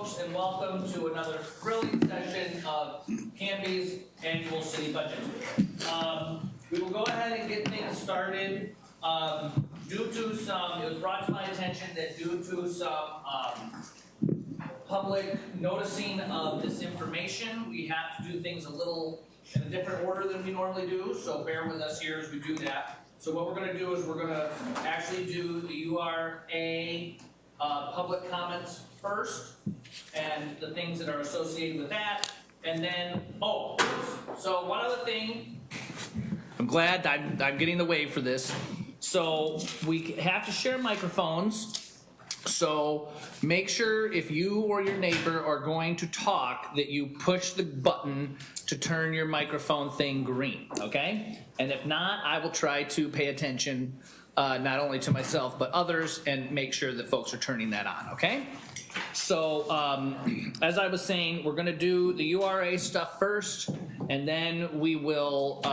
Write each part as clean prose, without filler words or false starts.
folks, and welcome to another thrilling session of Canby's annual city budget. We will go ahead and get things started. Due to some, it was brought to my attention that due to some public noticing of this information, we have to do things a little in a different order than we normally do, so bear with us here as we do that. So what we're gonna do is we're gonna actually do the URA public comments first, and the things that are associated with that, and then, so one other thing, I'm glad I'm getting the wave for this. So we have to share microphones, so make sure if you or your neighbor are going to talk that you push the button to turn your microphone thing green, okay? And if not, I will try to pay attention not only to myself but others and make sure that folks are turning that on, okay? So as I was saying, we're gonna do the URA stuff first, and then we will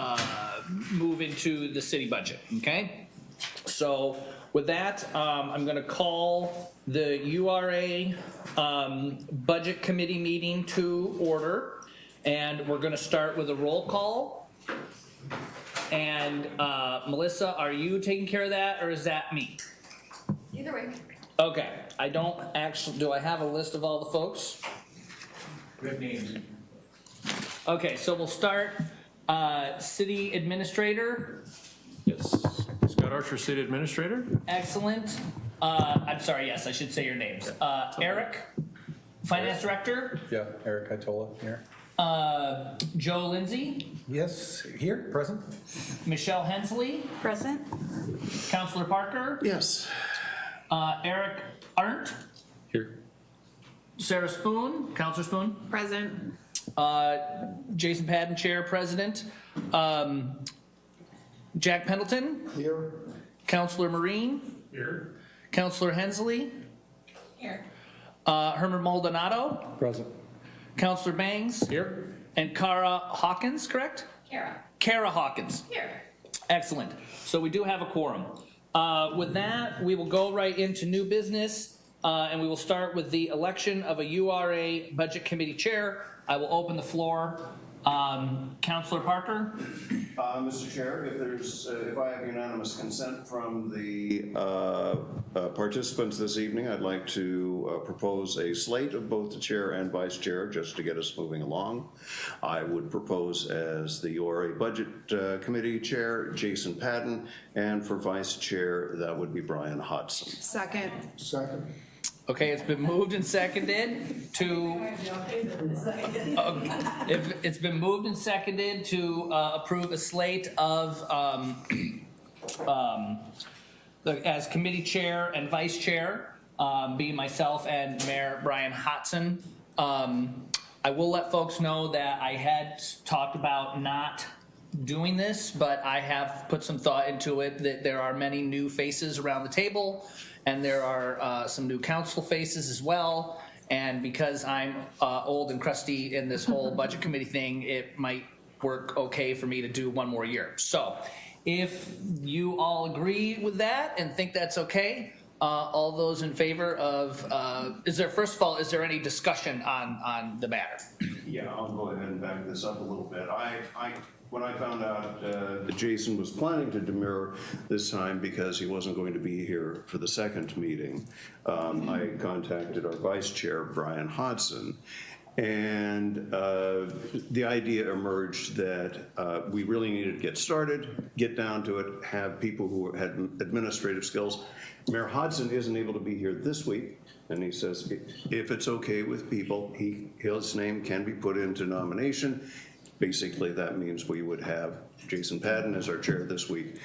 move into the city budget, okay? So with that, I'm gonna call the URA Budget Committee meeting to order, and we're gonna start with a roll call. And Melissa, are you taking care of that, or is that me? Either way. Okay, I don't actually, do I have a list of all the folks? We have names. Okay, so we'll start, city administrator, Yes. Scott Archer, City Administrator. excellent. I'm sorry, yes, I should say your names. Eric, finance director, Yeah, Eric Itola here. Joe Lindsay, Yes, here, present. Michelle Hensley, Present. Counselor Parker, Yes. Eric Arndt, Here. Sarah Spoon, Counselor Spoon, Present. Jason Padden, Chair, President, Jack Pendleton, Here. Counselor Marine, Here. Counselor Hensley, Here. Herman Maldonado, Present. Counselor Bangs, Here. and Kara Hawkins, correct? Kara. Kara Hawkins. Here. Excellent. So we do have a quorum. With that, we will go right into new business, and we will start with the election of a URA Budget Committee Chair. I will open the floor. Counselor Parker? Mr. Chair, if I have unanimous consent from the participants this evening, I'd like to propose a slate of both the chair and vice chair, just to get us moving along. I would propose as the URA Budget Committee Chair, Jason Padden, and for vice chair, that would be Brian Hodson. Second. Second. Okay, it's been moved and seconded to, it's been moved and seconded to approve a slate of, as committee chair and vice chair, being myself and Mayor Brian Hodson. I will let folks know that I had talked about not doing this, but I have put some thought into it, that there are many new faces around the table, and there are some new council faces as well. And because I'm old and crusty in this whole budget committee thing, it might work okay for me to do one more year. So if you all agree with that and think that's okay, all those in favor of, first of all, is there any discussion on the matter? Yeah, I'll go ahead and back this up a little bit. When I found out that Jason was planning to demur this time because he wasn't going to be here for the second meeting, I contacted our vice chair, Brian Hodson, and the idea emerged that we really needed to get started, get down to it, have people who had administrative skills. Mayor Hodson isn't able to be here this week, and he says if it's okay with people, his name can be put into nomination. Basically, that means we would have Jason Padden as our chair this week,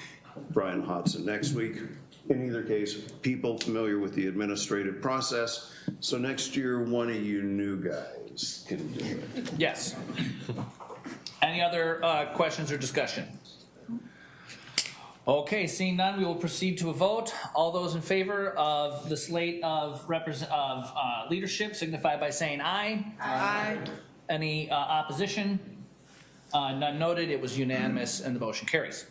Brian Hodson next week. In either case, people familiar with the administrative process. So next year, one of you new guys can do it. Yes. Any other questions or discussion? Okay, seeing none, we will proceed to a vote. All those in favor of the slate of leadership signify by saying aye. Aye. Any opposition? None noted. It was unanimous and the motion carries.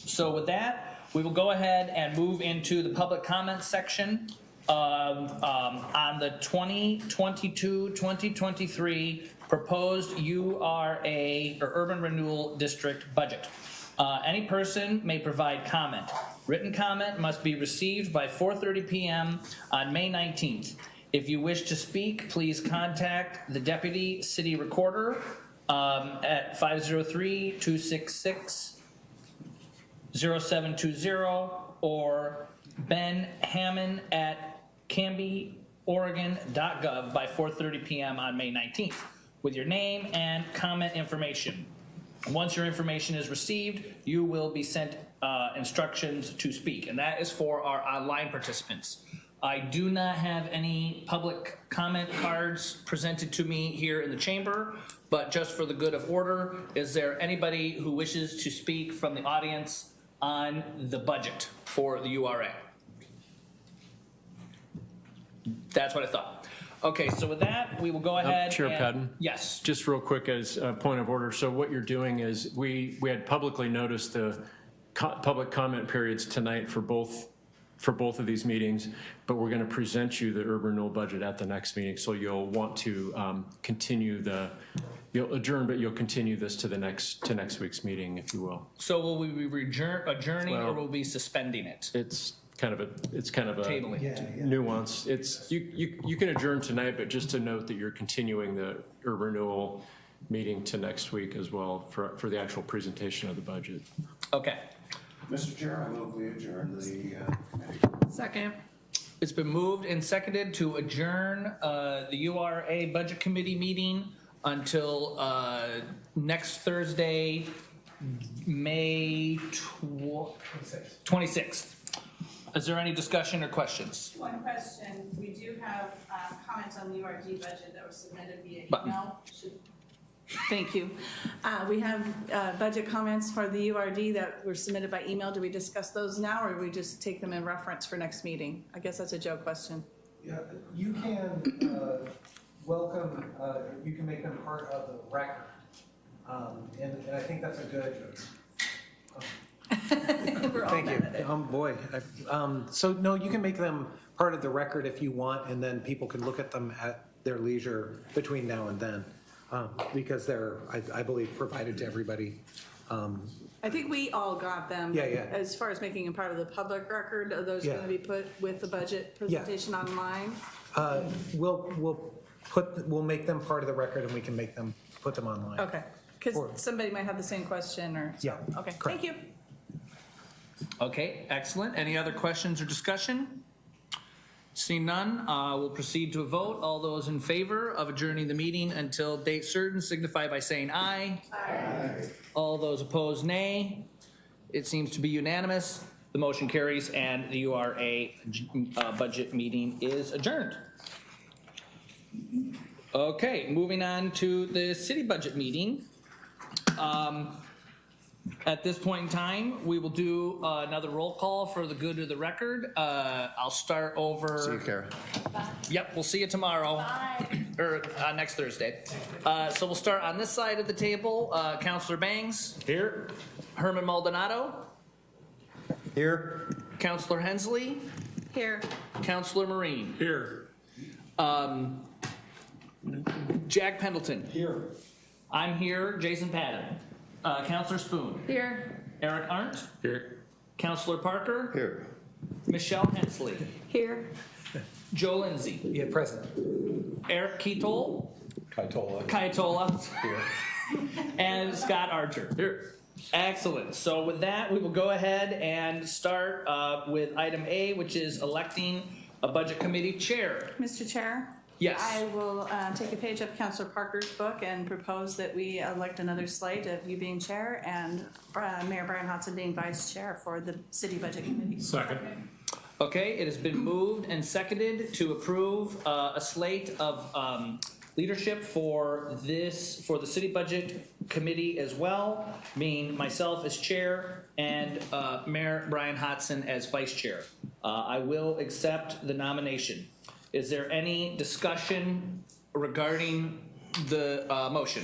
So with that, we will go ahead and move into the public comments section. on the 2022-2023 proposed URA or Urban Renewal District budget. Any person may provide comment. Written comment must be received by 4:30 p.m. on May 19th. If you wish to speak, please contact the Deputy City Recorder at 503-266-0720 or Ben Hammond at CanbyOregon.gov by 4:30 p.m. on May 19th with your name and comment information. Once your information is received, you will be sent instructions to speak, and that is for our online participants. I do not have any public comment cards presented to me here in the chamber, but just for the good of order, is there anybody who wishes to speak from the audience on the budget for the URA? That's what I thought. Okay, so with that, we will go ahead. Chair and- Patton? Yes. Just real quick as a point of order, so what you're doing is we had publicly noticed the public comment periods tonight for both of these meetings, but we're going to present you the urban renewal budget at the next meeting, so you'll want to continue you'll adjourn, but you'll continue this to next week's meeting, if you will. So will we be adjourning or Well- will we be suspending it? It's kind of a Tabling. nuance. It's you can adjourn tonight, but just to note that you're continuing the urban renewal meeting to next week as well for the actual presentation of the budget. Okay. Mr. Chair, I move we adjourn the committee. Second. It's been moved and seconded to adjourn the URA Budget Committee meeting until next Thursday, May 26th. Is there any discussion or questions? One question, we do have comments on the URD budget that was submitted via Button. email. Thank you. We have budget comments for the URD that were submitted by email. Do we discuss those now, or do we just take them in reference for next meeting? I guess that's a Joe question. Yeah, you can you can make them part of the record. And I think that's a good. We're all Thank mad at it. you. Boy, so no, you can make them part of the record if you want, and then people can look at them at their leisure between now and then. Because they're, I believe, provided to everybody. I think we all got them. Yeah, yeah. As far as making them part of the public record, are those Yeah. going to be put with the budget presentation online? We'll make them part of the record, and we can put them online. Okay, Or- because somebody might have the same question or. Yeah, Okay, correct. thank you. Okay, excellent. Any other questions or discussion? Seeing none, we'll proceed to a vote. All those in favor of adjourning the meeting until date certain signify by saying aye. Aye. All those opposed, nay. It seems to be unanimous. The motion carries and the URA budget meeting is adjourned. Okay, moving on to the city budget meeting. At this point in time, we will do another roll call for the good of the record. I'll start over. See you, Kara. Yep, we'll see you tomorrow. Or next Thursday. So we'll start on this side of the table. Counselor Bangs. Here. Herman Maldonado. Here. Counselor Hensley. Here. Counselor Marine. Here. Jack Pendleton. Here. I'm here. Jason Patton. Counselor Spoon. Here. Eric Arndt. Here. Counselor Parker. Here. Michelle Hensley. Here. Joe Lindsay. Yeah, present. Eric Keitol. Kaitola. Here. And Scott Archer. Here. Excellent. So with that, we will go ahead and start with item A, which is electing a budget committee chair. Mr. Chair? Yes. I will take a page of Councilor Parker's book and propose that we elect another slate of you being chair and Mayor Brian Hodson being vice chair for the city budget committee. Second. Okay, it has been moved and seconded to approve a slate of leadership for the city budget committee as well, being myself as chair and Mayor Brian Hodson as vice chair. I will accept the nomination. Is there any discussion regarding the motion?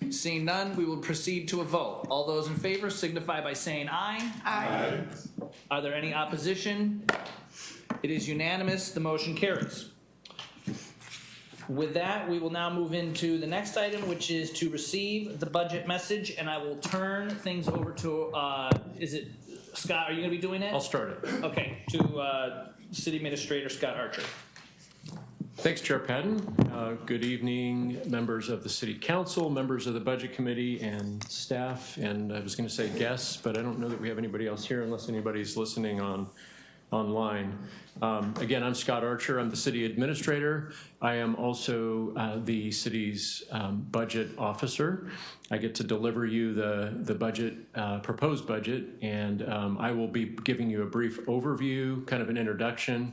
Seeing none, we will proceed to a vote. All those in favor signify by saying aye. Aye. Are there any opposition? It is unanimous, the motion carries. With that, we will now move into the next item, which is to receive the budget message, and I will turn things over to, is it, Scott, are you gonna be doing it? I'll start it. Okay, to City Administrator Scott Archer. Thanks, Chair Patton. Good evening, members of the City Council, members of the Budget Committee, and staff, and I was going to say guests, but I don't know that we have anybody else here unless anybody's listening online. Again, I'm Scott Archer. I'm the City Administrator. I am also the city's budget officer. I get to deliver you the budget, proposed budget, and I will be giving you a brief overview, kind of an introduction,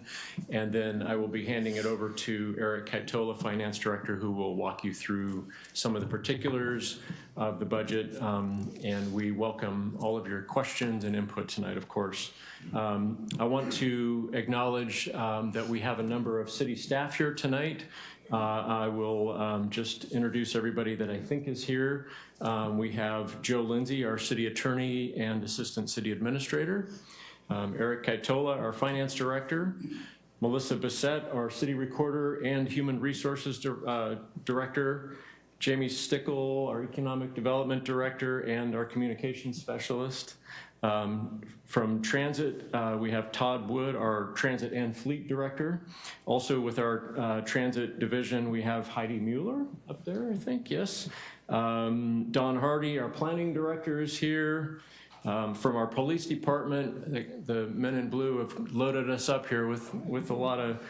and then I will be handing it over to Eric Kaitola, Finance Director, who will walk you through some of the particulars of the budget, and we welcome all of your questions and input tonight, of course. I want to acknowledge that we have a number of city staff here tonight. I will just introduce everybody that I think is here. We have Joe Lindsay, our city attorney and assistant city administrator. Eric Kaitola, our finance director. Melissa Bissett, our city recorder and human resources director. Jamie Stickle, our economic development director and our communications specialist. From Transit, we have Todd Wood, our Transit and Fleet Director. Also with our Transit Division, we have Heidi Mueller up there, I think, yes. Don Hardy, our Planning Director, is here. From our Police Department, the men in blue have loaded us up here with a lot of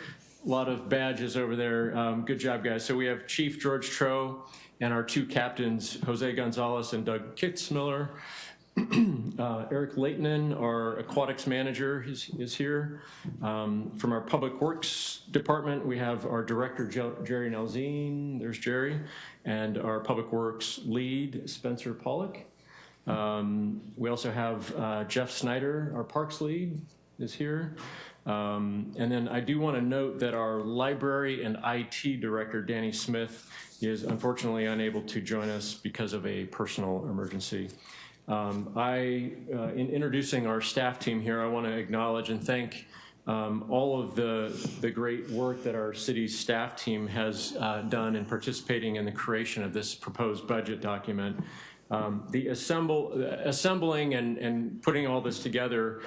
badges over there. Good job, guys. So we have Chief George Tro and our two captains, Jose Gonzalez and Doug Kitzmiller. Eric Leighton, our aquatics manager, is here. From our Public Works Department, we have our director, Jerry Nalzine, there's Jerry, and our Public Works lead, Spencer Pollock. We also have Jeff Snyder, our Parks lead, is here. And then I do want to note that our library and IT director, Danny Smith, is unfortunately unable to join us because of a personal emergency. In introducing our staff team here, I want to acknowledge and thank all of the great work that our city's staff team has done in participating in the creation of this proposed budget document. The assembling and putting all this together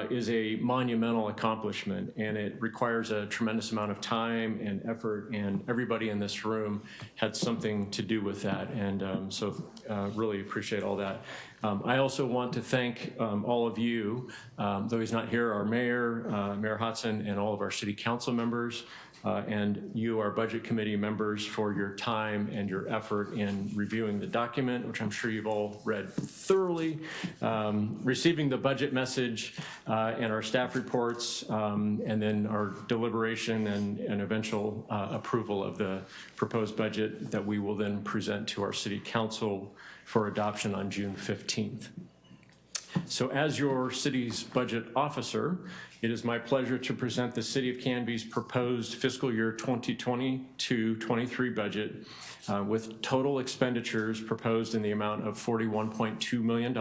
is a monumental accomplishment, and it requires a tremendous amount of time and effort, and everybody in this room had something to do with that, and so really appreciate all that. I also want to thank all of you, though he's not here, our mayor, Mayor Hodson, and all of our city council members, and you, our budget committee members, for your time and your effort in reviewing the document, which I'm sure you've all read thoroughly, receiving the budget message and our staff reports, and then our deliberation and eventual approval of the proposed budget that we will then present to our city council for adoption on June 15th. So as your city's budget officer, it is my pleasure to present the City of Canby's proposed fiscal year 2022-23 budget with total expenditures proposed in the amount of $41.2 million.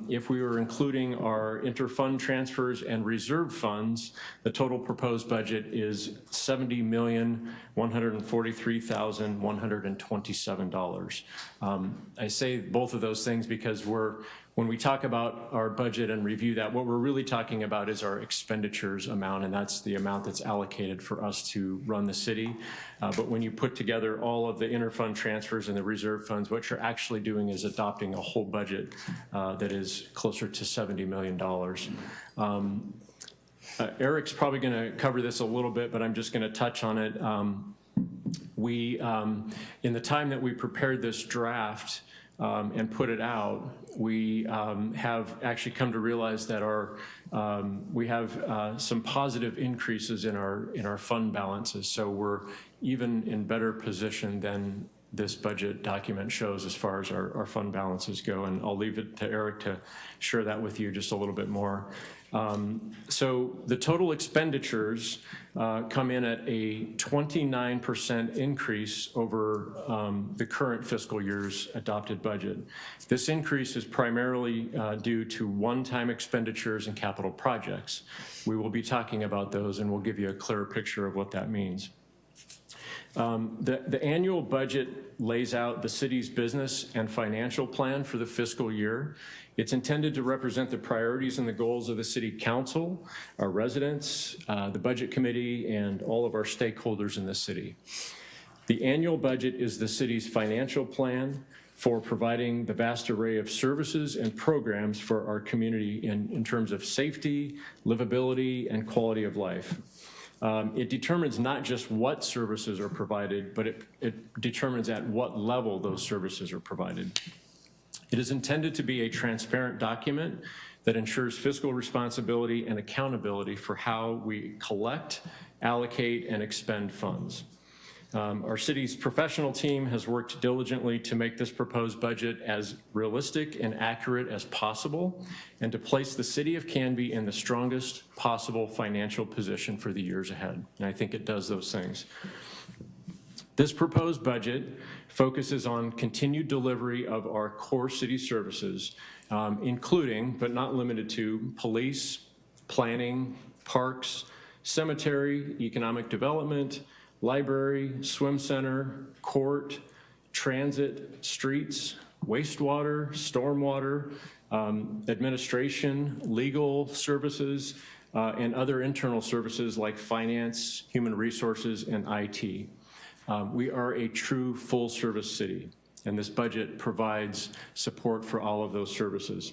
If we were including our interfund transfers and reserve funds, the total proposed budget is $70,143,127. I say both of those things because when we talk about our budget and review that, what we're really talking about is our expenditures amount, and that's the amount that's allocated for us to run the city. But when you put together all of the interfund transfers and the reserve funds, what you're actually doing is adopting a whole budget that is closer to $70 million. Eric's probably going to cover this a little bit, but I'm just going to touch on it. In the time that we prepared this draft, and put it out, we have actually come to realize that we have some positive increases in our fund balances. So we're even in better position than this budget document shows as far as our fund balances go. And I'll leave it to Eric to share that with you just a little bit more. So the total expenditures come in at a 29% increase over the current fiscal year's adopted budget. This increase is primarily due to one-time expenditures and capital projects. We will be talking about those, and we'll give you a clearer picture of what that means. The annual budget lays out the city's business and financial plan for the fiscal year. It's intended to represent the priorities and the goals of the city council, our residents, the budget committee, and all of our stakeholders in the city. The annual budget is the city's financial plan for providing the vast array of services and programs for our community in terms of safety, livability, and quality of life. It determines not just what services are provided, but it determines at what level those services are provided. It is intended to be a transparent document that ensures fiscal responsibility and accountability for how we collect, allocate, and expend funds. Our city's professional team has worked diligently to make this proposed budget as realistic and accurate as possible and to place the city of Canby in the strongest possible financial position for the years ahead. And I think it does those things. This proposed budget focuses on continued delivery of our core city services, including, but not limited to, police, planning, parks, cemetery, economic development, library, swim center, court, transit, streets, wastewater, stormwater, administration, legal services, and other internal services like finance, human resources, and IT. We are a true full-service city, and this budget provides support for all of those services.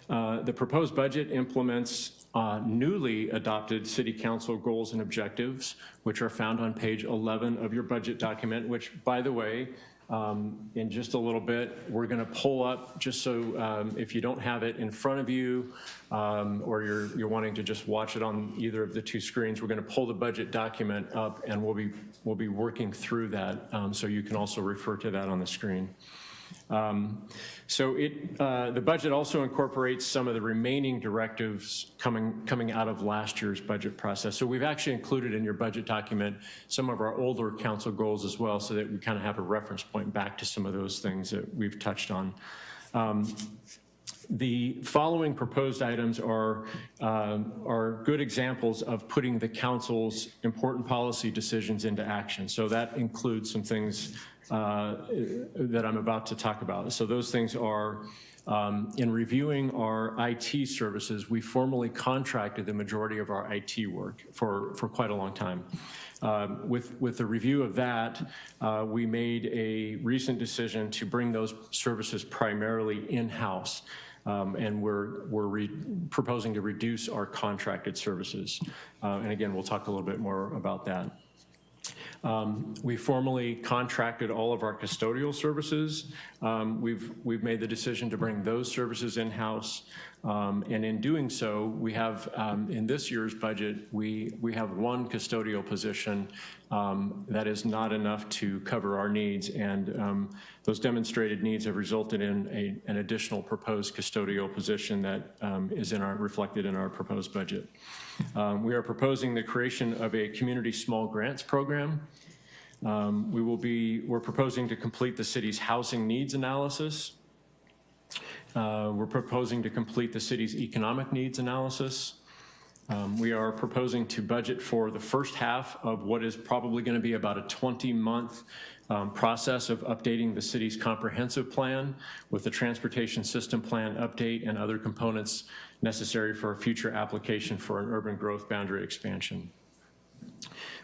The proposed budget implements newly adopted City Council goals and objectives, which are found on page 11 of your budget document, which, by the way, in just a little bit, we're going to pull up just so if you don't have it in front of you or you're wanting to just watch it on either of the two screens, we're going to pull the budget document up and we'll be working through that so you can also refer to that on the screen. The budget also incorporates some of the remaining directives coming out of last year's budget process. So we've actually included in your budget document some of our older council goals as well, so that we kind of have a reference point back to some of those things that we've touched on. The following proposed items are good examples of putting the council's important policy decisions into action. So that includes some things that I'm about to talk about. So those things are, in reviewing our IT services, we formally contracted the majority of our IT work for quite a long time. With the review of that, we made a recent decision to bring those services primarily in-house. And we're proposing to reduce our contracted services. And again, we'll talk a little bit more about that. We formally contracted all of our custodial services. We've made the decision to bring those services in-house. And in doing so, we have, in this year's budget, we have one custodial position that is not enough to cover our needs. And those demonstrated needs have resulted in an additional proposed custodial position that is reflected in our proposed budget. We are proposing the creation of a community small grants program. We're proposing to complete the city's housing needs analysis. We're proposing to complete the city's economic needs analysis. We are proposing to budget for the first half of what is probably going to be about a 20-month process of updating the city's comprehensive plan with the transportation system plan update and other components necessary for a future application for an urban growth boundary expansion.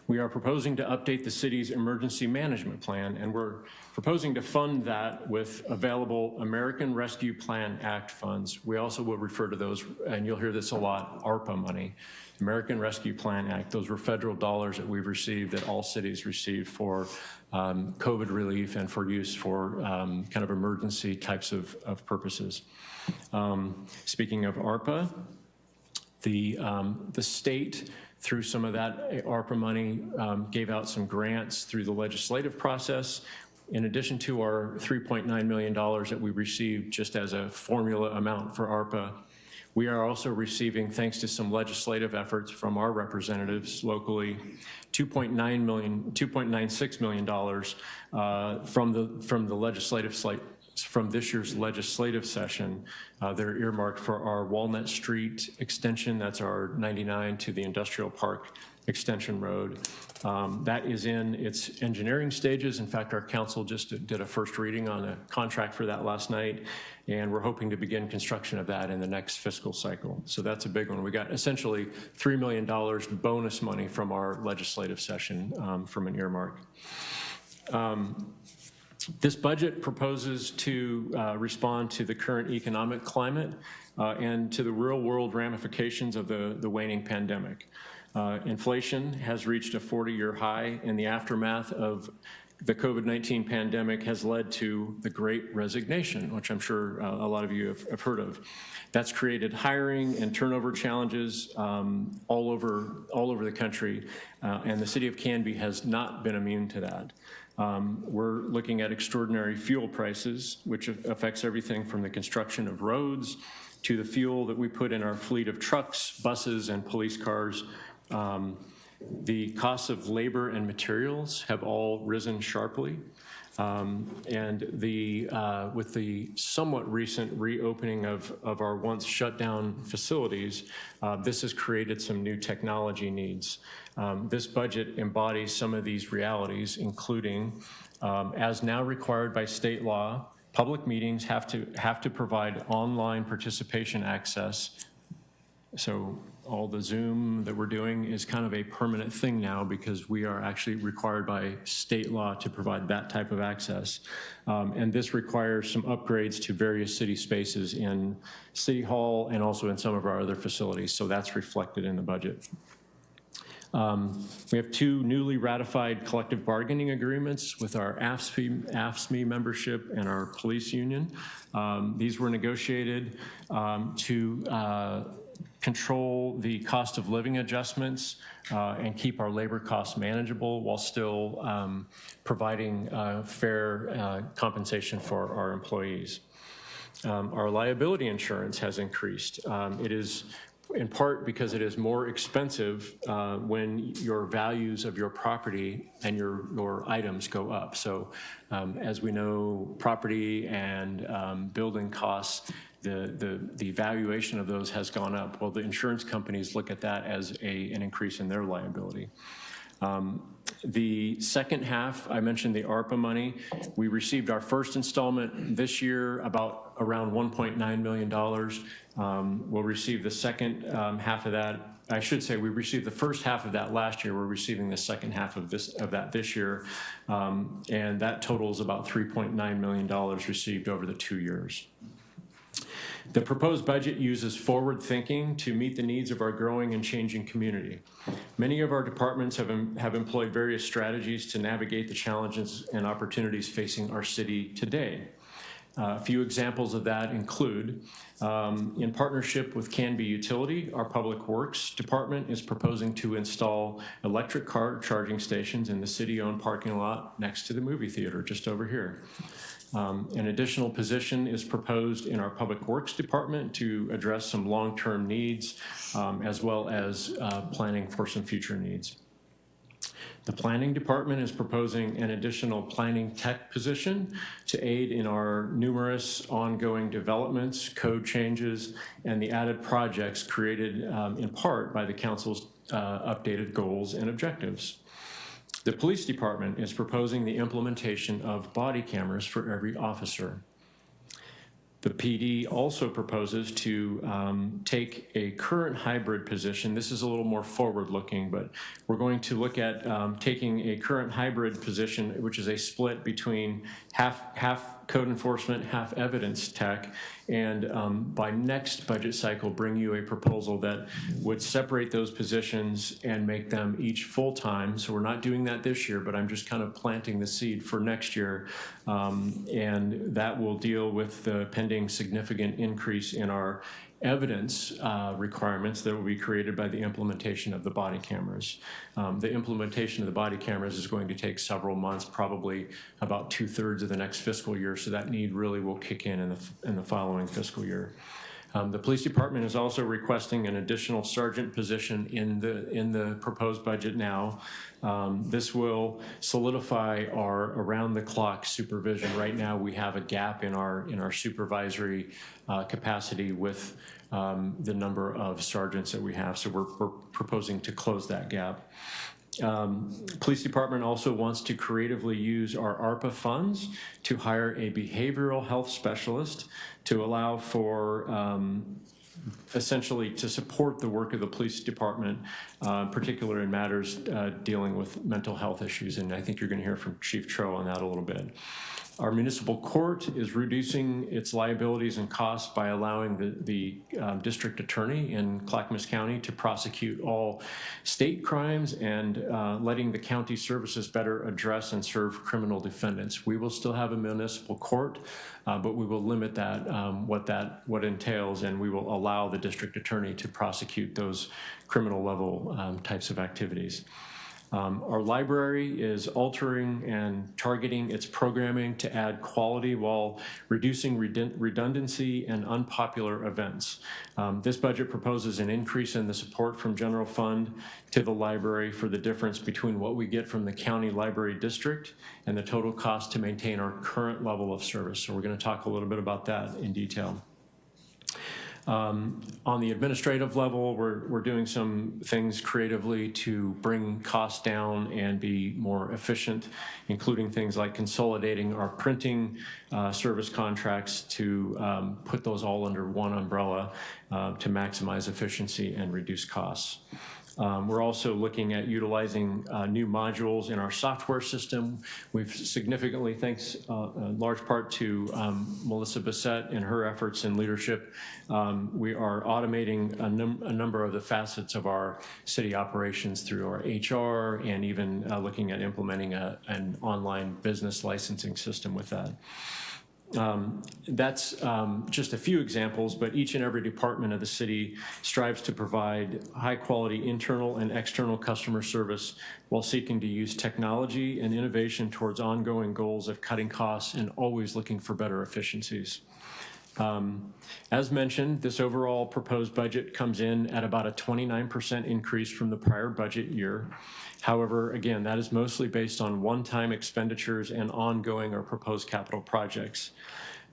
We are proposing to update the city's emergency management plan, and we're proposing to fund that with available American Rescue Plan Act funds. We also will refer to those, and you'll hear this a lot, ARPA money. American Rescue Plan Act, those were federal dollars that we've received, that all cities received for COVID relief and for use for kind of emergency types of purposes. Speaking of ARPA, the state through some of that ARPA money, gave out some grants through the legislative process. In addition to our $3.9 million that we received just as a formula amount for ARPA, we are also receiving, thanks to some legislative efforts from our representatives locally, $2.96 million from the legislative slate, from this year's legislative session. They're earmarked for our Walnut Street extension. That's our 99 to the Industrial Park Extension Road. That is in its engineering stages. In fact, our council just did a first reading on a contract for that last night, and we're hoping to begin construction of that in the next fiscal cycle. So that's a big one. We got essentially $3 million bonus money from our legislative session from an earmark. This budget proposes to respond to the current economic climate and to the real-world ramifications of the waning pandemic. Inflation has reached a 40-year high, and the aftermath of the COVID-19 pandemic has led to the Great Resignation, which I'm sure a lot of you have heard of. That's created hiring and turnover challenges all over the country, and the city of Canby has not been immune to that. We're looking at extraordinary fuel prices, which affects everything from the construction of roads to the fuel that we put in our fleet of trucks, buses, and police cars. The costs of labor and materials have all risen sharply. And with the somewhat recent reopening of our once shut down facilities, this has created some new technology needs. This budget embodies some of these realities, including, as now required by state law, public meetings have to provide online participation access. So all the Zoom that we're doing is kind of a permanent thing now because we are actually required by state law to provide that type of access. And this requires some upgrades to various city spaces in City Hall and also in some of our other facilities. So that's reflected in the budget. We have two newly ratified collective bargaining agreements with our AFSCME membership and our police union. These were negotiated to control the cost of living adjustments and keep our labor costs manageable while still providing fair compensation for our employees. Our liability insurance has increased. It is in part because it is more expensive when your values of your property and your items go up. So as we know, property and building costs, the valuation of those has gone up. Well, the insurance companies look at that as an increase in their liability. The second half, I mentioned the ARPA money. We received our first installment this year, around $1.9 million. We'll receive the second half of that. I should say we received the first half of that last year. We're receiving the second half of that this year. And that totals about $3.9 million received over the 2 years. The proposed budget uses forward thinking to meet the needs of our growing and changing community. Many of our departments have employed various strategies to navigate the challenges and opportunities facing our city today. A few examples of that include, in partnership with Canby Utility, our Public Works Department is proposing to install electric car charging stations in the city-owned parking lot next to the movie theater, just over here. An additional position is proposed in our Public Works Department to address some long-term needs, as well as planning for some future needs. The Planning Department is proposing an additional planning tech position to aid in our numerous ongoing developments, code changes, and the added projects created in part by the Council's updated goals and objectives. The Police Department is proposing the implementation of body cameras for every officer. The PD also proposes to take a current hybrid position. This is a little more forward-looking, but we're going to look at taking a current hybrid position, which is a split between half code enforcement, half evidence tech, and by next budget cycle, bring you a proposal that would separate those positions and make them each full-time. So we're not doing that this year, but I'm just kind of planting the seed for next year. And that will deal with the pending significant increase in our evidence requirements that will be created by the implementation of the body cameras. The implementation of the body cameras is going to take several months, probably about 2/3 of the next fiscal year, so that need really will kick in the following fiscal year. The police department is also requesting an additional sergeant position in the proposed budget now. This will solidify our around-the-clock supervision. Right now, we have a gap in our supervisory capacity with the number of sergeants that we have, so we're proposing to close that gap. Police department also wants to creatively use our ARPA funds to hire a behavioral health specialist to allow for essentially to support the work of the police department, particularly in matters dealing with mental health issues. And I think you're going to hear from Chief Tro on that a little bit. Our municipal court is reducing its liabilities and costs by allowing the district attorney in Clackamas County to prosecute all state crimes and letting the county services better address and serve criminal defendants. We will still have a municipal court, but we will limit that, what entails, and we will allow the district attorney to prosecute those criminal level types of activities. Our library is altering and targeting its programming to add quality while reducing redundancy and unpopular events. This budget proposes an increase in the support from general fund to the library for the difference between what we get from the county library district and the total cost to maintain our current level of service. So we're going to talk a little bit about that in detail. On the administrative level, we're doing some things creatively to bring costs down and be more efficient, including things like consolidating our printing service contracts to put those all under one umbrella to maximize efficiency and reduce costs. We're also looking at utilizing new modules in our software system. We've significantly, thanks in large part to Melissa Bissett and her efforts and leadership, we are automating a number of the facets of our city operations through our HR and even looking at implementing an online business licensing system with that. That's just a few examples, but each and every department of the city strives to provide high-quality internal and external customer service while seeking to use technology and innovation towards ongoing goals of cutting costs and always looking for better efficiencies. As mentioned, this overall proposed budget comes in at about a 29% increase from the prior budget year. However, again, that is mostly based on one-time expenditures and ongoing or proposed capital projects.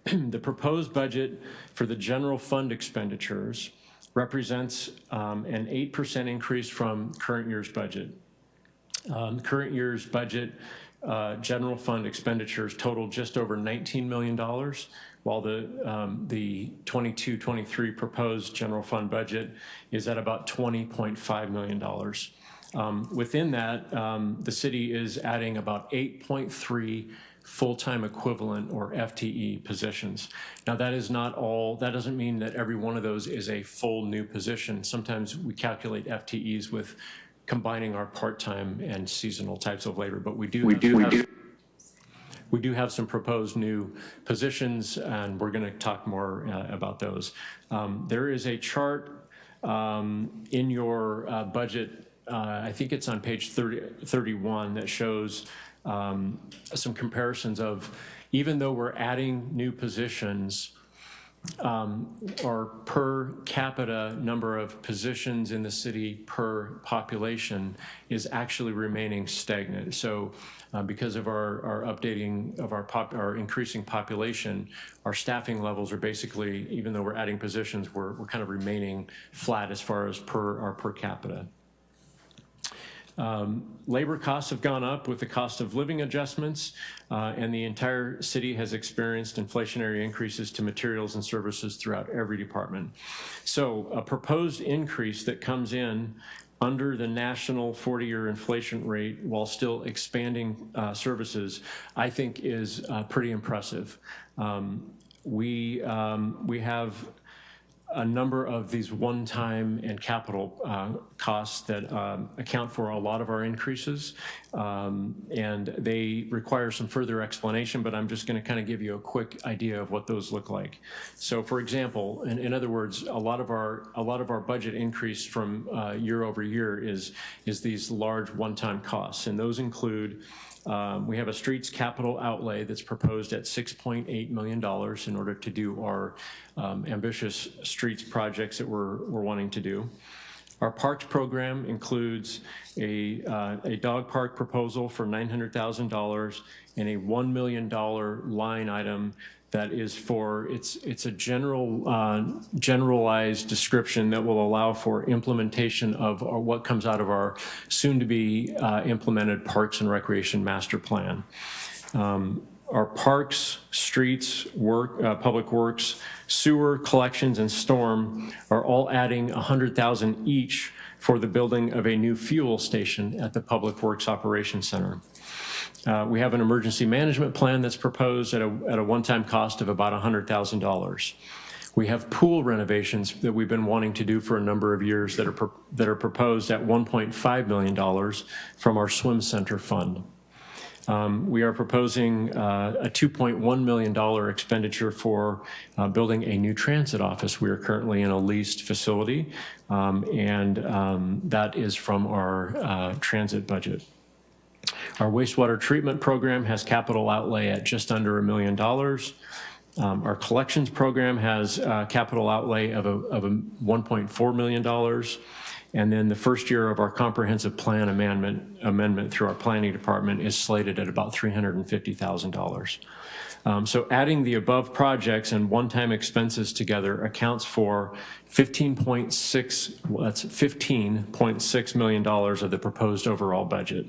The proposed budget for the general fund expenditures represents an 8% increase from current year's budget. Current year's budget general fund expenditures total just over $19 million, while the 22-23 proposed general fund budget is at about $20.5 million. Within that, the city is adding about 8.3 full-time equivalent or FTE positions. Now that is not all, that doesn't mean that every one of those is a full new position. Sometimes we calculate FTEs with combining our part-time and seasonal types of labor, but we do have some proposed new positions, and we're going to talk more about those. There is a chart in your budget, I think it's on page 31, that shows some comparisons of, even though we're adding new positions, our per capita number of positions in the city per population is actually remaining stagnant. So because of our updating of our increasing population, our staffing levels are basically, even though we're adding positions, we're kind of remaining flat as far as our per capita. Labor costs have gone up with the cost of living adjustments, and the entire city has experienced inflationary increases to materials and services throughout every department. So a proposed increase that comes in under the national 40-year inflation rate while still expanding services, I think is pretty impressive. We have a number of these one-time and capital costs that account for a lot of our increases. And they require some further explanation, but I'm just going to kind of give you a quick idea of what those look like. So for example, in other words, a lot of our budget increase from year over year is these large one-time costs. And those include we have a streets capital outlay that's proposed at $6.8 million in order to do our ambitious streets projects that we're wanting to do. Our parks program includes a dog park proposal for $900,000 and a $1 million line item that is for, it's a generalized description that will allow for implementation of what comes out of our soon-to-be implemented Parks and Recreation Master Plan. Our parks, streets, public works, sewer, collections, and storm are all adding $100,000 each for the building of a new fuel station at the Public Works Operations Center. We have an emergency management plan that's proposed at a one-time cost of about $100,000. We have pool renovations that we've been wanting to do for a number of years that are proposed at $1.5 million from our swim center fund. We are proposing a $2.1 million expenditure for building a new transit office. We are currently in a leased facility, and that is from our transit budget. Our wastewater treatment program has capital outlay at just under $1 million. Our collections program has capital outlay of $1.4 million. And then the first year of our comprehensive plan amendment through our planning department is slated at about $350,000. So adding the above projects and one-time expenses together accounts for $15.6 million of the proposed overall budget.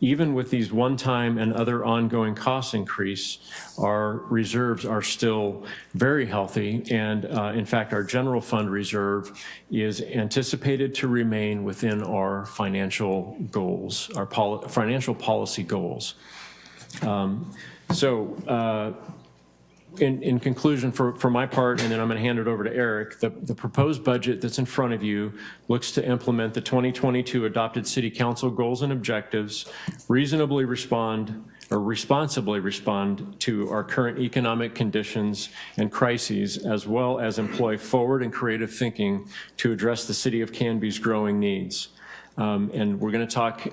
Even with these one-time and other ongoing cost increase, our reserves are still very healthy. And in fact, our general fund reserve is anticipated to remain within our financial goals, our financial policy goals. In conclusion, for my part, and then I'm going to hand it over to Eric, the proposed budget that's in front of you looks to implement the 2022 adopted City Council goals and objectives, responsibly respond to our current economic conditions and crises, as well as employ forward and creative thinking to address the City of Canby's growing needs. And we're going to talk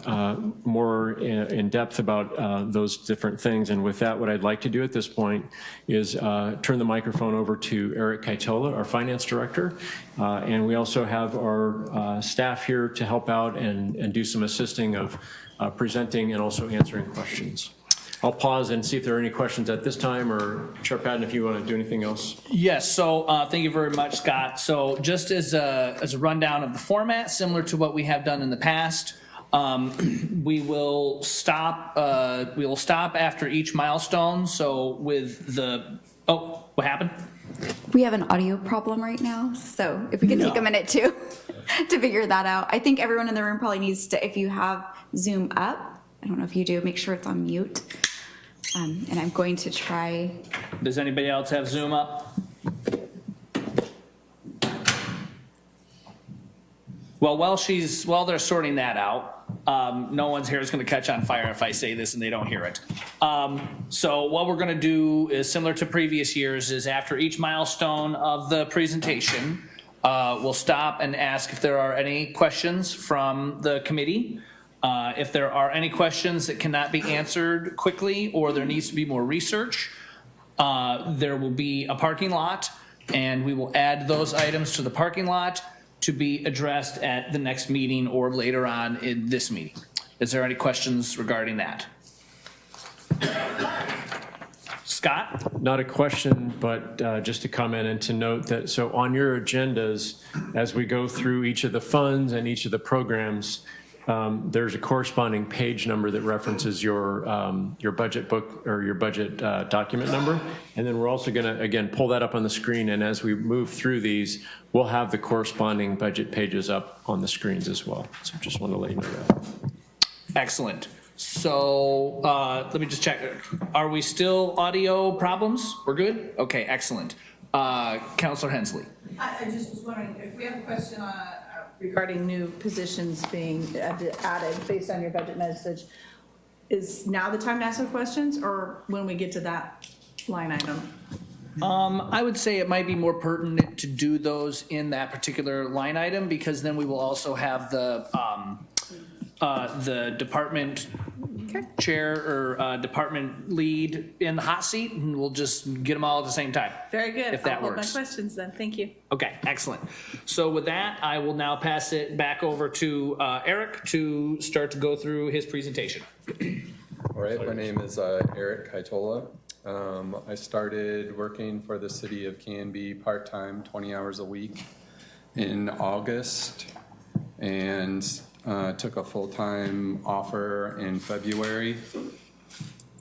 more in depth about those different things. And with that, what I'd like to do at this point is turn the microphone over to Eric Kaitola, our finance director. And we also have our staff here to help out and do some assisting of presenting and also answering questions. I'll pause and see if there are any questions at this time, or Chair Patton, if you want to do anything else. Yes, so thank you very much, Scott. So just as a rundown of the format, similar to what we have done in the past, we will stop after each milestone. So with the, oh, what happened? We have an audio problem right now, so if we could take a minute to figure that out. I think everyone in the room probably needs to, if you have Zoom up, I don't know if you do, make sure it's on mute. And I'm going to try. Does anybody else have Zoom up? Well, while they're sorting that out, no one's here is going to catch on fire if I say this and they don't hear it. So what we're going to do is similar to previous years, is after each milestone of the presentation, we'll stop and ask if there are any questions from the committee. If there are any questions that cannot be answered quickly or there needs to be more research, there will be a parking lot, and we will add those items to the parking lot to be addressed at the next meeting or later on in this meeting. Is there any questions regarding that? Scott? Not a question, but just a comment and to note that, so on your agendas, as we go through each of the funds and each of the programs, there's a corresponding page number that references your budget book or your budget document number. And then we're also going to, again, pull that up on the screen. And as we move through these, we'll have the corresponding budget pages up on the screens as well. So just want to let you know that. Excellent. So let me just check. Are we still audio problems? We're good? Okay, excellent. Counselor Hensley. I just was wondering, if we have a question on, regarding new positions being added based on your budget message, is now the time to ask the questions, or when we get to that line item? I would say it might be more pertinent to do those in that particular line item, because then we will also have the department chair or department lead in the hot seat, and we'll just get them all at the same time. Very good. If that I'll hold works. my questions then, thank you. Okay, excellent. So with that, I will now pass it back over to Eric to start to go through his presentation. All right, my name is Eric Kaitola. I started working for the city of Canby part-time, 20 hours a week in August, and took a full-time offer in February.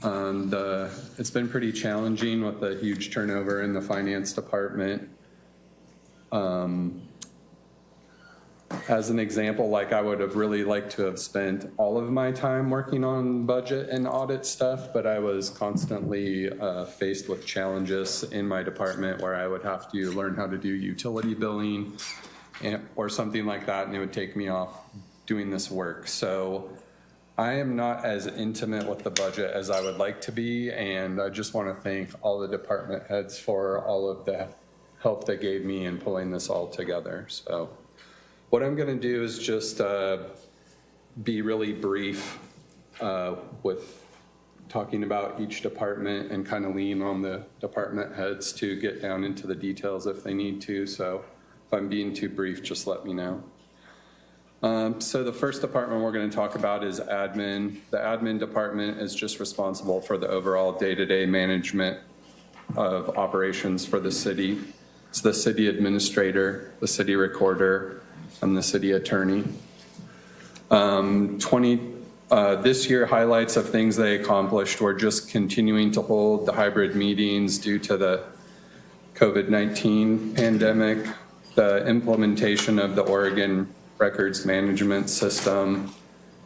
It's been pretty challenging with the huge turnover in the finance department. As an example, like I would have really liked to have spent all of my time working on budget and audit stuff, but I was constantly faced with challenges in my department where I would have to learn how to do utility billing or something like that, and it would take me off doing this work. So I am not as intimate with the budget as I would like to be, and I just want to thank all the department heads for all of the help they gave me in pulling this all together. So what I'm going to do is just be really brief with talking about each department and kind of lean on the department heads to get down into the details if they need to. So if I'm being too brief, just let me know. So the first department we're going to talk about is admin. The admin department is just responsible for the overall day-to-day management of operations for the city. It's the city administrator, the city recorder, and the city attorney. This year highlights of things they accomplished were just continuing to hold the hybrid meetings due to the COVID-19 pandemic, the implementation of the Oregon records management system,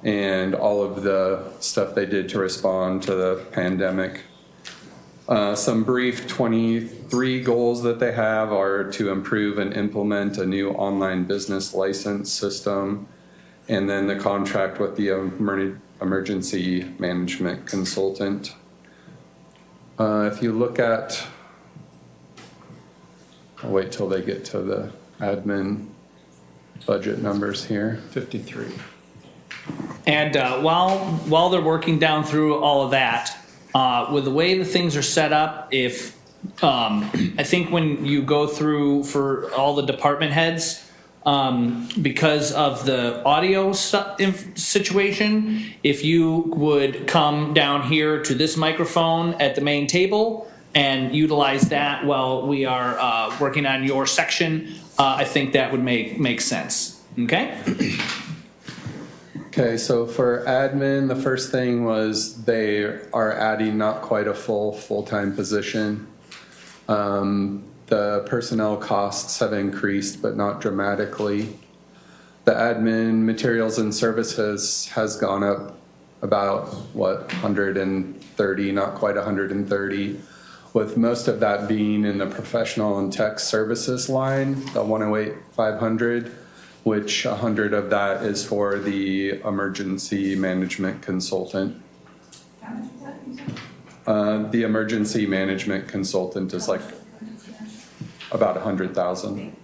and all of the stuff they did to respond to the pandemic. Some brief 23 goals that they have are to improve and implement a new online business license system, and then the contract with the emergency management consultant. If you look at, I'll wait till they get to the admin budget numbers here. 53. And while they're working down through all of that, with the way the things are set up, if I think when you go through for all the department heads, because of the audio situation, if you would come down here to this microphone at the main table and utilize that while we are working on your section, I think that would make sense. Okay? Okay, so for admin, the first thing was they are adding not quite a full-time position. The personnel costs have increased, but not dramatically. The admin materials and services has gone up about, 130, not quite 130, with most of that being in the professional and tech services line, the 108,500, which 100 of that is for the emergency management consultant. How much is that? The emergency management consultant is like about 100,000.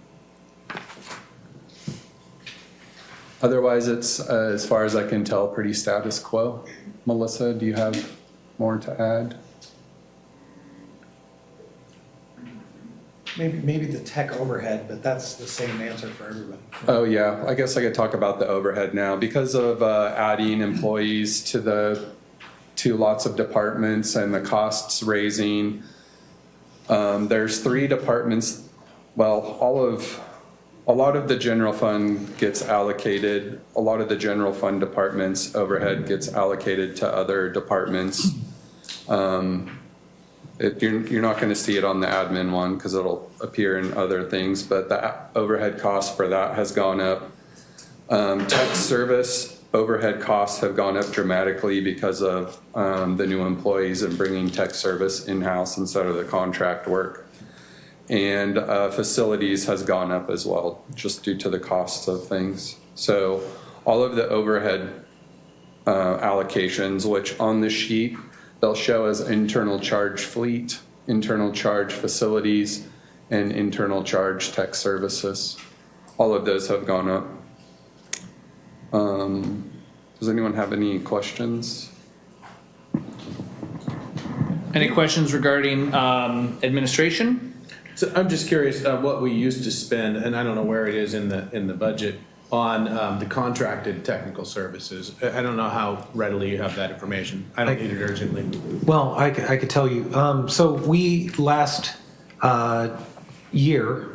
Otherwise, it's, as far as I can tell, pretty status quo. Melissa, do you have more to add? Maybe the tech overhead, but that's the same answer for everybody. Oh, yeah. I guess I could talk about the overhead now. Because of adding employees to lots of departments and the costs raising, there's 3 departments. Well, a lot of the general fund gets allocated. A lot of the general fund departments overhead gets allocated to other departments. You're not going to see it on the admin one because it'll appear in other things, but the overhead cost for that has gone up. Tech service overhead costs have gone up dramatically because of the new employees and bringing tech service in-house instead of the contract work. And facilities has gone up as well, just due to the costs of things. So all of the overhead allocations, which on the sheet, they'll show as internal charge fleet, internal charge facilities, and internal charge tech services. All of those have gone up. Does anyone have any questions? Any questions regarding administration? So I'm just curious, what we used to spend, and I don't know where it is in the budget, on the contracted technical services. I don't know how readily you have that information. I don't need it urgently. Well, I could tell you. So we last year,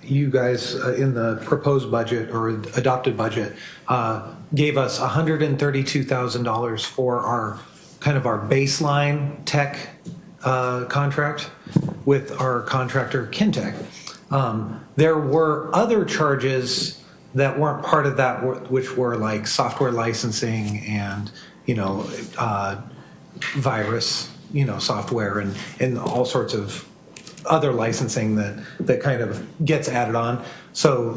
you guys in the proposed budget or adopted budget gave us $132,000 for our kind of our baseline tech contract with our contractor Kintech. There were other charges that weren't part of that, which were like software licensing and, virus, software and all sorts of other licensing that kind of gets added on. So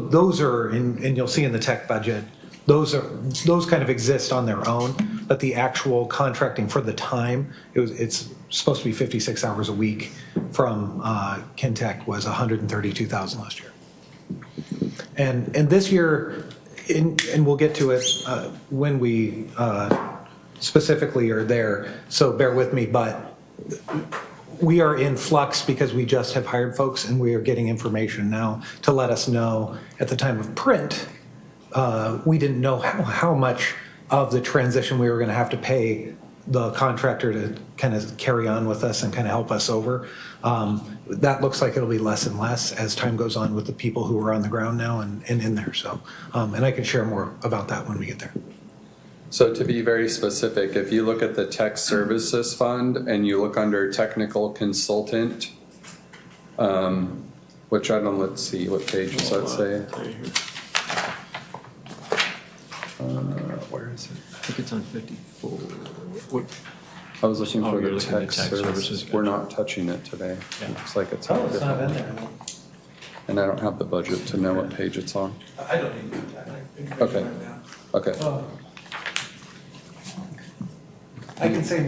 those are, and you'll see in the tech budget, those kind of exist on their own, but the actual contracting for the time, it's supposed to be 56 hours a week from Kintech was $132,000 last year. And this year, and we'll get to it when we specifically are there, so bear with me, but we are in flux because we just have hired folks and we are getting information now to let us know at the time of print, we didn't know how much of the transition we were going to have to pay the contractor to kind of carry on with us and kind of help us over. That looks like it'll be less and less as time goes on with the people who are on the ground now and in there. So, and I can share more about that when we get there. So to be very specific, if you look at the tech services fund and you look under technical consultant, which I don't, let's see, what page does that say? Where is it? I think it's on 54. What? I was looking Oh, for you're the looking at tech tech services. services, We're gotcha. not touching it today. Yeah. Looks like it's on a different page. And I don't have the budget to know what page it's on. I don't need that. Okay. Okay. I can say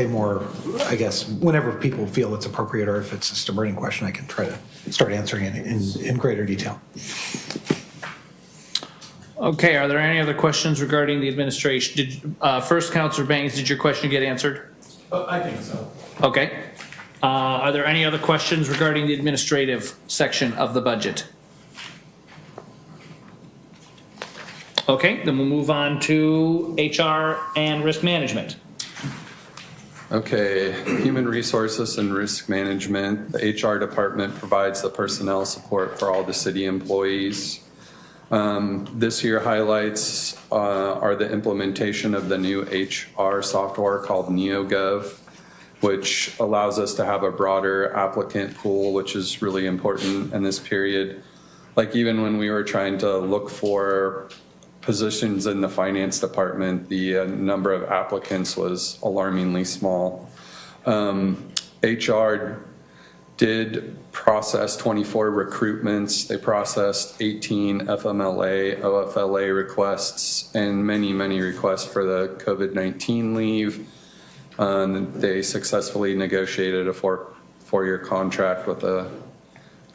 more. I guess, whenever people feel it's appropriate, or if it's just a burning question, I can try to start answering it in greater detail. Okay, are there any other questions regarding the administration? First, Counselor Bangs, did your question get answered? I think so. Okay. Are there any other questions regarding the administrative section of the budget? Okay, then we'll move on to HR and risk management. Okay, human resources and risk management. The HR department provides the personnel support for all the city employees. This year highlights are the implementation of the new HR software called NeoGov, which allows us to have a broader applicant pool, which is really important in this period. Like even when we were trying to look for positions in the finance department, the number of applicants was alarmingly small. HR did process 24 recruitments. They processed 18 FMLA, OFLA requests, and many requests for the COVID-19 leave. They successfully negotiated a four-year contract with the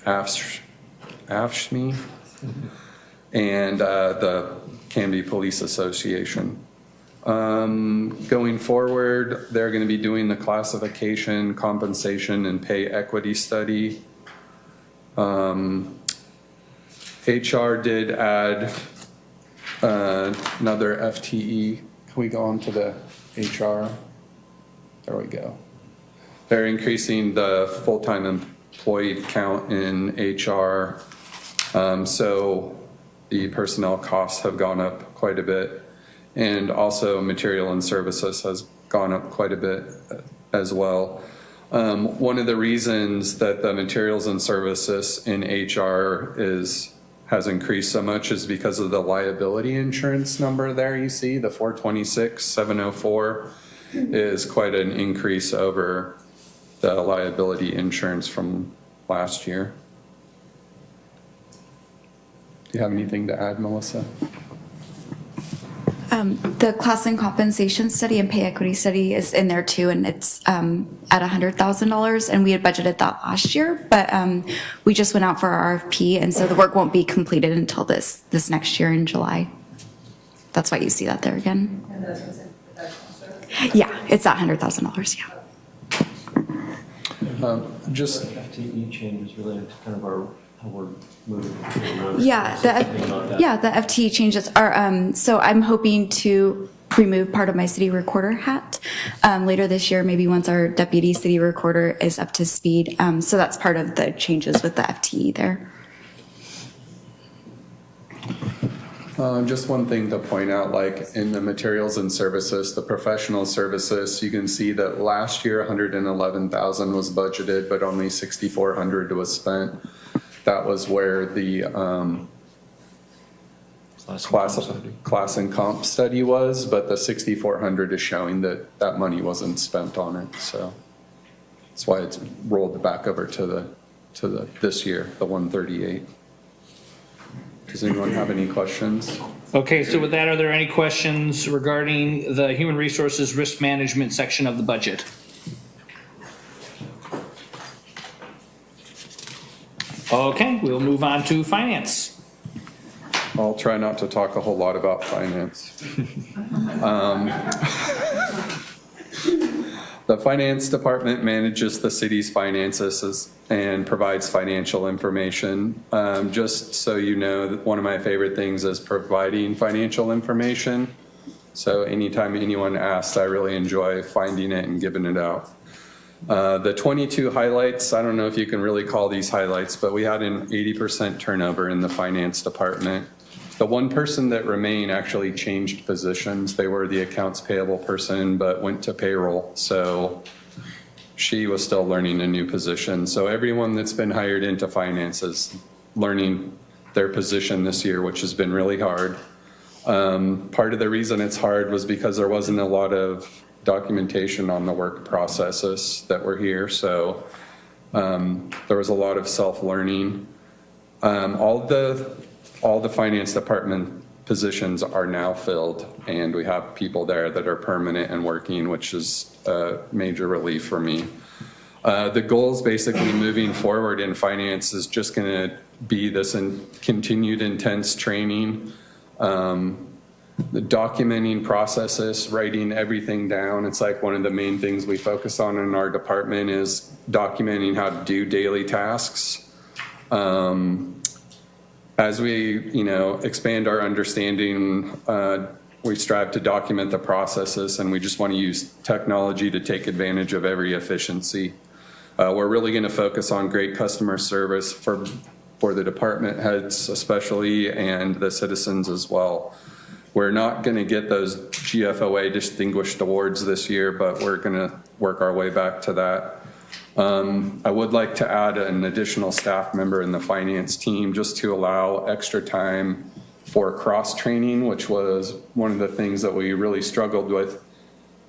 AFSCME and the Canby Police Association. Going forward, they're going to be doing the classification, compensation, and pay equity study. HR did add another FTE. Can we go on to the HR? There we go. They're increasing the full-time employee count in HR. So the personnel costs have gone up quite a bit. And also material and services has gone up quite a bit as well. One of the reasons that the materials and services in HR has increased so much is because of the liability insurance number there you see, the 426,704 is quite an increase over the liability insurance from last year. Do you have anything to add, Melissa? The class and compensation study and pay equity study is in there too, and it's at $100,000, and we had budgeted that last year, but we just went out for our RFP, and so the work won't be completed until this next year in July. That's why you see that there again. And that's what's in professional services? Yeah, it's at $100,000, yeah. Just, FTE changes related to kind of our, how we're moving. Yeah, the FTE changes are, so I'm hoping to remove part of my city recorder hat later this year, maybe once our deputy city recorder is up to speed. So that's part of the changes with the FTE there. just one thing to point out, like in the materials and services, the professional services, you can see that last year, 111,000 was budgeted, but only 6,400 was spent. That was where the class and comp study was, but the 6,400 is showing that that money wasn't spent on it. So that's why it's rolled back over to this year, the 138. Does anyone have any questions? Okay, so with that, are there any questions regarding the Human Resources Risk Management section of the budget? Okay, we'll move on to finance. I'll try not to talk a whole lot about finance. The finance department manages the city's finances and provides financial information. Just so you know, one of my favorite things is providing financial information. So anytime anyone asks, I really enjoy finding it and giving it out. The 22 highlights, I don't know if you can really call these highlights, but we had an 80% turnover in the finance department. The one person that remained actually changed positions. They were the accounts payable person, but went to payroll. So she was still learning a new position. So everyone that's been hired into finance is learning their position this year, which has been really hard. Part of the reason it's hard was because there wasn't a lot of documentation on the work processes that were here. So there was a lot of self-learning. All the finance department positions are now filled, and we have people there that are permanent and working, which is a major relief for me. The goals basically moving forward in finance is just going to be this continued intense training, the documenting processes, writing everything down. It's like one of the main things we focus on in our department is documenting how to do daily tasks. As we, expand our understanding, we strive to document the processes, and we just want to use technology to take advantage of every efficiency. We're really going to focus on great customer service for the department heads especially, and the citizens as well. We're not going to get those GFOA distinguished awards this year, but we're going to work our way back to that. I would like to add an additional staff member in the finance team just to allow extra time for cross-training, which was one of the things that we really struggled with.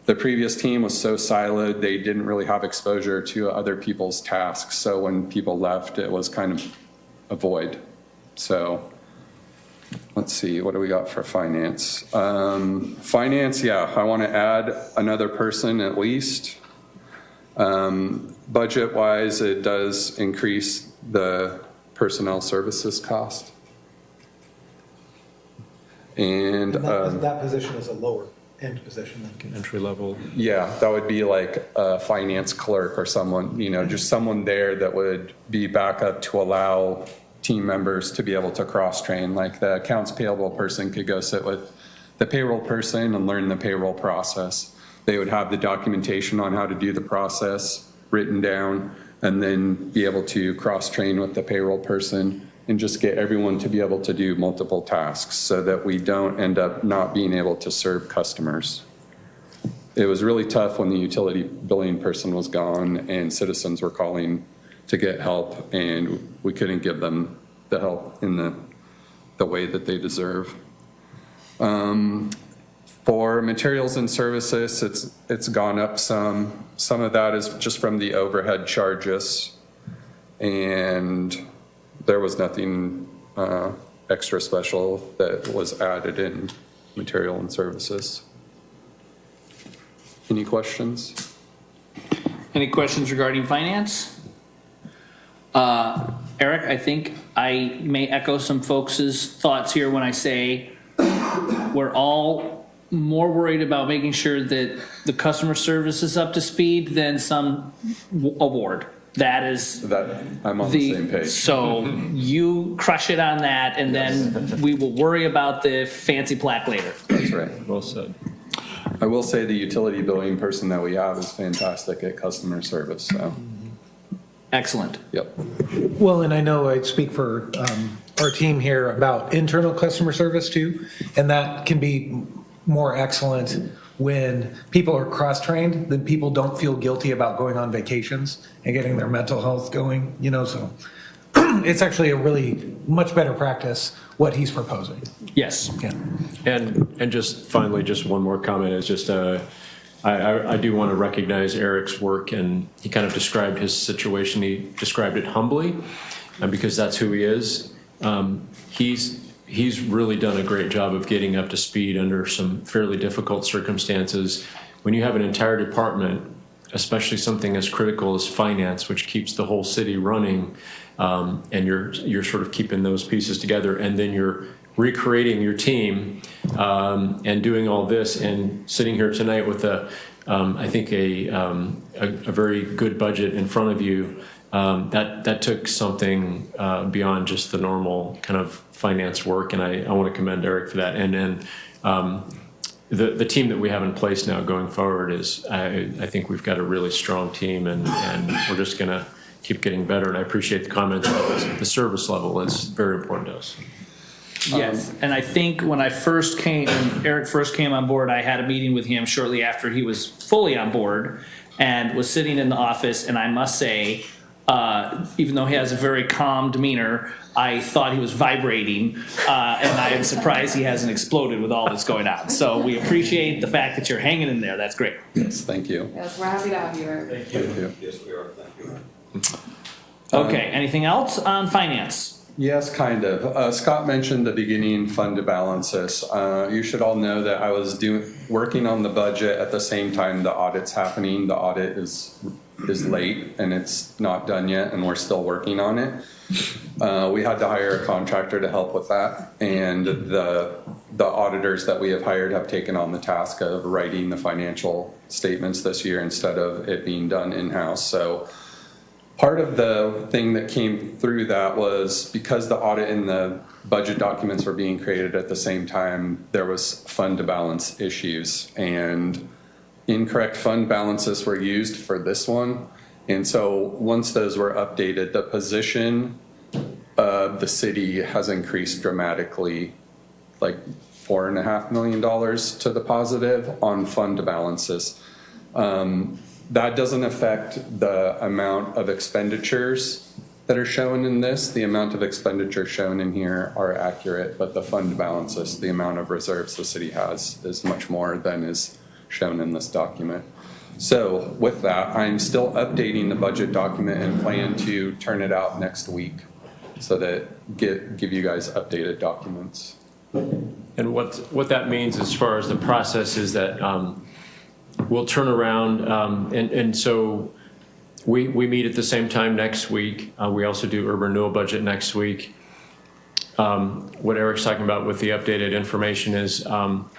The previous team was so siloed, they didn't really have exposure to other people's tasks. So when people left, it was kind of a void. So let's see, what do we got for finance? Finance, yeah, I want to add another person at least. Budget-wise, it does increase the personnel services cost. And that position is a lower end position than Entry level. yeah, that would be like a finance clerk or someone, just someone there that would be backup to allow team members to be able to cross-train. Like the accounts payable person could go sit with the payroll person and learn the payroll process. They would have the documentation on how to do the process written down, and then be able to cross-train with the payroll person and just get everyone to be able to do multiple tasks so that we don't end up not being able to serve customers. It was really tough when the utility billing person was gone and citizens were calling to get help, and we couldn't give them the help in the way that they deserve. For materials and services, it's gone up some. Some of that is just from the overhead charges. And there was nothing extra special that was added in material and services. Any questions? Any questions regarding finance? Eric, I think I may echo some folks' thoughts here when I say we're all more worried about making sure that the customer service is up to speed than some award. That is That, I'm on the same page. so you crush it on that, and then we will worry about the fancy plaque later. That's right. Well said. I will say the utility billing person that we have is fantastic at customer service, so, Excellent. yep. Well, and I know I speak for our team here about internal customer service too, and that can be more excellent when people are cross-trained, then people don't feel guilty about going on vacations and getting their mental health going, so it's actually a really much better practice, what he's proposing. Yes. Yeah. And just finally, just one more comment is just, I do want to recognize Eric's work, and he kind of described his situation. He described it humbly, because that's who he is. He's really done a great job of getting up to speed under some fairly difficult circumstances. When you have an entire department, especially something as critical as finance, which keeps the whole city running, and you're sort of keeping those pieces together, and then you're recreating your team and doing all this, and sitting here tonight with I think a very good budget in front of you. That took something beyond just the normal kind of finance work, and I want to commend Eric for that. And then the team that we have in place now going forward is, I think we've got a really strong team, and we're just going to keep getting better. And I appreciate the comments about the service level. It's very important to us. Yes, and I think when Eric first came on board, I had a meeting with him shortly after he was fully on board and was sitting in the office, and I must say, even though he has a very calm demeanor, I thought he was vibrating, and I am surprised he hasn't exploded with all that's going on. So we appreciate the fact that you're hanging in there. That's great. Yes, thank you. Yes, we're happy to have you, Eric. Thank you. Yes, we are, thank you. Okay, anything else on finance? Yes, kind of. Scott mentioned the beginning fund balances. You should all know that I was working on the budget at the same time the audit's happening. The audit is late and it's not done yet, and we're still working on it. We had to hire a contractor to help with that, and the auditors that we have hired have taken on the task of writing the financial statements this year instead of it being done in-house. So part of the thing that came through that was because the audit and the budget documents were being created at the same time, there was fund to balance issues, and incorrect fund balances were used for this one. And so once those were updated, the position of the city has increased dramatically, like $4.5 million to the positive on fund balances. That doesn't affect the amount of expenditures that are shown in this. The amount of expenditures shown in here are accurate, but the fund balances, the amount of reserves the city has, is much more than is shown in this document. So with that, I'm still updating the budget document and plan to turn it out next week so that give you guys updated documents. And what that means as far as the process is that we'll turn around, and so we meet at the same time next week. We also do urban renewal budget next week. What Eric's talking about with the updated information is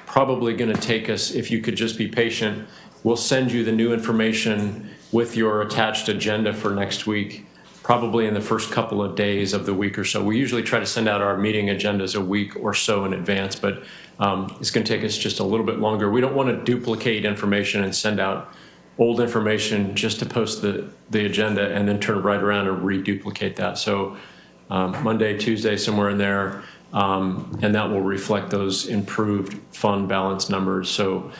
probably going to take us, if you could just be patient, we'll send you the new information with your attached agenda for next week, probably in the first couple of days of the week or so. We usually try to send out our meeting agendas a week or so in advance, but it's going to take us just a little bit longer. We don't want to duplicate information and send out old information just to post the agenda and then turn right around and reduplicate that. So Monday, Tuesday, somewhere in there, and that will reflect those improved fund balance numbers. So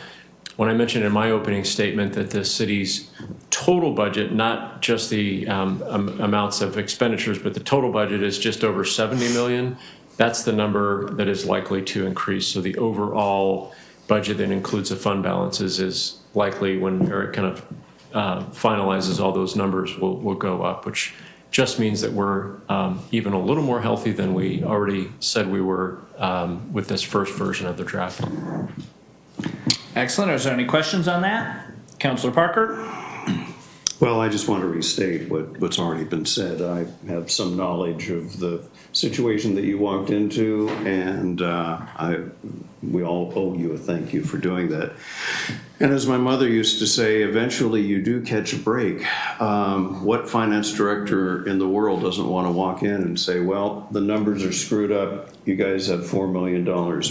when I mentioned in my opening statement that the city's total budget, not just the amounts of expenditures, but the total budget is just over 70 million, that's the number that is likely to increase. So the overall budget that includes the fund balances is likely, when Eric kind of finalizes all those numbers, will go up, which just means that we're even a little more healthy than we already said we were with this first version of the draft. Excellent. Is there any questions on that? Counselor Parker? Well, I just want to restate what's already been said. I have some knowledge of the situation that you walked into, and we all owe you a thank you for doing that. And as my mother used to say, eventually you do catch a break. What finance director in the world doesn't want to walk in and say, well, the numbers are screwed up. You guys have $4 million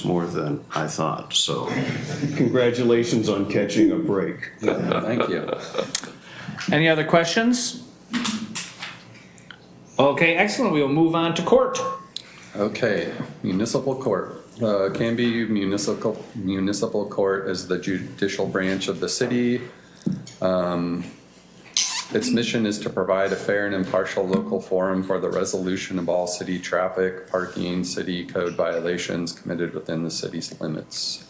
more than I thought. So congratulations on catching a break. Thank you. Any other questions? Okay, excellent. We will move on to court. Okay, Municipal Court. Canby Municipal Court is the judicial branch of the city. Its mission is to provide a fair and impartial local forum for the resolution of all city traffic, parking, city code violations committed within the city's limits.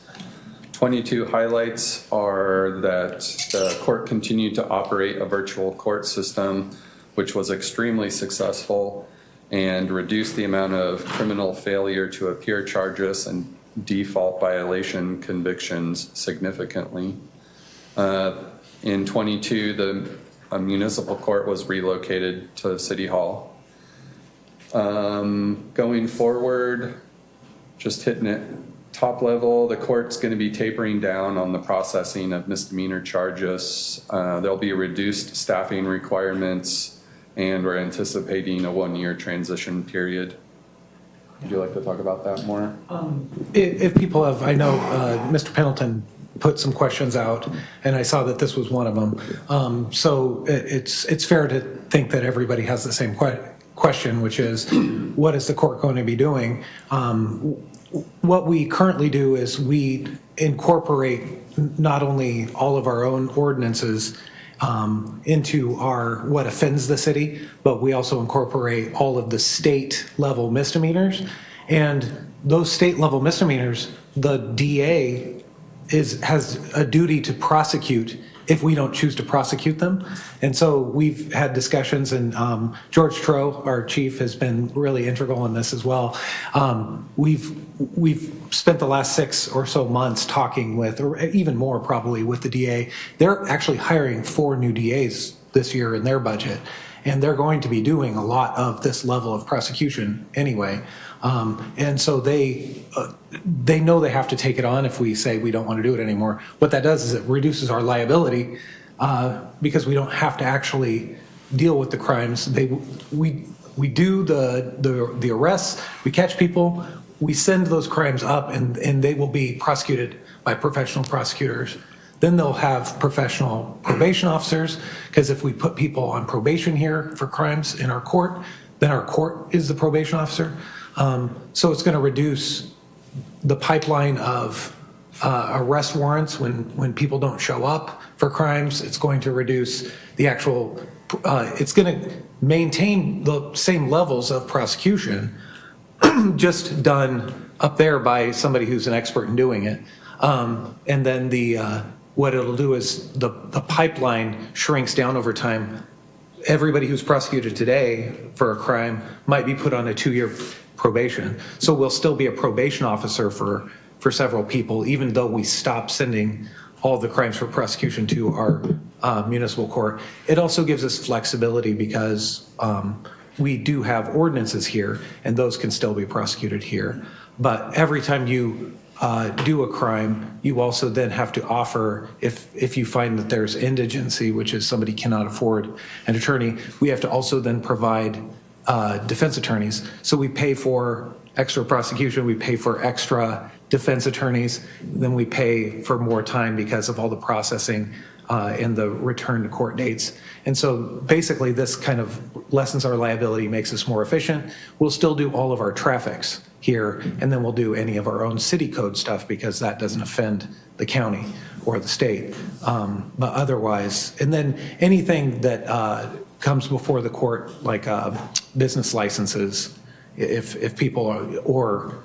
22 highlights are that the court continued to operate a virtual court system, which was extremely successful and reduced the amount of criminal failure to appear charges and default violation convictions significantly. In 22, the municipal court was relocated to City Hall. Going forward, just hitting it top level, the court's going to be tapering down on the processing of misdemeanor charges. There'll be reduced staffing requirements, and we're anticipating a 1-year transition period. Would you like to talk about that more? If people have, I know Mr. Pendleton put some questions out, and I saw that this was one of them. So it's fair to think that everybody has the same question, which is, what is the court going to be doing? What we currently do is we incorporate not only all of our own ordinances into what offends the city, but we also incorporate all of the state level misdemeanors. And those state level misdemeanors, the DA has a duty to prosecute if we don't choose to prosecute them. And so we've had discussions, and George Troe, our chief, has been really integral in this as well. We've spent the last 6 or so months talking with, or even more probably, with the DA. They're actually hiring 4 new DAs this year in their budget, and they're going to be doing a lot of this level of prosecution anyway. And so they know they have to take it on if we say we don't want to do it anymore. What that does is it reduces our liability because we don't have to actually deal with the crimes. We do the arrests, we catch people, we send those crimes up, and they will be prosecuted by professional prosecutors. Then they'll have professional probation officers, because if we put people on probation here for crimes in our court, then our court is the probation officer. So it's going to reduce the pipeline of arrest warrants when people don't show up for crimes. It's going to reduce the actual, it's going to maintain the same levels of prosecution, just done up there by somebody who's an expert in doing it. And then what it'll do is the pipeline shrinks down over time. Everybody who's prosecuted today for a crime might be put on a 2-year probation. So we'll still be a probation officer for several people, even though we stop sending all the crimes for prosecution to our municipal court. It also gives us flexibility because we do have ordinances here, and those can still be prosecuted here. But every time you do a crime, you also then have to offer, if you find that there's indigency, which is somebody cannot afford an attorney, we have to also then provide defense attorneys. So we pay for extra prosecution, we pay for extra defense attorneys, then we pay for more time because of all the processing and the return to court dates. And so basically this kind of lessens our liability, makes us more efficient. We'll still do all of our traffics here, and then we'll do any of our own city code stuff because that doesn't offend the county or the state. But otherwise, and then anything that comes before the court, like business licenses, if people or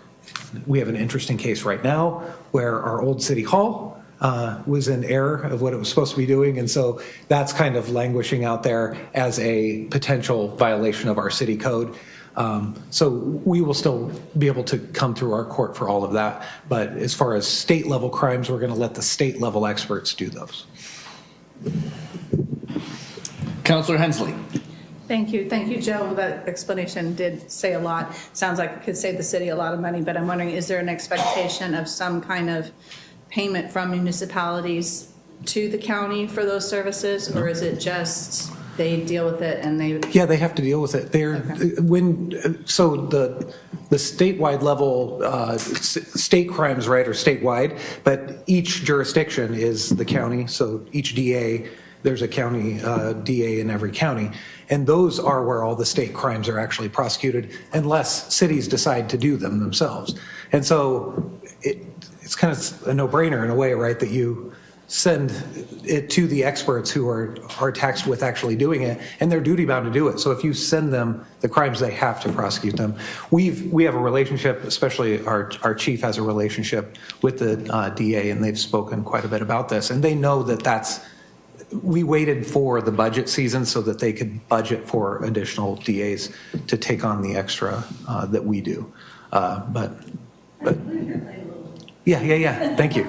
We have an interesting case right now where our old city hall was in error of what it was supposed to be doing. And so that's kind of languishing out there as a potential violation of our city code. So we will still be able to come through our court for all of that. But as far as state level crimes, we're going to let the state level experts do those. Counselor Hensley. Thank you, Joe. That explanation did say a lot. Sounds like it could save the city a lot of money, but I'm wondering, is there an expectation of some kind of payment from municipalities to the county for those services? Or is it just they deal with it and they? Yeah, they have to deal with it. So the statewide level, state crimes, right, are statewide, but each jurisdiction is the county. So each DA, there's a county DA in every county. And those are where all the state crimes are actually prosecuted unless cities decide to do them themselves. And so it's kind of a no-brainer in a way, right, that you send it to the experts who are tasked with actually doing it, and they're duty-bound to do it. So if you send them the crimes, they have to prosecute them. We have a relationship, especially our chief has a relationship with the DA, and they've spoken quite a bit about this. And they know that we waited for the budget season so that they could budget for additional DAs to take on the extra that we do. But yeah, thank you.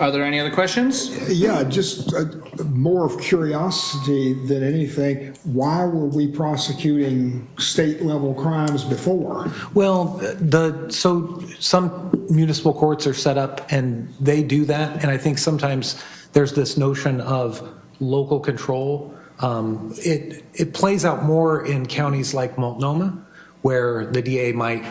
Are there any other questions? Yeah, just more of curiosity than anything. Why were we prosecuting state-level crimes before? Well, so some municipal courts are set up and they do that. And I think sometimes there's this notion of local control. It plays out more in counties like Multnomah, where the DA might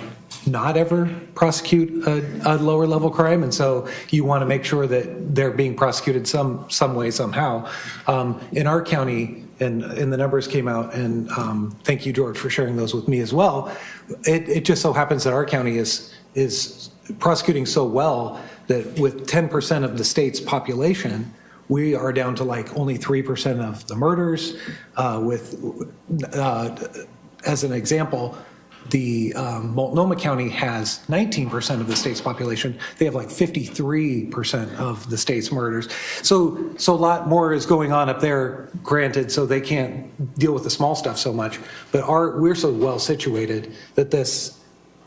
not ever prosecute a lower level crime. And so you want to make sure that they're being prosecuted some way, somehow. In our county, and the numbers came out, and thank you, George, for sharing those with me as well. It just so happens that our county is prosecuting so well that with 10% of the state's population, we are down to like only 3% of the murders. As an example, the Multnomah County has 19% of the state's population. They have like 53% of the state's murders. So a lot more is going on up there, granted, so they can't deal with the small stuff so much. But we're so well situated that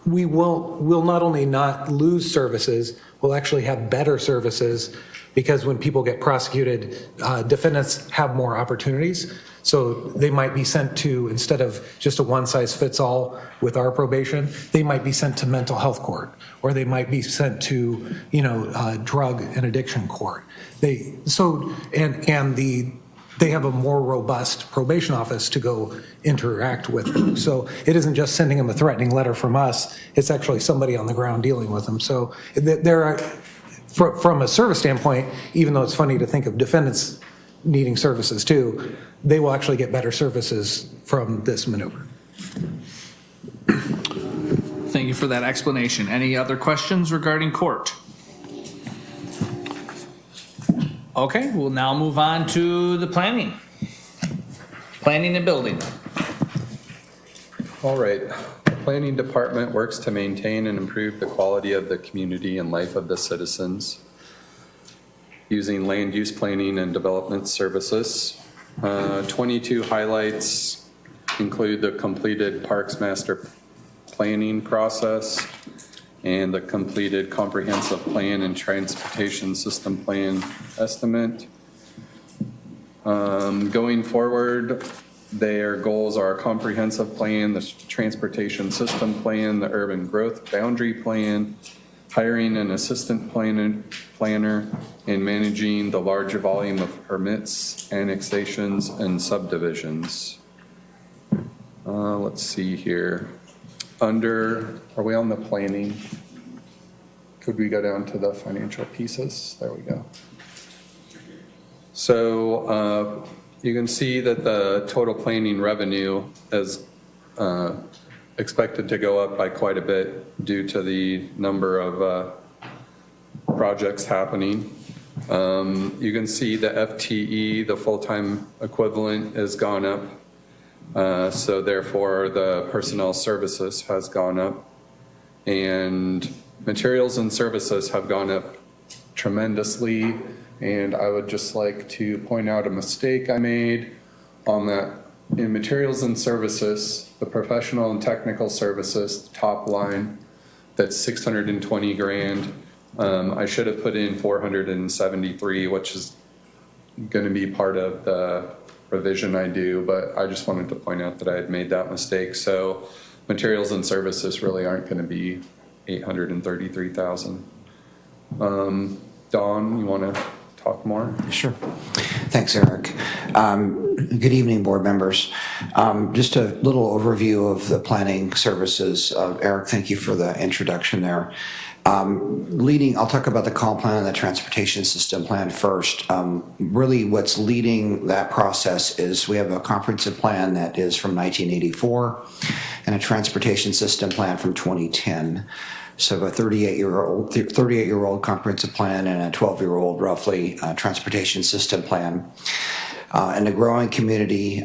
we'll not only not lose services, we'll actually have better services, because when people get prosecuted, defendants have more opportunities. So they might be sent to, instead of just a one-size-fits-all with our probation, they might be sent to mental health court, or they might be sent to, drug and addiction court. They have a more robust probation office to go interact with them. So it isn't just sending them a threatening letter from us, it's actually somebody on the ground dealing with them. So there are, from a service standpoint, even though it's funny to think of defendants needing services too, they will actually get better services from this maneuver. Thank you for that explanation. Any other questions regarding court? Okay, we'll now move on to the planning. Planning and building. All right. The planning department works to maintain and improve the quality of the community and life of the citizens using land use planning and development services. 22 highlights include the completed Parks Master Planning process and the completed Comprehensive Plan and Transportation System Plan estimate. Going forward, their goals are a comprehensive plan, the transportation system plan, the urban growth boundary plan, hiring an assistant planner, and managing the larger volume of permits, annexations, and subdivisions. Let's see here. Are we on the planning? Could we go down to the financial pieces? There we go. So you can see that the total planning revenue is expected to go up by quite a bit due to the number of projects happening. You can see the FTE, the full-time equivalent, has gone up So therefore, the personnel services has gone up, and materials and services have gone up tremendously. And I would just like to point out a mistake I made on that. In materials and services, the professional and technical services, the top line, that's 620 grand. I should have put in 473, which is going to be part of the revision I do, but I just wanted to point out that I had made that mistake. So materials and services really aren't going to be 833,000. Dawn, you want to talk more? Sure. Thanks, Eric. Good evening, board members. Just a little overview of the planning services. Eric, thank you for the introduction there. I'll talk about the comp plan and the transportation system plan first. Really what's leading that process is we have a comprehensive plan that is from 1984 and a transportation system plan from 2010. So a 38-year-old comprehensive plan and a 12-year-old roughly transportation system plan. In a growing community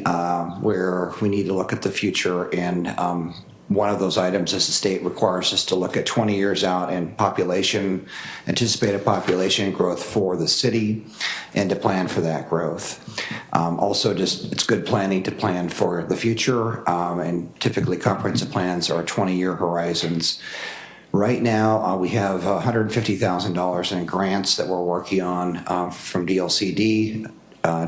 where we need to look at the future, and one of those items is the state requires us to look at 20 years out in anticipated population growth for the city and to plan for that growth. Also, it's good planning to plan for the future, and typically comprehensive plans are 20-year horizons. Right now, we have $150,000 in grants that we're working on from DLCD.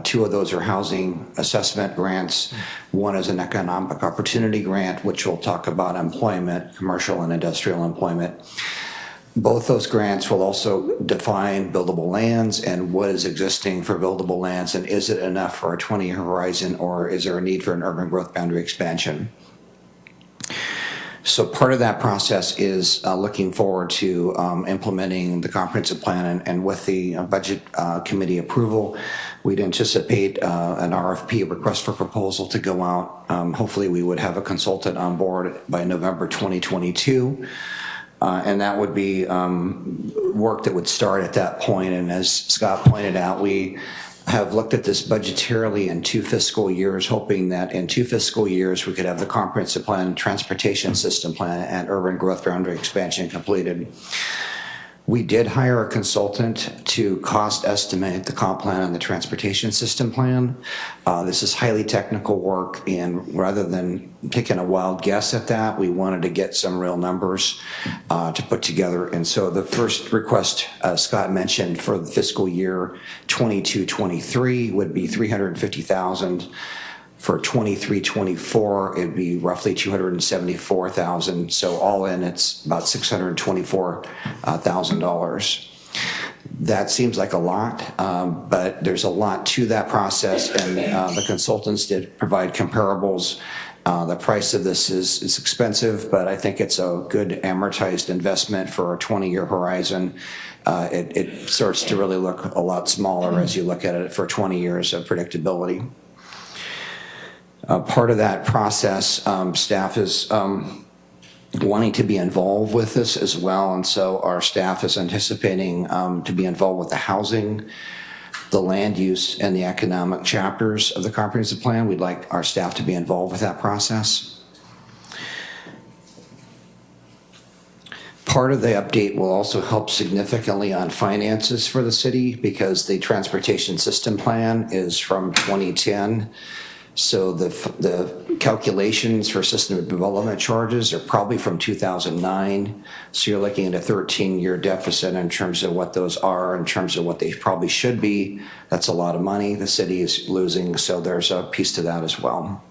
Two of those are housing assessment grants. One is an economic opportunity grant, which will talk about employment, commercial and industrial employment. Both those grants will also define buildable lands and what is existing for buildable lands, and is it enough for a 20-year horizon, or is there a need for an urban growth boundary expansion? So part of that process is looking forward to implementing the comprehensive plan, and with the budget committee approval, we'd anticipate an RFP, a request for proposal, to go out. Hopefully we would have a consultant on board by November 2022. And that would be work that would start at that point. And as Scott pointed out, we have looked at this budgetarily in 2 fiscal years, hoping that in 2 fiscal years we could have the comprehensive plan, transportation system plan, and urban growth boundary expansion completed. We did hire a consultant to cost estimate the comp plan and the transportation system plan. This is highly technical work, and rather than taking a wild guess at that, we wanted to get some real numbers to put together. And so the first request Scott mentioned for the fiscal year 22-23 would be $350,000. For 23-24, it'd be roughly $274,000. So all in, it's about $624,000. That seems like a lot, but there's a lot to that process, and the consultants did provide comparables. The price of this is expensive, but I think it's a good amortized investment for a 20-year horizon. It starts to really look a lot smaller as you look at it for 20 years of predictability. Part of that process, staff is wanting to be involved with this as well, and so our staff is anticipating to be involved with the housing, the land use, and the economic chapters of the comprehensive plan. We'd like our staff to be involved with that process. Part of the update will also help significantly on finances for the city, because the transportation system plan is from 2010. So the calculations for system development charges are probably from 2009. So you're looking at a 13-year deficit in terms of what those are, in terms of what they probably should be. That's a lot of money the city is losing, so there's a piece to that as well.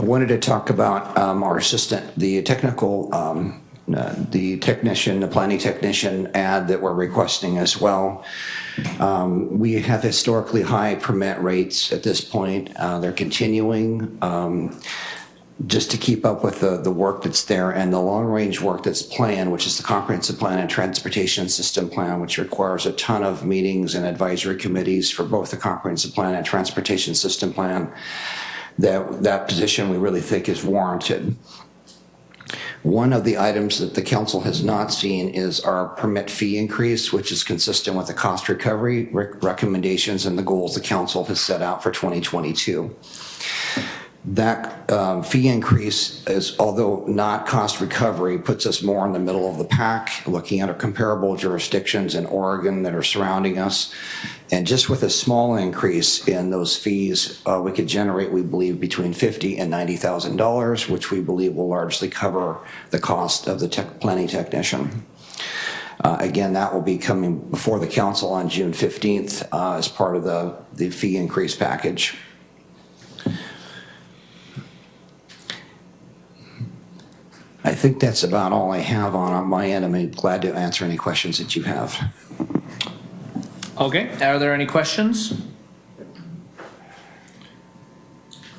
I wanted to talk about our assistant, the planning technician ad that we're requesting as well. We have historically high permit rates at this point. They're continuing just to keep up with the work that's there, and the long-range work that's planned, which is the comprehensive plan and transportation system plan, which requires a ton of meetings and advisory committees for both the comprehensive plan and transportation system plan. That position we really think is warranted. One of the items that the council has not seen is our permit fee increase, which is consistent with the cost recovery recommendations and the goals the council has set out for 2022. That fee increase is, although not cost recovery, puts us more in the middle of the pack, looking at our comparable jurisdictions in Oregon that are surrounding us. And just with a small increase in those fees, we could generate, we believe, between $50,000 and $90,000, which we believe will largely cover the cost of the planning technician. Again, that will be coming before the council on June 15th as part of the fee increase package. I think that's about all I have on my end. I'm glad to answer any questions that you have. Okay, are there any questions?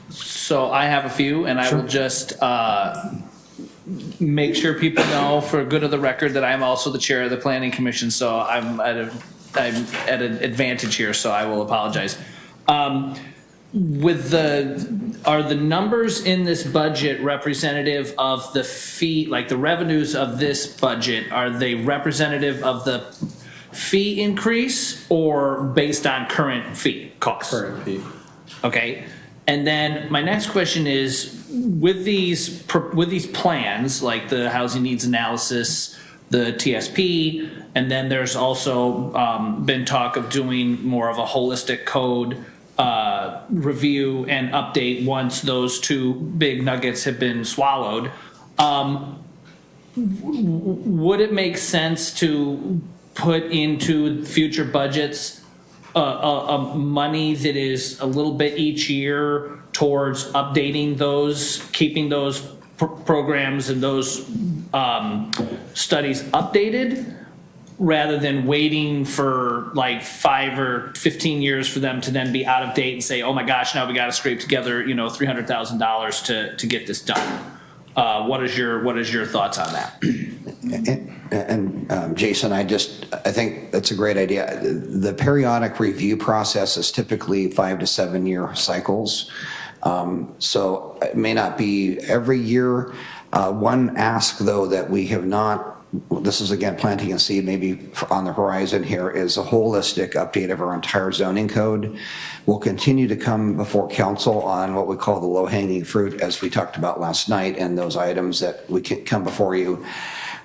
So I have a few, and I will just make sure people know, for good of the record, that I'm also the chair of the Planning Commission, so I'm at an advantage here, so I will apologize. Are the numbers in this budget representative of the fee, like the revenues of this budget, are they representative of the fee increase or based on current fee costs? Current fee. Okay, and then my next question is, with these plans, like the housing needs analysis, the TSP, and then there's also been talk of doing more of a holistic code review and update once those two big nuggets have been swallowed. Would it make sense to put into future budgets money that is a little bit each year towards updating those, keeping those programs and those studies updated, rather than waiting for like 5 or 15 years for them to then be out of date and say, oh my gosh, now we got to scrape together, $300,000 to get this done? What is your thoughts on that? And Jason, I think that's a great idea. The periodic review process is typically 5 to 7 year cycles. So it may not be every year. One ask, though, that we have not, this is again planting a seed maybe on the horizon here, is a holistic update of our entire zoning code. We'll continue to come before council on what we call the low-hanging fruit, as we talked about last night, and those items that we can come before you.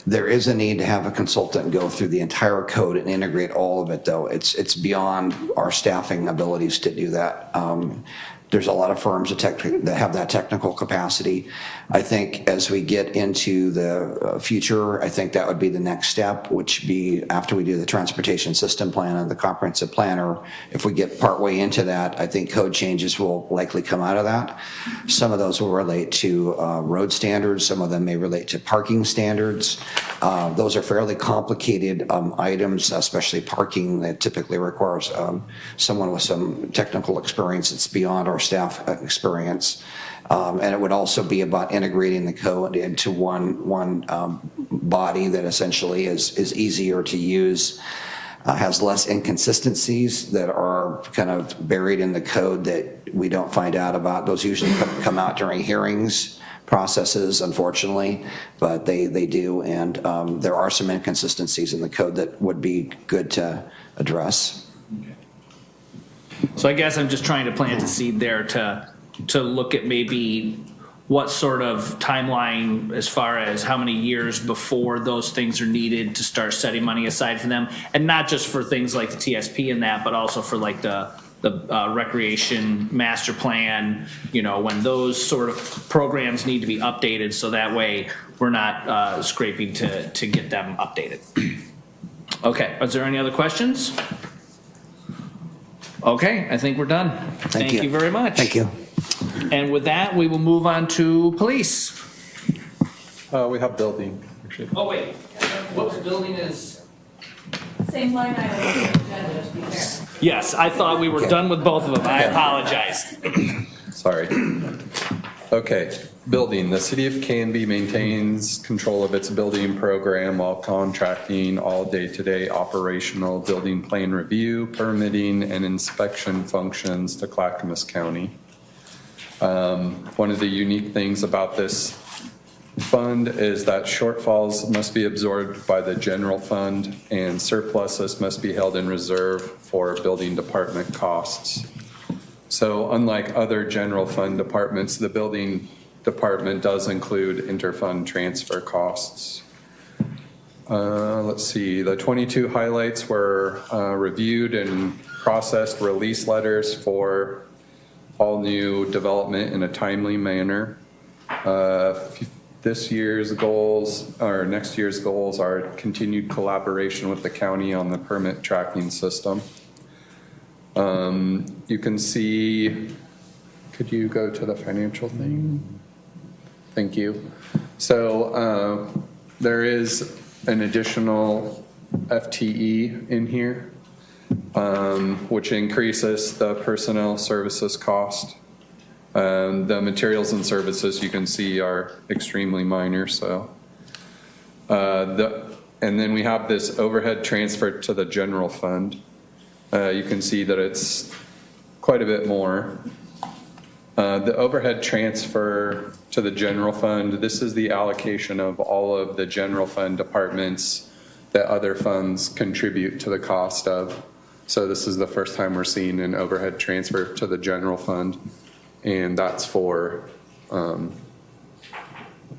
There is a need to have a consultant go through the entire code and integrate all of it, though. It's beyond our staffing abilities to do that. There's a lot of firms that have that technical capacity. I think as we get into the future, I think that would be the next step, which be after we do the transportation system plan and the comprehensive planner. If we get partway into that, I think code changes will likely come out of that. Some of those will relate to road standards. Some of them may relate to parking standards. Those are fairly complicated items, especially parking, that typically requires someone with some technical experience. It's beyond our staff experience. And it would also be about integrating the code into one body that essentially is easier to use, has less inconsistencies that are kind of buried in the code that we don't find out about. Those usually come out during hearings processes, unfortunately, but they do. And there are some inconsistencies in the code that would be good to address. So I guess I'm just trying to plant a seed there to look at maybe what sort of timeline, as far as how many years before those things are needed to start setting money aside for them, and not just for things like the TSP and that, but also for like the recreation master plan, when those sort of programs need to be updated, so that way we're not scraping to get them updated. Okay, is there any other questions? Okay, I think we're done. Thank you very much. Thank you. And with that, we will move on to police. We have building, actually. Oh, wait, what building is? Same line item on the agenda, to be fair. Yes, I thought we were done with both of them. I apologize. Sorry. Okay, building. The city of Canby maintains control of its building program while contracting all day-to-day operational building plan review, permitting, and inspection functions to Clackamas County. One of the unique things about this fund is that shortfalls must be absorbed by the general fund and surpluses must be held in reserve for building department costs. So unlike other general fund departments, the building department does include interfund transfer costs. Let's see, the 22 highlights were reviewed and processed release letters for all new development in a timely manner. This year's goals, or next year's goals, are continued collaboration with the county on the permit tracking system. You can see, could you go to the financial thing? Thank you. So there is an additional FTE in here, which increases the personnel services cost. The materials and services you can see are extremely minor. So, and then we have this overhead transfer to the general fund. You can see that it's quite a bit more. The overhead transfer to the general fund, this is the allocation of all of the general fund departments that other funds contribute to the cost of. So this is the first time we're seeing an overhead transfer to the general fund. And that's for, let's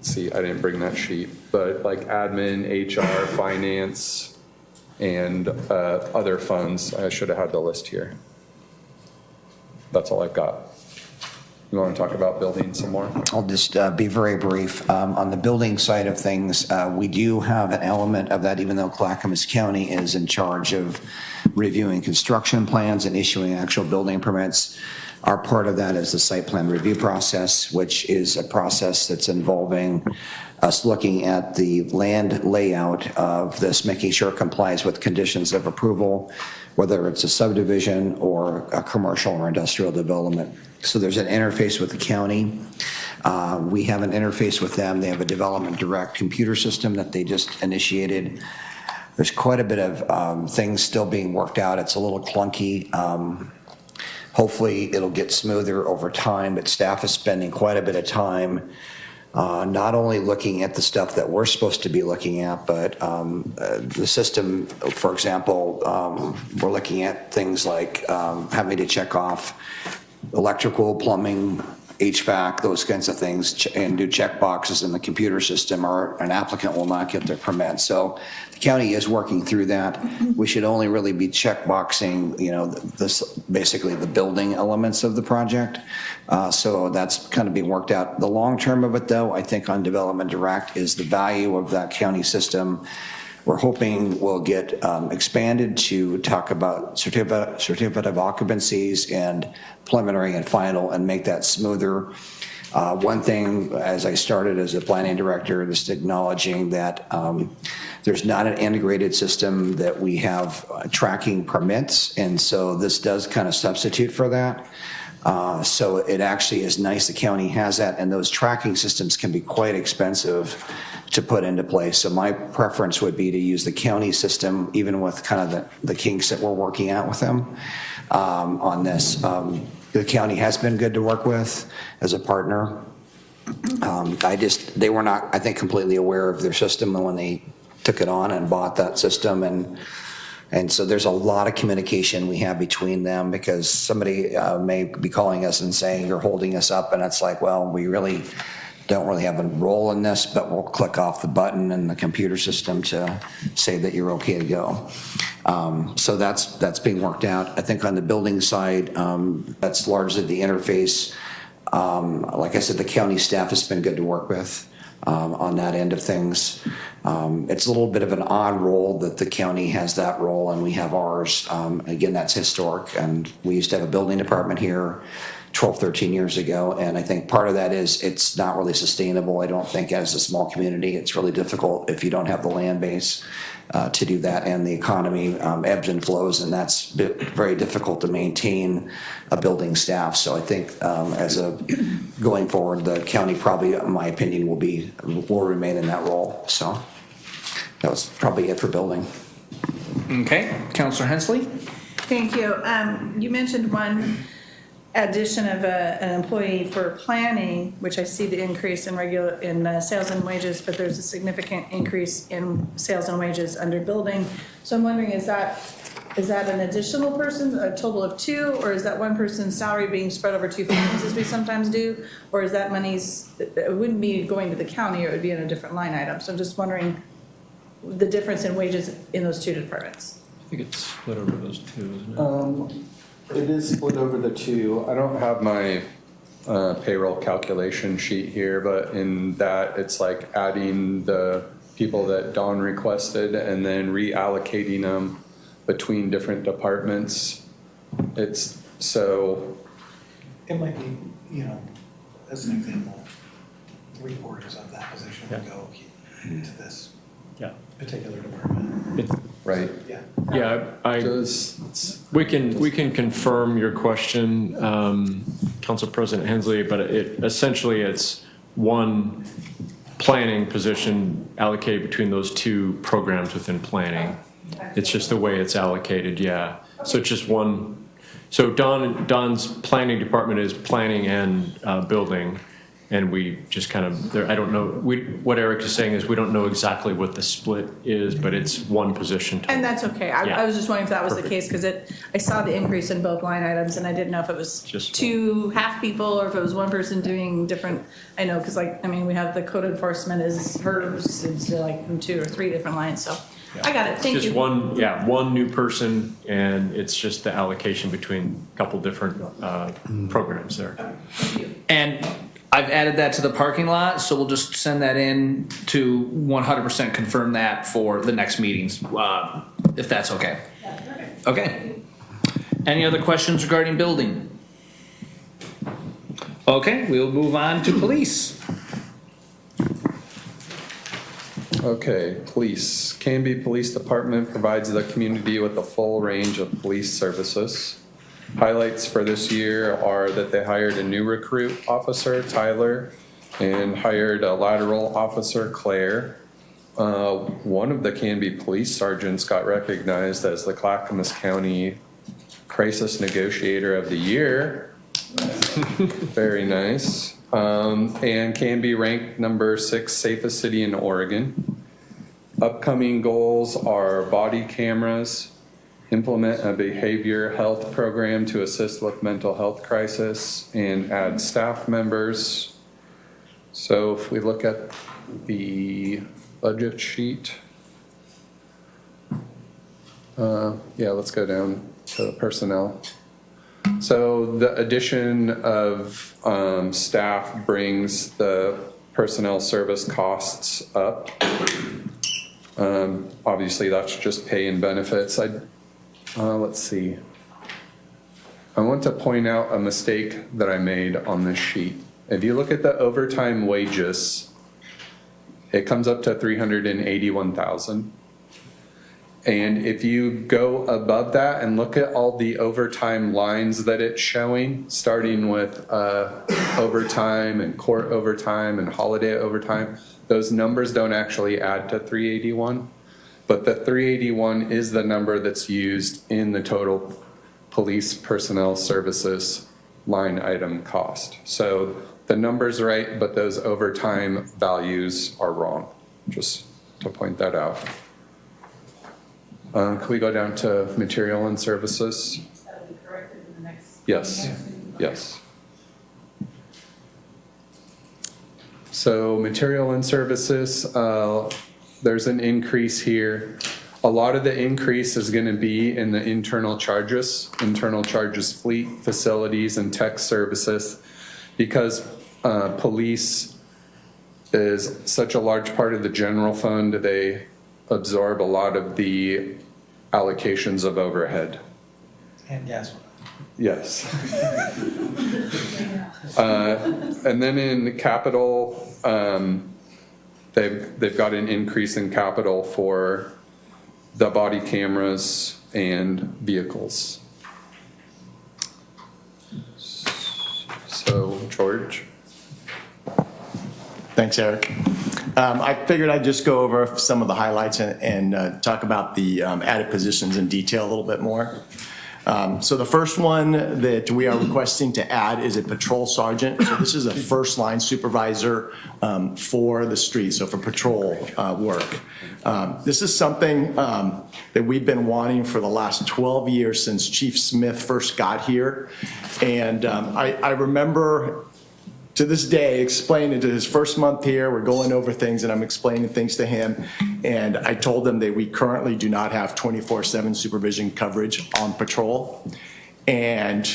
see, I didn't bring that sheet, but like admin, HR, finance, and other funds. I should have had the list here. That's all I've got. You want to talk about building some more? I'll just be very brief. On the building side of things, we do have an element of that, even though Clackamas County is in charge of reviewing construction plans and issuing actual building permits. Our part of that is the site plan review process, which is a process that's involving us looking at the land layout of this, making sure it complies with conditions of approval, whether it's a subdivision or a commercial or industrial development. So there's an interface with the county. We have an interface with them. They have a development direct computer system that they just initiated. There's quite a bit of things still being worked out. It's a little clunky. Hopefully it'll get smoother over time, but staff is spending quite a bit of time not only looking at the stuff that we're supposed to be looking at, but the system, for example, we're looking at things like having to check off electrical, plumbing, HVAC, those kinds of things, and do check boxes in the computer system, or an applicant will not get their permit. So the county is working through that. We should only really be check boxing, this basically the building elements of the project. So that's kind of being worked out. The long term of it, though, I think on Development Direct is the value of that county system. We're hoping we'll get expanded to talk about certificate of occupancies and preliminary and final, and make that smoother. One thing, as I started as a planning director, just acknowledging that there's not an integrated system that we have tracking permits, and so this does kind of substitute for that. So it actually is nice the county has that, and those tracking systems can be quite expensive to put into place. So my preference would be to use the county system, even with kind of the kinks that we're working out with them on this. The county has been good to work with as a partner. They were not, I think, completely aware of their system when they took it on and bought that system. And so there's a lot of communication we have between them, because somebody may be calling us and saying, you're holding us up. And it's like, well, we really don't really have a role in this, but we'll click off the button in the computer system to say that you're okay to go. So that's being worked out. I think on the building side, that's largely the interface. Like I said, the county staff has been good to work with on that end of things. It's a little bit of an odd role that the county has that role and we have ours. Again, that's historic, and we used to have a building department here 12, 13 years ago, and I think part of that is it's not really sustainable. I don't think as a small community, it's really difficult if you don't have the land base to do that, and the economy ebbs and flows, and that's very difficult to maintain a building staff. So I think going forward, the county probably, in my opinion, will remain in that role. So that was probably it for building. Okay, Councilor Hensley? Thank you. You mentioned one addition of an employee for planning, which I see the increase in sales and wages, but there's a significant increase in sales and wages under building. So I'm wondering, is that an additional person, a total of two, or is that one person's salary being spread over two families as we sometimes do? Or is that money's, it wouldn't be going to the county, or it would be in a different line item? So I'm just wondering the difference in wages in those two departments. I think it's split over those two, isn't it? It is split over the two. I don't have my payroll calculation sheet here, but in that, it's like adding the people that Dawn requested and then reallocating them between different departments. It's so. It might be, you know, as an example, 3/4 of that position would go to this particular department. Right. Yeah. Yeah, we can confirm your question, Council President Hensley, but essentially it's one planning position allocated between those two programs within planning. It's just the way it's allocated, yeah. So it's just one. So Don's planning department is planning and building, and we just kind of, I don't know, what Eric is saying is we don't know exactly what the split is, but it's one position. And that's okay. I was just wondering if that was the case, because I saw the increase in both line items, and I didn't know if it was Just two half people, or if it was one person doing different, I know, because we have the code enforcement is hers, it's like from 2 or 3 different lines, so. I got it, thank you. Just one new person, and it's just the allocation between a couple different programs there. And I've added that to the parking lot, so we'll just send that in to 100% confirm that for the next meetings, if that's okay. Okay. Any other questions regarding building? Okay, we'll move on to police. Okay, police. Canby Police Department provides the community with a full range of police services. Highlights for this year are that they hired a new recruit officer, Tyler, and hired a lateral officer, Claire. One of the Canby police sergeants got recognized as the Clackamas County Crisis Negotiator of the Year. Very nice. And Canby ranked number 6 safest city in Oregon. Upcoming goals are body cameras, implement a behavior health program to assist with mental health crisis, and add staff members. So if we look at the budget sheet, let's go down to personnel. So the addition of staff brings the personnel service costs up. Obviously, that's just pay and benefits. Let's see. I want to point out a mistake that I made on this sheet. If you look at the overtime wages, it comes up to $381,000. And if you go above that and look at all the overtime lines that it's showing, starting with overtime and court overtime and holiday overtime, those numbers don't actually add to 381, but the 381 is the number that's used in the total police personnel services line item cost. So the number's right, but those overtime values are wrong, just to point that out. Can we go down to material and services? That'll be corrected in the next. Yes, yes. So material and services, there's an increase here. A lot of the increase is going to be in the internal charges fleet, facilities, and tech services, because police is such a large part of the general fund. They absorb a lot of the allocations of overhead. And yes. Yes. And then in capital, they've got an increase in capital for the body cameras and vehicles. So, George? Thanks, Eric. I figured I'd just go over some of the highlights and talk about the added positions in detail a little bit more. So the first one that we are requesting to add is a patrol sergeant. So this is a first line supervisor for the street, so for patrol work. This is something that we've been wanting for the last 12 years since Chief Smith first got here. And I remember to this day explaining to his first month here, we're going over things and I'm explaining things to him. And I told him that we currently do not have 24/7 supervision coverage on patrol. And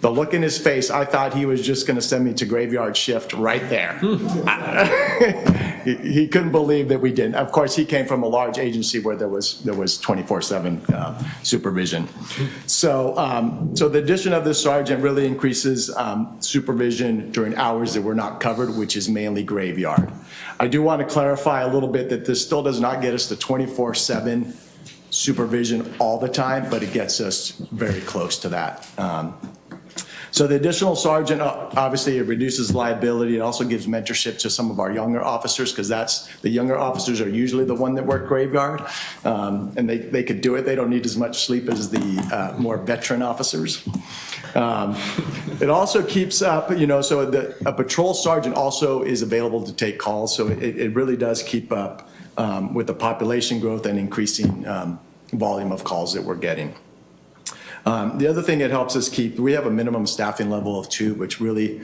the look in his face, I thought he was just going to send me to graveyard shift right there. He couldn't believe that we didn't. Of course, he came from a large agency where there was 24/7 supervision. So the addition of this sergeant really increases supervision during hours that were not covered, which is mainly graveyard. I do want to clarify a little bit that this still does not get us to 24/7 supervision all the time, but it gets us very close to that. So the additional sergeant, obviously it reduces liability. It also gives mentorship to some of our younger officers, because the younger officers are usually the one that work graveyard. And they could do it. They don't need as much sleep as the more veteran officers. It also keeps up, so a patrol sergeant also is available to take calls. So it really does keep up with the population growth and increasing volume of calls that we're getting. The other thing it helps us keep, we have a minimum staffing level of 2, which really,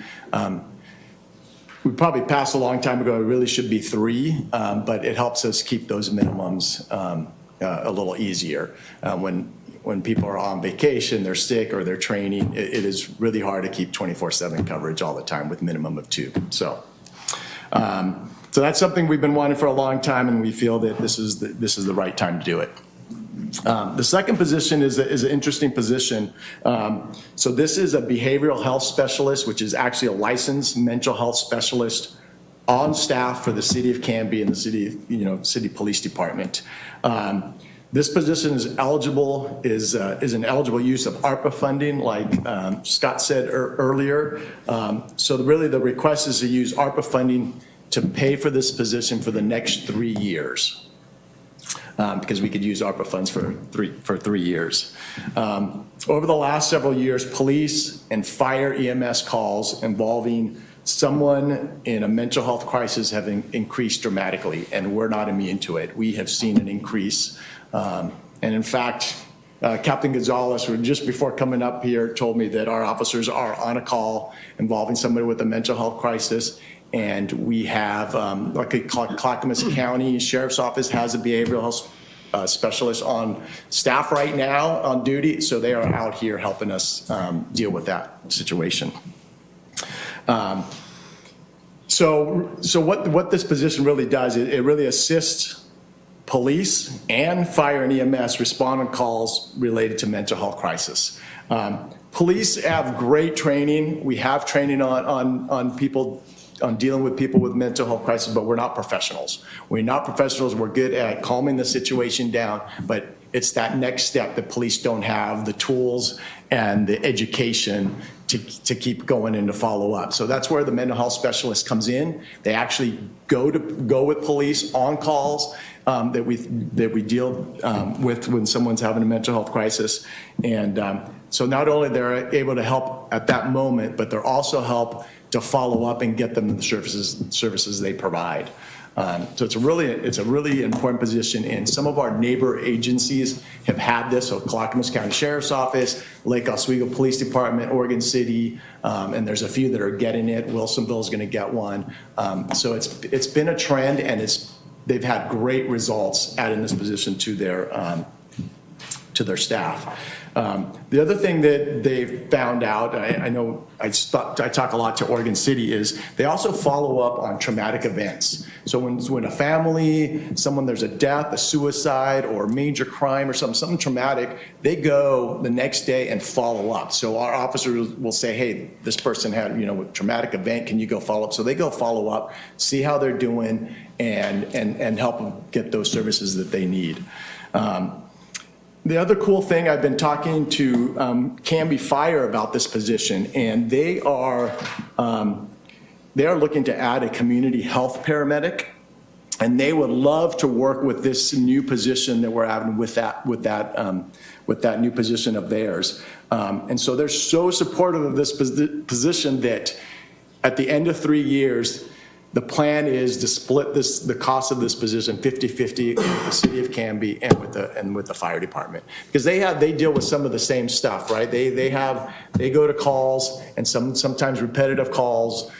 we probably passed a long time ago, it really should be 3, but it helps us keep those minimums a little easier. When people are on vacation, they're sick, or they're training, it is really hard to keep 24/7 coverage all the time with minimum of 2. So that's something we've been wanting for a long time, and we feel that this is the right time to do it. The second position is an interesting position. So this is a behavioral health specialist, which is actually a licensed mental health specialist on staff for the city of Canby and the city police department. This position is an eligible use of ARPA funding, like Scott said earlier. So really the request is to use ARPA funding to pay for this position for the next 3 years. Because we could use ARPA funds for 3 years. Over the last several years, police and fire EMS calls involving someone in a mental health crisis have increased dramatically, and we're not immune to it. We have seen an increase. And in fact, Captain Gonzalez, just before coming up here, told me that our officers are on a call involving somebody with a mental health crisis. And we have, like Clackamas County Sheriff's Office has a behavioral health specialist on staff right now on duty. So they are out here helping us deal with that situation. So what this position really does, it really assists police and fire and EMS respond on calls related to mental health crisis. Police have great training. We have training on people, on dealing with people with mental health crisis, but we're not professionals. We're not professionals. We're good at calming the situation down, but it's that next step that police don't have the tools and the education to keep going and to follow up. So that's where the mental health specialist comes in. They actually go with police on calls that we deal with when someone's having a mental health crisis. And so not only they're able to help at that moment, but they're also help to follow up and get them the services they provide. So it's a really important position, and some of our neighbor agencies have had this. So Clackamas County Sheriff's Office, Lake Oswego Police Department, Oregon City, and there's a few that are getting it. Wilsonville is going to get one. So it's been a trend, and they've had great results adding this position to their staff. The other thing that they've found out, I know I talk a lot to Oregon City, is they also follow up on traumatic events. So when a family, there's a death, a suicide, or a major crime or something traumatic, they go the next day and follow up. So our officers will say, hey, this person had a traumatic event, can you go follow up? So they go follow up, see how they're doing, and help them get those services that they need. The other cool thing, I've been talking to Canby Fire about this position, and they are looking to add a community health paramedic. And they would love to work with this new position that we're having with that new position of theirs. And so they're so supportive of this position that at the end of 3 years, the plan is to split the cost of this position 50-50 with the city of Canby and with the fire department. Because they deal with some of the same stuff, right? They go to calls and sometimes repetitive calls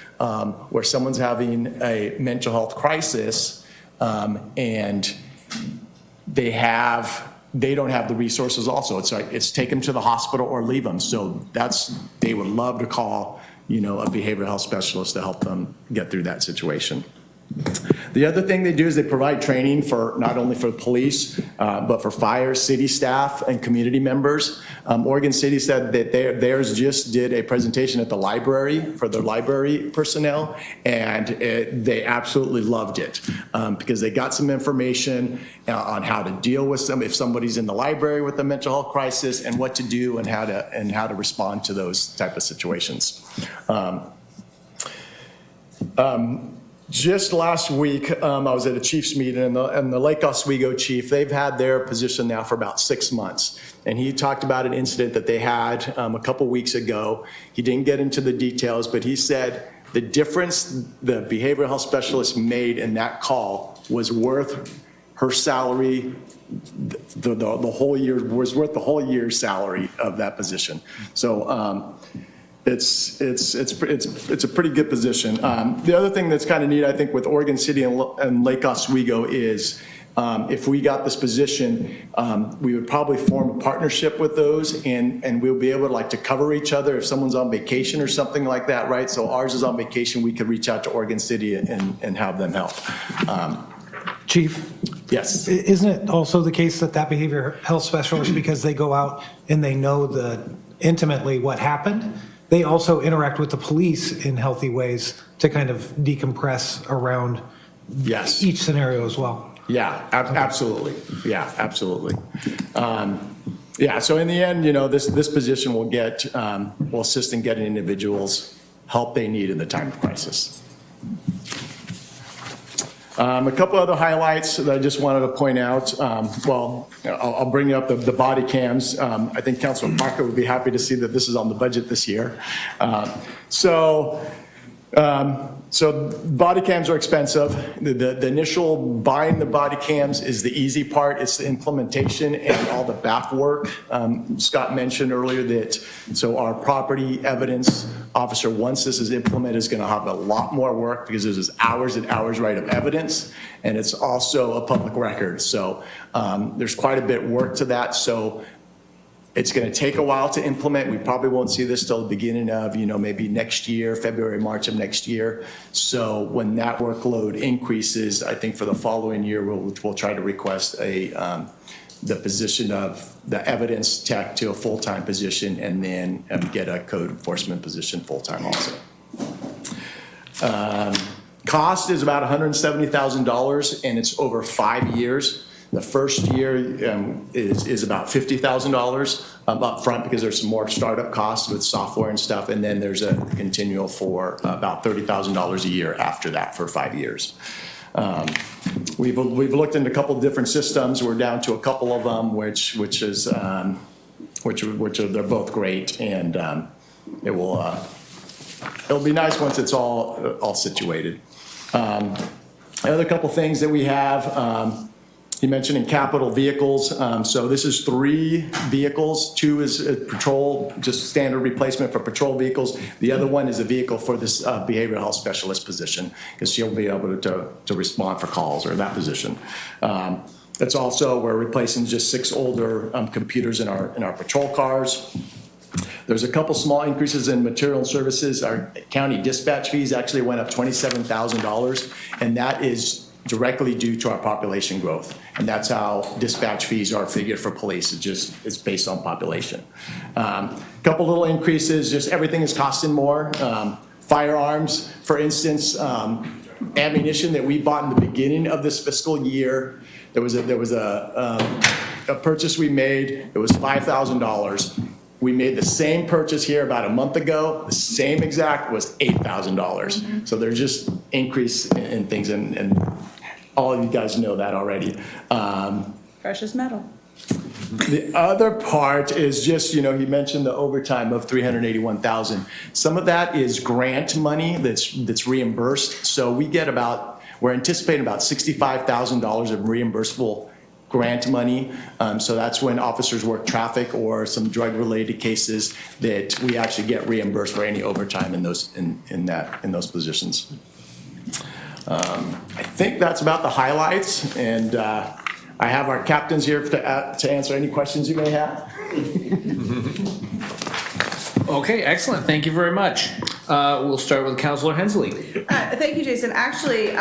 where someone's having a mental health crisis, and they don't have the resources also. It's like, it's take them to the hospital or leave them. So they would love to call, a behavioral health specialist to help them get through that situation. The other thing they do is they provide training for not only for police, but for fire, city staff, and community members. Oregon City said that theirs just did a presentation at the library for their library personnel, and they absolutely loved it because they got some information on how to deal with if somebody's in the library with a mental health crisis, and what to do and how to respond to those type of situations. Just last week, I was at a chief's meeting, and the Lake Oswego chief, they've had their position now for about 6 months. And he talked about an incident that they had a couple weeks ago. He didn't get into the details, but he said the difference the behavioral health specialist made in that call was worth her salary, the whole year, was worth the whole year's salary of that position. So, it's a pretty good position. The other thing that's kind of neat, I think, with Oregon City and Lake Oswego is if we got this position, we would probably form a partnership with those, and we'll be able to cover each other if someone's on vacation or something like that, right? So ours is on vacation, we could reach out to Oregon City and have them help. Chief? Yes. Isn't it also the case that behavior health specialist, because they go out and they know intimately what happened, they also interact with the police in healthy ways to kind of decompress around each scenario as well? Yeah, absolutely. Yeah, absolutely. So in the end, this position will assist in getting individuals help they need in the time of crisis. A couple other highlights that I just wanted to point out. I'll bring up the body cams. I think Councilman Parker would be happy to see that this is on the budget this year. So body cams are expensive. The initial buying the body cams is the easy part. It's the implementation and all the back work. Scott mentioned earlier that our property evidence officer, once this is implemented, is going to have a lot more work because there's hours and hours of evidence, and it's also a public record. So there's quite a bit of work to that. So it's going to take a while to implement. We probably won't see this till the beginning of, maybe next year, February, March of next year. So when that workload increases, I think for the following year, we'll try to request the position of the evidence tech to a full-time position, and then get a code enforcement position full-time also. Cost is about $170,000, and it's over 5 years. The first year is about $50,000 up front because there's some more startup costs with software and stuff, and then there's a continual for about $30,000 a year after that for 5 years. We've looked into a couple of different systems. We're down to a couple of them, which are they're both great, and it'll be nice once it's all situated. Another couple things that we have. He mentioned in capital vehicles. So this is 3 vehicles. 2 is patrol, just standard replacement for patrol vehicles. The other one is a vehicle for this behavioral health specialist position, because she'll be able to respond for calls, or that position. It's also, we're replacing just 6 older computers in our patrol cars. There's a couple small increases in material and services. Our county dispatch fees actually went up $27,000, and that is directly due to our population growth. And that's how dispatch fees are figured for police. It's based on population. Couple little increases, just everything is costing more. Firearms, for instance, ammunition that we bought in the beginning of this fiscal year, there was a purchase we made. It was $5,000. We made the same purchase here about a month ago. The same exact was $8,000. So there's just increase in things, and all of you guys know that already. Precious metal. The other part is just, he mentioned the overtime of $381,000. Some of that is grant money that's reimbursed. So we're anticipating about $65,000 of reimbursable grant money. So that's when officers work traffic or some drug-related cases that we actually get reimbursed for any overtime in those positions. I think that's about the highlights, and I have our captains here to answer any questions you may have. Okay, excellent. Thank you very much. We'll start with Councilor Hensley. Thank you, Jason. Actually,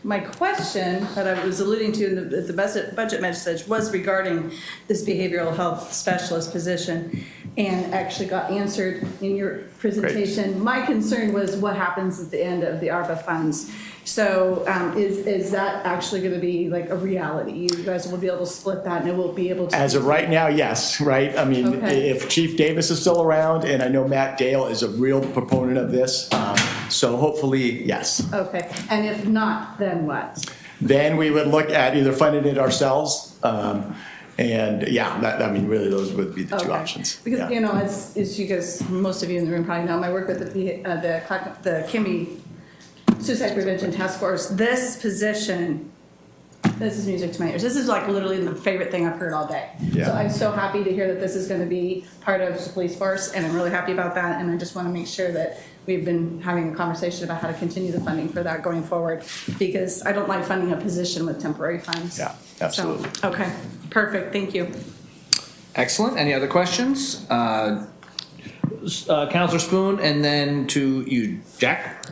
my question that I was alluding to in the budget message was regarding this behavioral health specialist position, and actually got answered in your presentation. Great. My concern was what happens at the end of the ARPA funds. So is that actually going to be like a reality? You guys will be able to split that, and it will be able to? As of right now, yes, right? I mean, okay. If Chief Davis is still around, and I know Matt Dale is a real proponent of this, so hopefully, yes. Okay, and if not, then what? Then we would look at either funding it ourselves, and yeah, really those would be the two options. Because, yeah. as you guys, most of you in the room probably know, I work with the Canby Suicide Prevention Task Force. This position, this is music to my ears. This is like literally the favorite thing I've heard all day. Yeah. So I'm so happy to hear that this is going to be part of the police force, and I'm really happy about that. And I just want to make sure that we've been having a conversation about how to continue the funding for that going forward, because I don't like funding a position with temporary funds. Yeah, absolutely. So, okay, perfect. Thank you. Excellent. Any other questions? Councilor Spoon, and then to you, Jack.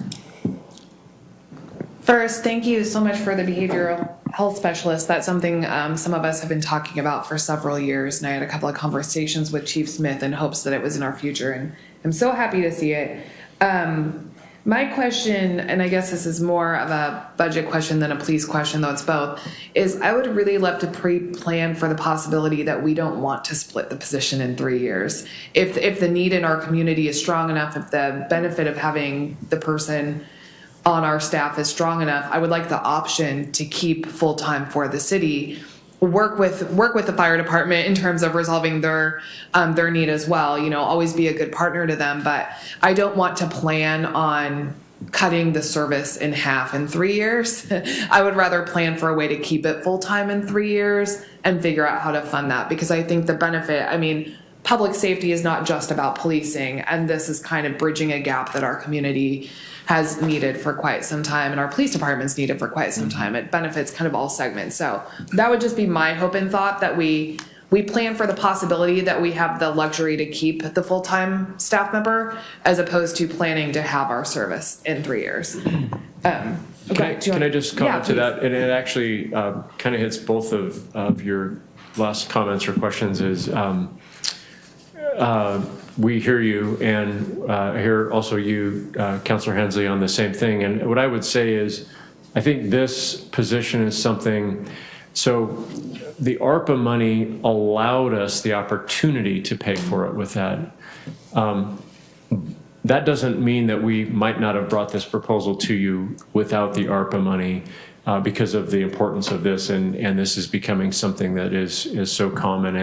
First, thank you so much for the behavioral health specialist. That's something some of us have been talking about for several years, and I had a couple of conversations with Chief Smith in hopes that it was in our future, and I'm so happy to see it. My question, and I guess this is more of a budget question than a police question, though it's both, is I would really love to pre-plan for the possibility that we don't want to split the position in 3 years. If the need in our community is strong enough, if the benefit of having the person on our staff is strong enough, I would like the option to keep full-time for the city, work with the fire department in terms of resolving their need as well, always be a good partner to them. But I don't want to plan on cutting the service in half in 3 years. I would rather plan for a way to keep it full-time in 3 years and figure out how to fund that, because I think the benefit, public safety is not just about policing, and this is kind of bridging a gap that our community has needed for quite some time, and our police departments needed for quite some time. It benefits kind of all segments. So that would just be my hope and thought, that we plan for the possibility that we have the luxury to keep the full-time staff member, as opposed to planning to have our service in 3 years. Can I just comment to that? And it actually kind of hits both of your last comments or questions. Is we hear you, and I hear also you, Councilor Hensley, on the same thing. And what I would say is, I think this position is something, so the ARPA money allowed us the opportunity to pay for it with that. That doesn't mean that we might not have brought this proposal to you without the ARPA money, because of the importance of this, and this is becoming something that is so common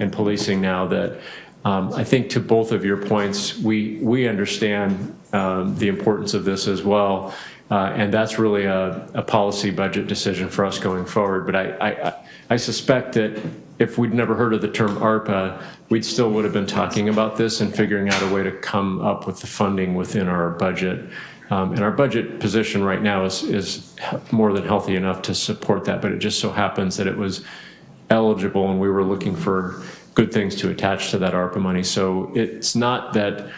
in policing now that I think, to both of your points, we understand the importance of this as well, and that's really a policy budget decision for us going forward. But I suspect that if we'd never heard of the term ARPA, we still would have been talking about this and figuring out a way to come up with the funding within our budget. And our budget position right now is more than healthy enough to support that, but it just so happens that it was eligible, and we were looking for good things to attach to that ARPA money. So it's not that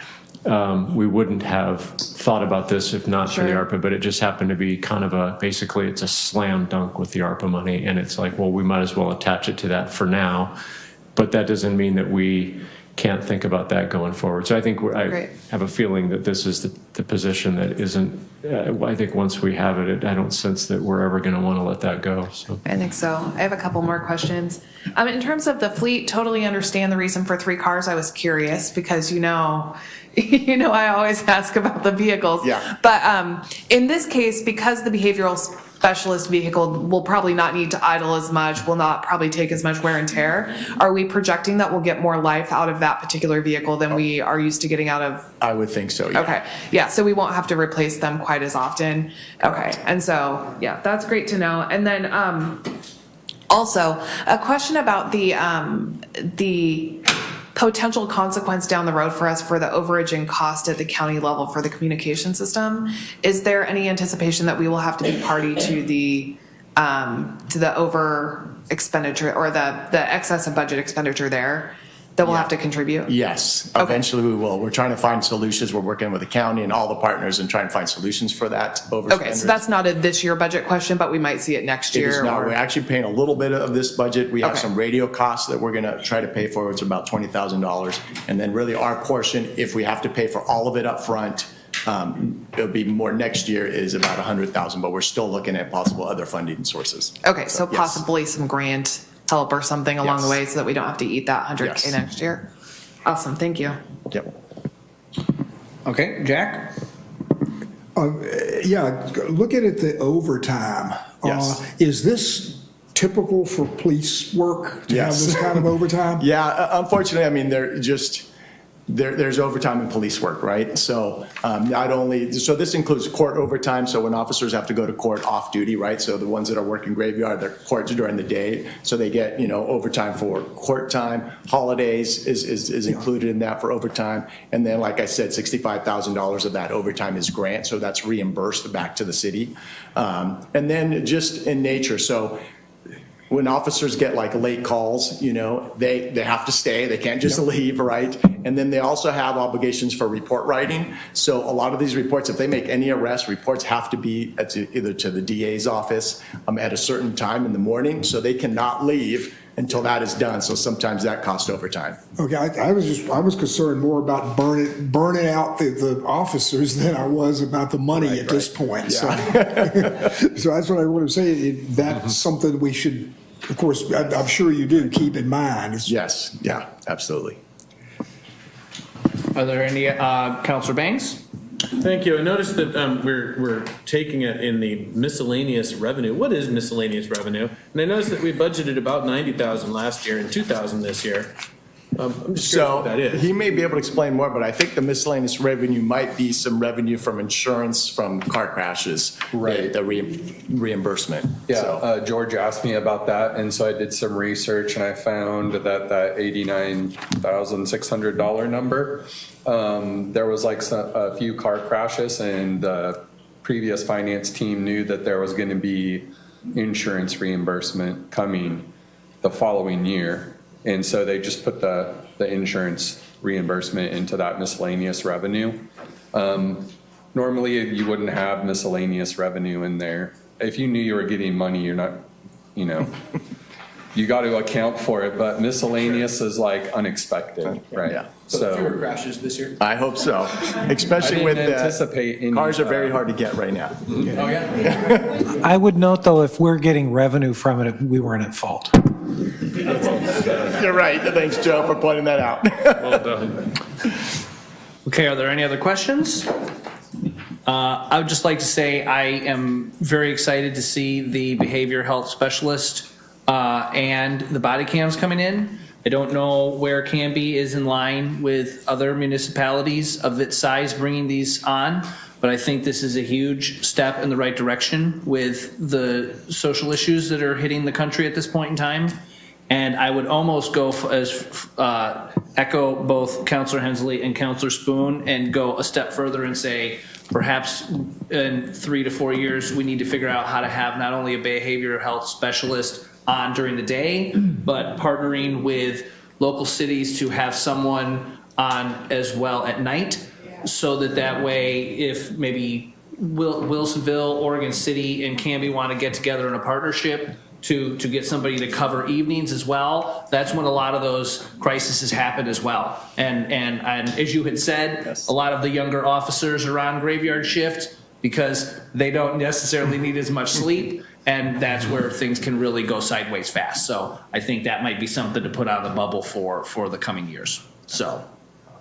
we wouldn't have thought about this if not for the ARPA, but it just happened to be kind of basically it's a slam dunk with the ARPA money, and it's like, well, we might as well attach it to that for now, but that doesn't mean that we can't think about that going forward. So I think I have a feeling that this is the position that isn't, I think once we have it, I don't sense that we're ever going to want to let that go. So I think so. I have a couple more questions. In terms of the fleet, totally understand the reason for 3 cars. I was curious because, I always ask about the vehicles. Yeah. But in this case, because the behavioral specialist vehicle will probably not need to idle as much, will not probably take as much wear and tear. Are we projecting that we'll get more life out of that particular vehicle than we are used to getting out of? I would think so, yeah. Okay, yeah, so we won't have to replace them quite as often. Okay, and so, yeah, that's great to know. And then, also, a question about the potential consequence down the road for us for the overage and cost at the county level for the communication system. Is there any anticipation that we will have to be party to the over expenditure or the excess of budget expenditure there that we'll have to contribute? Yes, Okay. eventually we will. We're trying to find solutions. We're working with the county and all the partners and trying to find solutions for that overspend. Okay, so that's not a this year budget question, but we might see it next It year. is not. or- We're actually paying a little bit of this budget. We have Okay. some radio costs that we're gonna try to pay for. It's about $20,000. And then really our portion, if we have to pay for all of it up front, it'll be more next year, is about $100,000, but we're still looking at possible other funding sources. Okay, so yes. possibly some grant help or something along the Yes. way so that we don't have to eat that 100K Yes. next year. Awesome, thank you. Yep. Okay, Jack? Yeah, looking at the overtime. Yes. Is this typical for police work to have Yes. this kind of overtime? Yeah, unfortunately, I mean, there's overtime in police work, right? So not only, so this includes court overtime, so when officers have to go to court off duty, right? So the ones that are working graveyard, they're courts during the day, so they get, overtime for court time. Holidays is included in that for overtime. And then, like I said, $65,000 of that overtime is grant, so that's reimbursed back to the city. And then just in nature, so when officers get like late calls, they have to stay, they can't just leave, right? And then they also have obligations for report writing. So a lot of these reports, if they make any arrests, reports have to be either to the DA's office at a certain time in the morning, so they cannot leave until that is done. So sometimes that costs overtime. Okay, I was concerned more about burning out the officers than I was about the money at this point. So, so that's what I want to say. That's something we should, of course, I'm sure you do keep in mind. Yes, yeah, absolutely. Are there any, Counselor Banks? Thank you. I noticed that we're taking it in the miscellaneous revenue. What is miscellaneous revenue? And I noticed that we budgeted about 90,000 last year and 2,000 this year. I'm just curious what that is. He may be able to explain more, but I think the miscellaneous revenue might be some revenue from insurance from car crashes. Right. The reimbursement. Yeah, So, George asked me about that, and so I did some research, and I found that $89,600 number, there was like a few car crashes, and the previous finance team knew that there was going to be insurance reimbursement coming the following year, and so they just put the insurance reimbursement into that miscellaneous revenue. Normally, you wouldn't have miscellaneous revenue in there. If you knew you were getting money, you're not, you got to account for it, but miscellaneous is like unexpected, right? Yeah. Fewer So crashes this year? I hope so, I especially with didn't anticipate any. cars are very hard to get right now. Oh, yeah? I would note, though, if we're getting revenue from it, we weren't at fault. You're right. Thanks, Joe, for pointing that out. Well done. Okay, are there any other questions? I would just like to say I am very excited to see the behavior health specialist and the body cams coming in. I don't know where Canby is in line with other municipalities of its size bringing these on, but I think this is a huge step in the right direction with the social issues that are hitting the country at this point in time. And I would almost go echo both Councillor Hensley and Councillor Spoon and go a step further and say, perhaps in 3 to 4 years, we need to figure out how to have not only a behavioral health specialist on during the day, but partnering with local cities to have someone on as well at night, so that way, if maybe Wilsonville, Oregon City, and Canby want to get together in a partnership to get somebody to cover evenings as well, that's when a lot of those crises happen as well. And as you had said, a lot of the younger officers are on graveyard shift because they don't necessarily need as much sleep, and that's where things can really go sideways fast. So I think that might be something to put on the bubble for the coming years. So.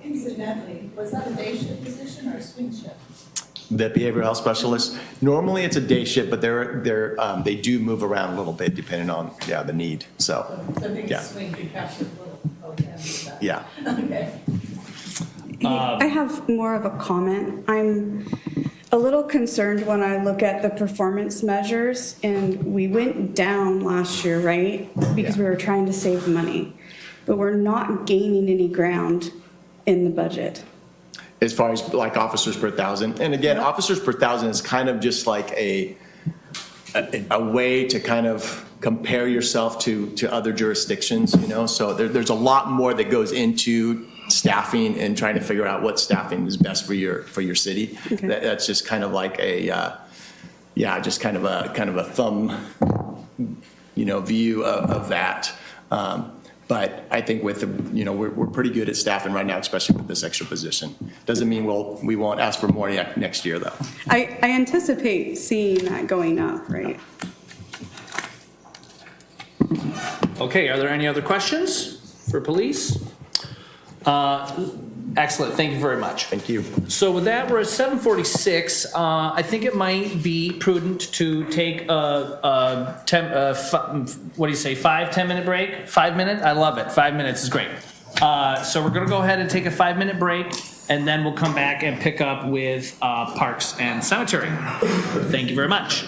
Incidentally, was that a day shift position or a swing shift? The behavioral health specialists, normally it's a day shift, but they do move around a little bit depending on, the need, so, The big yeah. swing could capture little, okay, yeah. okay. I have more of a comment. I'm a little concerned when I look at the performance measures, and we went down last year, right? Because we were trying to save money, but we're not gaining any ground in the budget. As far as like officers per thousand, and again, officers per thousand is kind of just like a way to kind of compare yourself to other jurisdictions, so there's a lot more that goes into staffing and trying to figure out what staffing is best for your city. Okay. That's just kind of like just kind of a thumb, view of that. But I think with we're pretty good at staffing right now, especially with this extra position. Doesn't mean we won't ask for more next year though. I anticipate seeing that going up, right? Okay, are there any other questions for police? Excellent, thank you very much. Thank you. So with that, we're at 7:46. I think it might be prudent to take a 5-10 minute break? 5 minutes? I love it. 5 minutes is great. So we're gonna go ahead and take a 5-minute break, and then we'll come back and pick up with Parks and Cemetery. Thank you very much.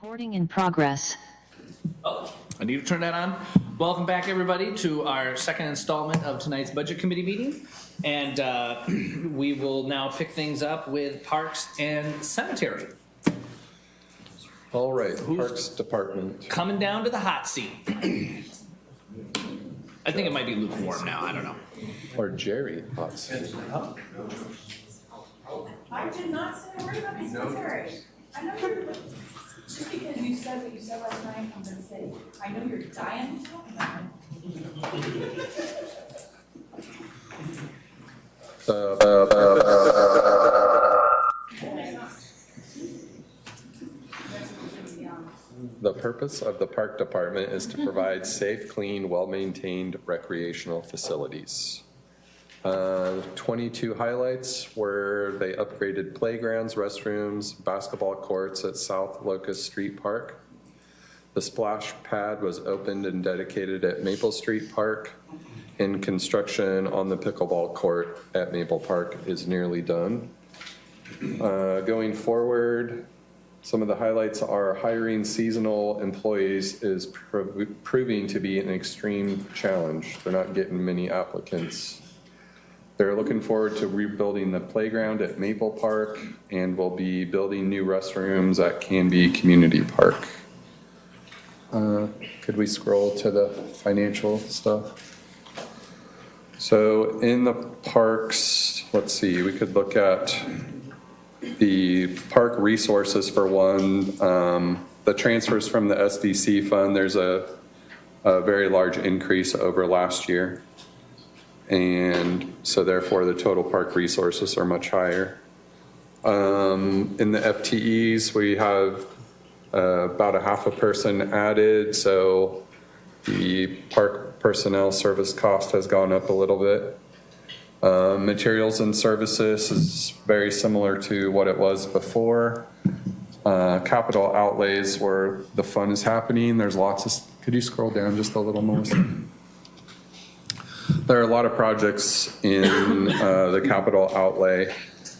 Recording in progress. Oh, I need to turn that on. Welcome back, everybody, to our second installment of tonight's Budget Committee meeting. And we will now pick things up with Parks and Cemetery. All right, Parks Department. Coming down to the hot seat. I think it might be lukewarm now, I don't know. Or Jerry, hot seat. I did not say a word about the cemetery. I know you're, just because you said what you said last night, I'm gonna say, I know you're dying to talk about The purpose of the Park Department is to provide safe, clean, well-maintained recreational facilities. 22 highlights where they upgraded playgrounds, restrooms, basketball courts at South Locust Street Park. The splash pad was opened and dedicated at Maple Street Park, and construction on the pickleball court at Maple Park is nearly done. Going forward, some of the highlights are hiring seasonal employees is proving to be an extreme challenge. They're not getting many applicants. They're looking forward to rebuilding the playground at Maple Park and will be building new restrooms at Canby Community Park. Could we scroll to the financial stuff? So in the parks, let's see, we could look at the park resources for one. The transfers from the SDC fund, there's a very large increase over last year. And so therefore the total park resources are much higher. In the FTEs, we have about a half a person added. So the park personnel service cost has gone up a little bit. Materials and services is very similar to what it was before. Capital outlays where the fun is happening. There's lots of, could you scroll down just a little more? There are a lot of projects in the capital outlay.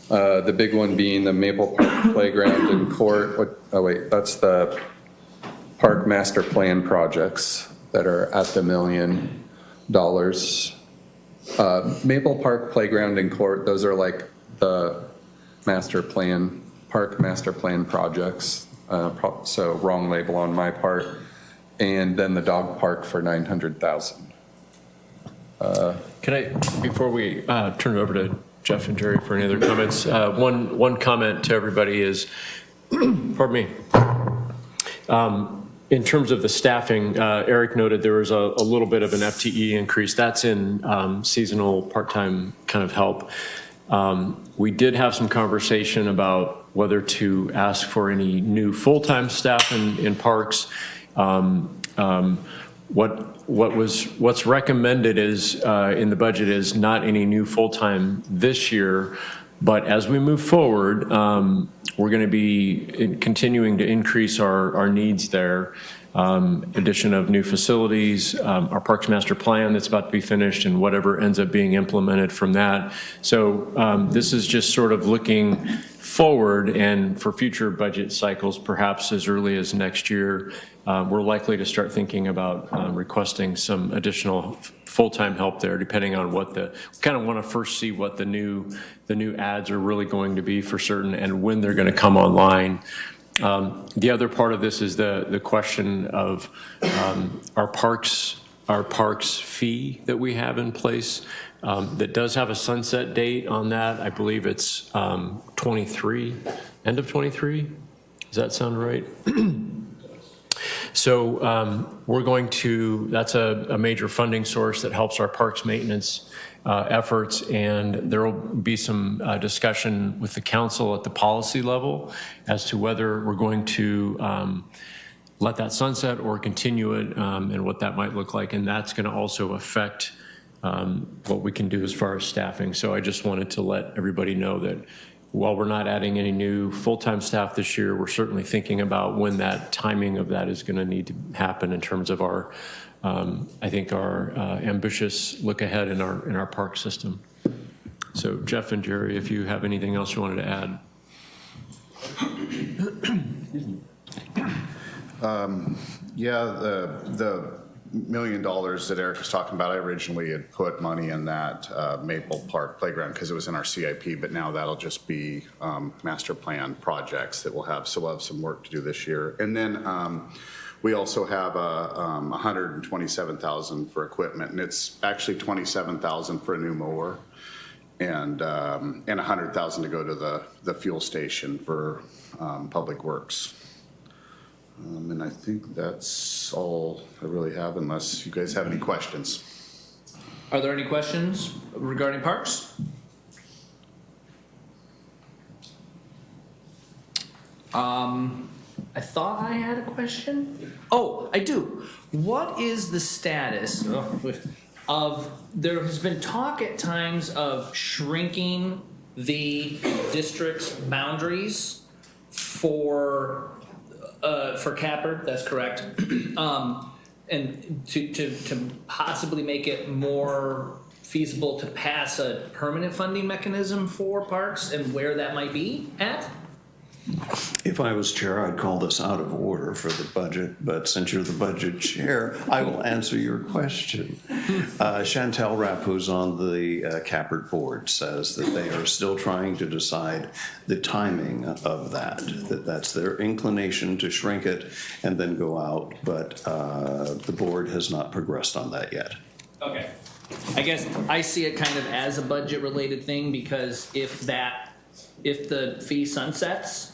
The big one being the Maple Park Playground and Court. Oh wait, that's the Park Master Plan projects that are at the $1 million. Maple Park Playground and Court, those are like the master plan, park master plan projects. So wrong label on my part. And then the dog park for $900,000. Can I, before we turn it over to Jeff and Jerry for any other comments, one comment to everybody is, pardon me, in terms of the staffing, Eric noted there was a little bit of an FTE increase. That's in seasonal part-time kind of help. We did have some conversation about whether to ask for any new full-time staff in parks. What's recommended is in the budget is not any new full-time this year, but as we move forward, we're going to be continuing to increase our needs there. Addition of new facilities, our Parks Master Plan that's about to be finished, and whatever ends up being implemented from that. So this is just sort of looking forward, and for future budget cycles, perhaps as early as next year, we're likely to start thinking about requesting some additional full-time help there, depending on what we kind of want to first see what the new ads are really going to be for certain and when they're going to come online. The other part of this is the question of our parks fee that we have in place that does have a sunset date on that. I believe it's 23, end of 23. Does that sound right? So we're going to, that's a major funding source that helps our parks maintenance efforts, and there will be some discussion with the council at the policy level as to whether we're going to let that sunset or continue it, and what that might look like, and that's going to also affect what we can do as far as staffing. So I just wanted to let everybody know that while we're not adding any new full-time staff this year, we're certainly thinking about when that timing of that is going to need to happen in terms of our, I think, our ambitious look ahead in our park system. So Jeff and Jerry, if you have anything else you wanted to add. Yeah, the $1 million that Eric was talking about, I originally had put money in that Maple Park Playground because it was in our CIP, but now that'll just be master plan projects that we'll have some work to do this year. And then we also have $127,000 for equipment, and it's actually $27,000 for a new mower, and $100,000 to go to the fuel station for Public Works. And I think that's all I really have, unless you guys have any questions. Are there any questions regarding parks? I thought I had a question. Oh, I do. What is the status of, there has been talk at times of shrinking the district's boundaries for Capper, that's correct. And to possibly make it more feasible to pass a permanent funding mechanism for parks and where that might be at? If I was chair, I'd call this out of order for the budget, but since you're the budget chair, I will answer your question. Chantel Rapp, who's on the Capert board, says that they are still trying to decide the timing of that's their inclination to shrink it and then go out, but the board has not progressed on that yet. Okay. I guess I see it kind of as a budget related thing, because if the fee sunsets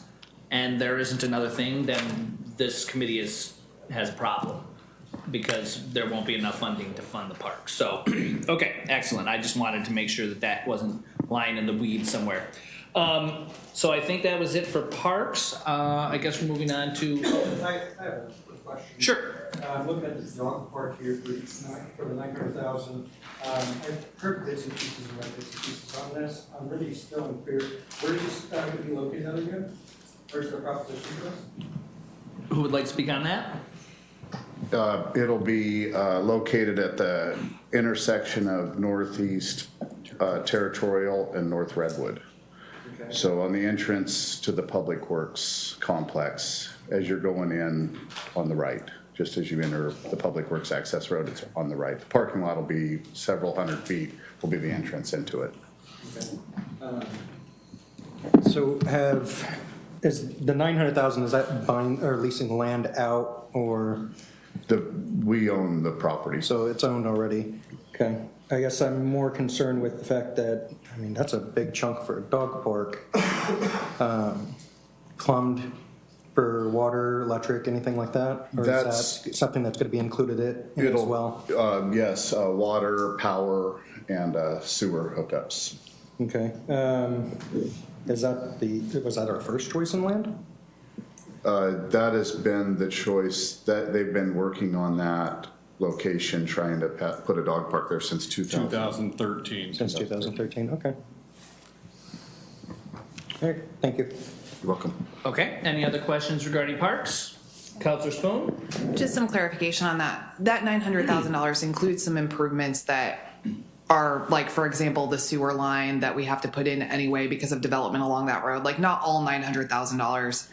and there isn't another thing, then this committee has a problem, because there won't be enough funding to fund the park. So, okay, excellent. I just wanted to make sure that wasn't lying in the weeds somewhere. So I think that was it for parks. I guess we're moving on to. I have a question. Sure. I'm looking at the dog park here for the 900,000. I've heard bits and pieces and read bits and pieces on this. I'm really still unclear. Where is this going to be located again? Where's the proposition for us? Who would like to speak on that? It'll be located at the intersection of Northeast Territorial and North Redwood. Okay. So on the entrance to the Public Works complex, as you're going in on the right, just as you enter the Public Works access road, it's on the right. The parking lot will be several hundred feet, will be the entrance into it. Okay. So is the 900,000, is that buying or leasing land out, or? We own the property. So it's owned already. Okay. I guess I'm more concerned with the fact that, I mean, that's a big chunk for a dog park. Plumbed for water, electric, anything like that? Or is that something that's going to be included in as well? Yes, water, power, and sewer hookups. Okay. Was that our first choice in land? That has been the choice. That they've been working on that location, trying to put a dog park there since 2013. Since 2013, okay. All right, thank you. You're welcome. Okay, any other questions regarding parks? Counselor Spoon? Just some clarification on that. That $900,000 includes some improvements that are, like, for example, the sewer line that we have to put in anyway because of development along that road. Like, not all $900,000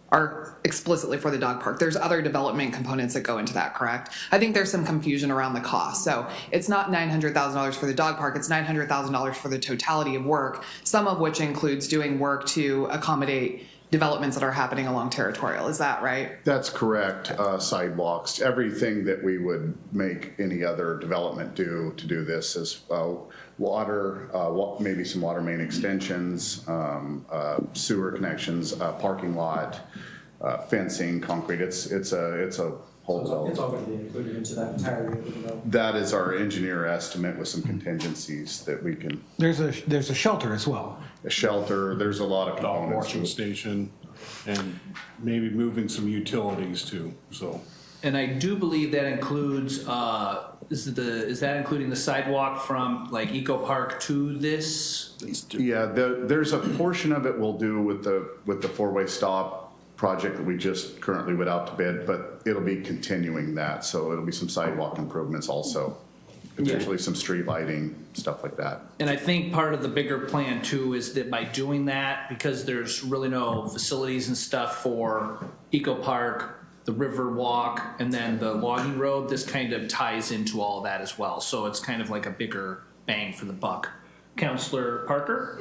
are explicitly for the dog park. There's other development components that go into that, correct? I think there's some confusion around the cost. So it's not $900,000 for the dog park, it's $900,000 for the totality of work, some of which includes doing work to accommodate developments that are happening along Territorial. Is that right? That's correct. Sidewalks, everything that we would make any other development do to do this is water, maybe some water main extensions, sewer connections, parking lot, fencing, concrete. It's a whole zone. It's all going to be included into that entire area of the development. That is our engineer estimate with some contingencies that we can. There's a shelter as well. A shelter, there's a lot of Dog components. washing station, and maybe moving some utilities too, so. And I do believe that includes, is that including the sidewalk from like Eco Park to this? Yeah, there's a portion of it we'll do with the four-way stop project that we just currently went out to bid, but it'll be continuing that. So it'll be some sidewalk improvements also, potentially some street lighting, stuff like that. And I think part of the bigger plan too is that by doing that, because there's really no facilities and stuff for Eco Park the river walk, and then the logging road, this kind of ties into all that as well. So it's kind of like a bigger bang for the buck. Counselor Parker?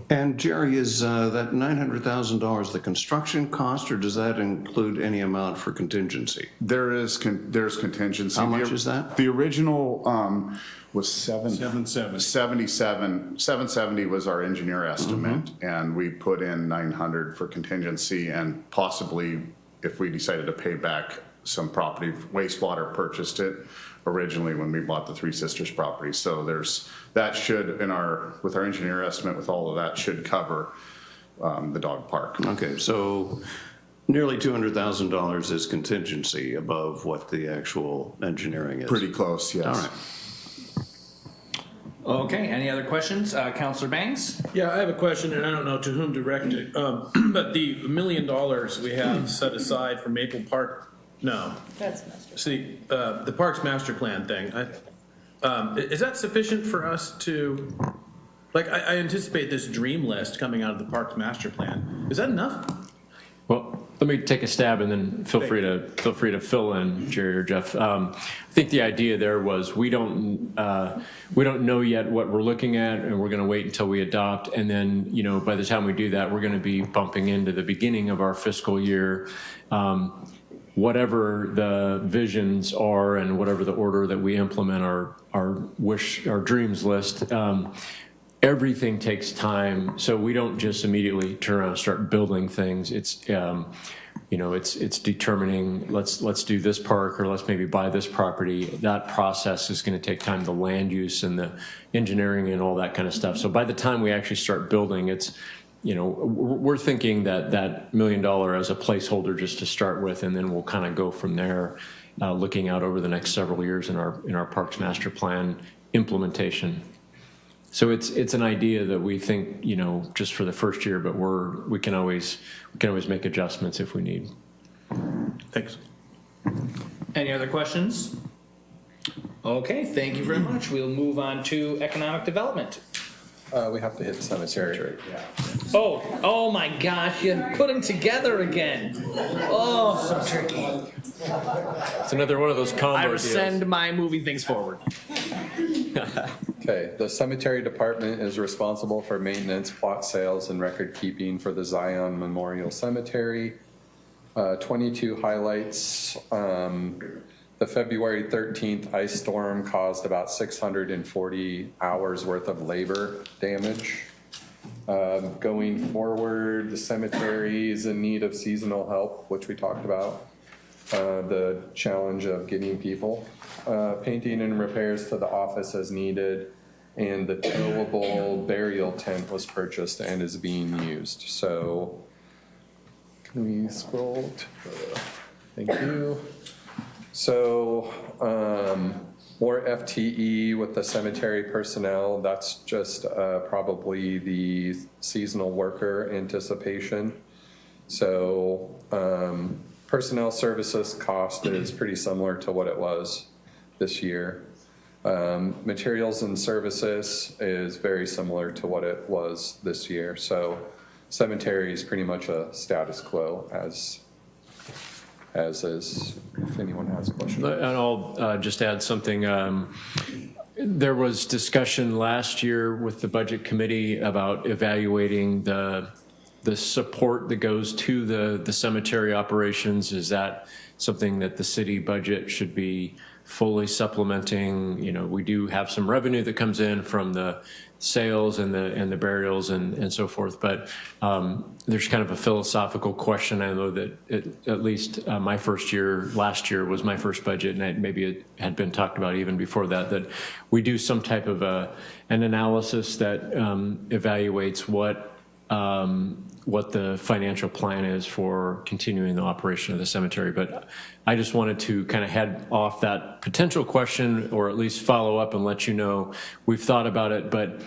And Jerry, is that $900,000 the construction cost, or does that include any amount for contingency? There's contingency. How much is that? The original was 770 was our engineer estimate, and we put in 900 for contingency, and possibly if we decided to pay back some property, wastewater purchased it originally when we bought the Three Sisters property. So that should, with our engineer estimate, with all of that, should cover the dog park. Okay, so nearly $200,000 is contingency above what the actual engineering is. Pretty close, yes. All right. Okay, any other questions? Counselor Banks? Yeah, I have a question, and I don't know to whom directed. But the $1 million we have set aside for Maple Park, no. That's master. See, the Parks Master Plan thing, is that sufficient for us to, like, I anticipate this dream list coming out of the Parks Master Plan. Is that enough? Well, let me take a stab and then feel free to fill in, Jerry or Jeff. I think the idea there was we don't know yet what we're looking at, and we're going to wait until we adopt, and then by the time we do that, we're going to be bumping into the beginning of our fiscal year. Whatever the visions are and whatever the order that we implement our dreams list. Everything takes time, so we don't just immediately turn around and start building things. It's it's determining let's do this park, or let's maybe buy this property. That process is going to take time, the land use and the engineering and all that kind of stuff. So by the time we actually start building, it's we're thinking that $1 million as a placeholder just to start with, and then we'll kind of go from there, looking out over the next several years in our Parks Master Plan implementation. So it's an idea that we think, just for the first year, but we can always make adjustments if we need. Thanks. Any other questions? Okay, thank you very much. We'll move on to economic development. We have to hit cemetery. Oh my gosh, you put them together again. Oh, so tricky. It's another one of those combo I deals. rescind my moving things forward. Okay, the cemetery department is responsible for maintenance, plot sales, and record keeping for the Zion Memorial Cemetery. 22 highlights. The February 13th ice storm caused about 640 hours worth of labor damage. Going forward, the cemetery is in need of seasonal help, which we talked about. The challenge of getting people. Painting and repairs to the office as needed. And the towable burial tent was purchased and is being used. So, can we scroll to thank you. So, more FTE with the cemetery personnel. That's just probably the seasonal worker anticipation. So, personnel services cost is pretty similar to what it was this year. Materials and services is very similar to what it was this year. So, cemetery is pretty much a status quo as is, if anyone has a question. And I'll just add something. There was discussion last year with the budget committee about evaluating the support that goes to the cemetery operations. Is that something that the city budget should be fully supplementing? We do have some revenue that comes in from the sales and the burials and so forth, but there's kind of a philosophical question. I know that at least my first year, last year was my first budget, and maybe it had been talked about even before that we do some type of an analysis that evaluates what the financial plan is for continuing the operation of the cemetery. But I just wanted to kind of head off that potential question, or at least follow up and let you know we've thought about it, but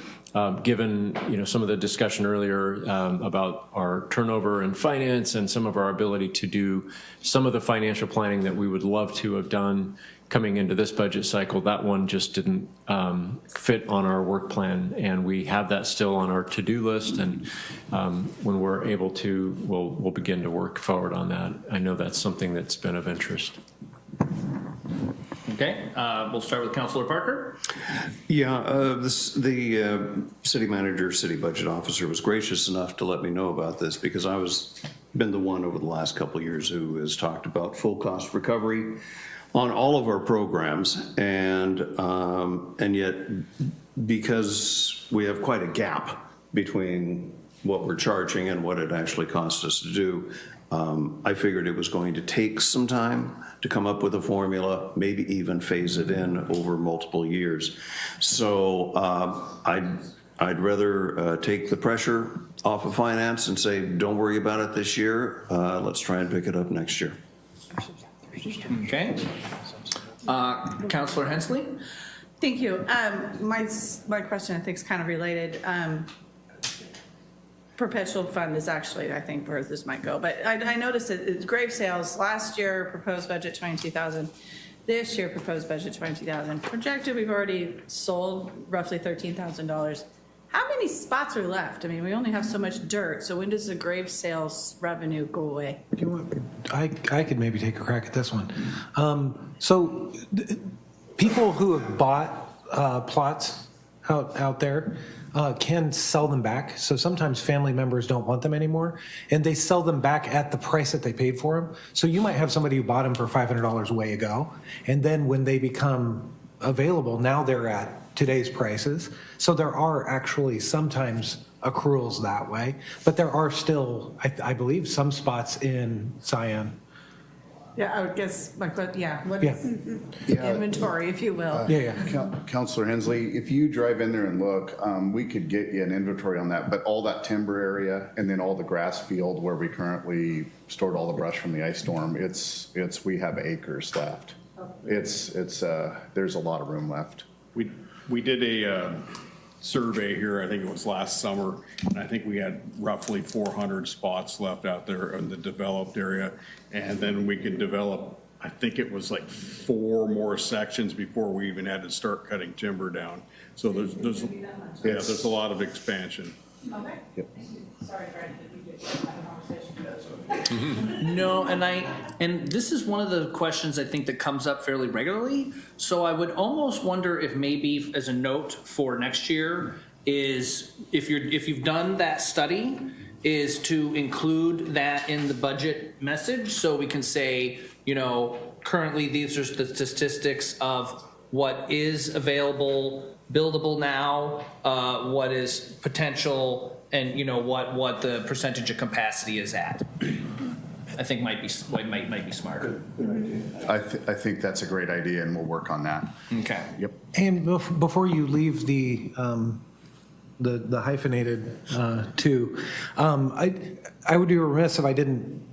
given, some of the discussion earlier about our turnover in finance and some of our ability to do some of the financial planning that we would love to have done coming into this budget cycle, that one just didn't fit on our work plan, and we have that still on our to-do list, and when we're able to, we'll begin to work forward on that. I know that's something that's been of interest. Okay, we'll start with Councilor Parker. Yeah, the city manager, city budget officer was gracious enough to let me know about this because I been the one over the last couple of years who has talked about full cost recovery on all of our programs, and yet because we have quite a gap between what we're charging and what it actually costs us to do, I figured it was going to take some time to come up with a formula, maybe even phase it in over multiple years. So I'd rather take the pressure off of finance and say, don't worry about it this year. Let's try and pick it up next year. Okay. Councilor Hensley? Thank you. My question, I think, is kind of related. Perpetual fund is actually, I think, where this might go. But I noticed that grave sales last year, proposed budget 22,000. This year, proposed budget 22,000. Projected, we've already sold roughly $13,000. How many spots are left? I mean, we only have so much dirt. So when does the grave sales revenue go away? I could maybe take a crack at this one. So people who have bought plots out there can sell them back. So sometimes family members don't want them anymore, and they sell them back at the price that they paid for them. So you might have somebody who bought them for $500 a way ago, and then when they become available, now they're at today's prices. So there are actually sometimes accruals that way, but there are still, I believe, some spots in Zion. Yeah, I would guess, what is inventory, if you will? Councilor Hensley, if you drive in there and look, we could get you an inventory on that, but all that timber area and then all the grass field where we currently stored all the brush from the ice storm, we have acres left. There's a lot of room left. We did a survey here, I think it was last summer, and I think we had roughly 400 spots left out there in the developed area. And then we can develop, I think it was like 4 more sections before we even had to start cutting timber down. So there's a lot of expansion. Okay. Yep. Sorry, Brad, did we get that conversation? No, and this is one of the questions I think that comes up fairly regularly. So I would almost wonder if maybe as a note for next year is if you've done that study, is to include that in the budget message, so we can say, currently these are the statistics of what is available, buildable now, what is potential, and what the percentage of capacity is at. I think might be smarter. I think that's a great idea, and we'll work on that. Okay. Yep. And before you leave the hyphenated two, I would be remiss if I didn't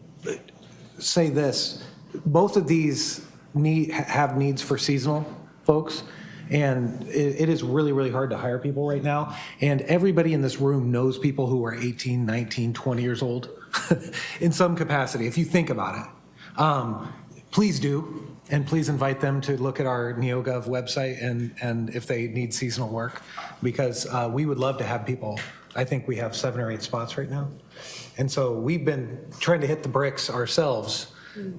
say this. Both of these have needs for seasonal folks, and it is really, really hard to hire people right now. And everybody in this room knows people who are 18, 19, 20 years old in some capacity, if you think about it. Please do. And please invite them to look at our NeoGov website and if they need seasonal work, because we would love to have people. I think we have 7 or 8 spots right now. And so we've been trying to hit the bricks ourselves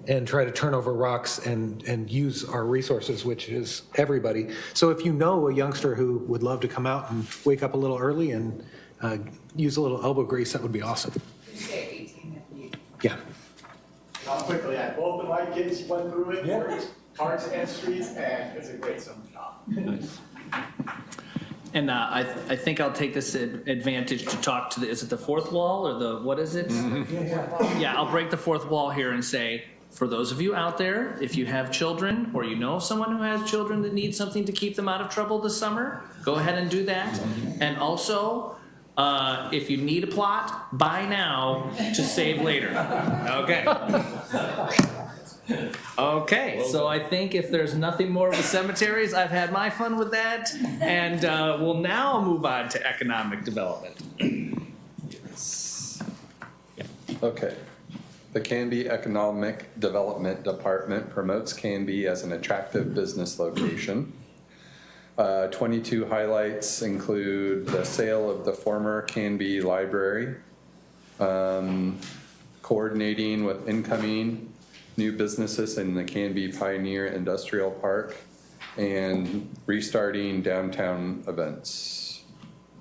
and try to turn over rocks and use our resources, which is everybody. So if you know a youngster who would love to come out and wake up a little early and use a little elbow grease, that would be awesome. You say 18 if you... Yeah. How quickly, both of my kids went through it, worked parks and streets, and it's a great summer job. Nice. And I think I'll take this advantage to talk to is it the fourth wall or what is it? Mm-hmm. Yeah, I'll break the fourth wall here and say, for those of you out there, if you have children or you know someone who has children that need something to keep them out of trouble this summer, go ahead and do that. And also, if you need a plot, buy now to save later. Okay. Okay, so I think if there's nothing more with cemeteries, I've had my fun with that. And we'll now move on to economic development. Okay. The Canby Economic Development Department promotes Canby as an attractive business location. 22 highlights include the sale of the former Canby Library, coordinating with incoming new businesses in the Canby Pioneer Industrial Park, and restarting downtown events.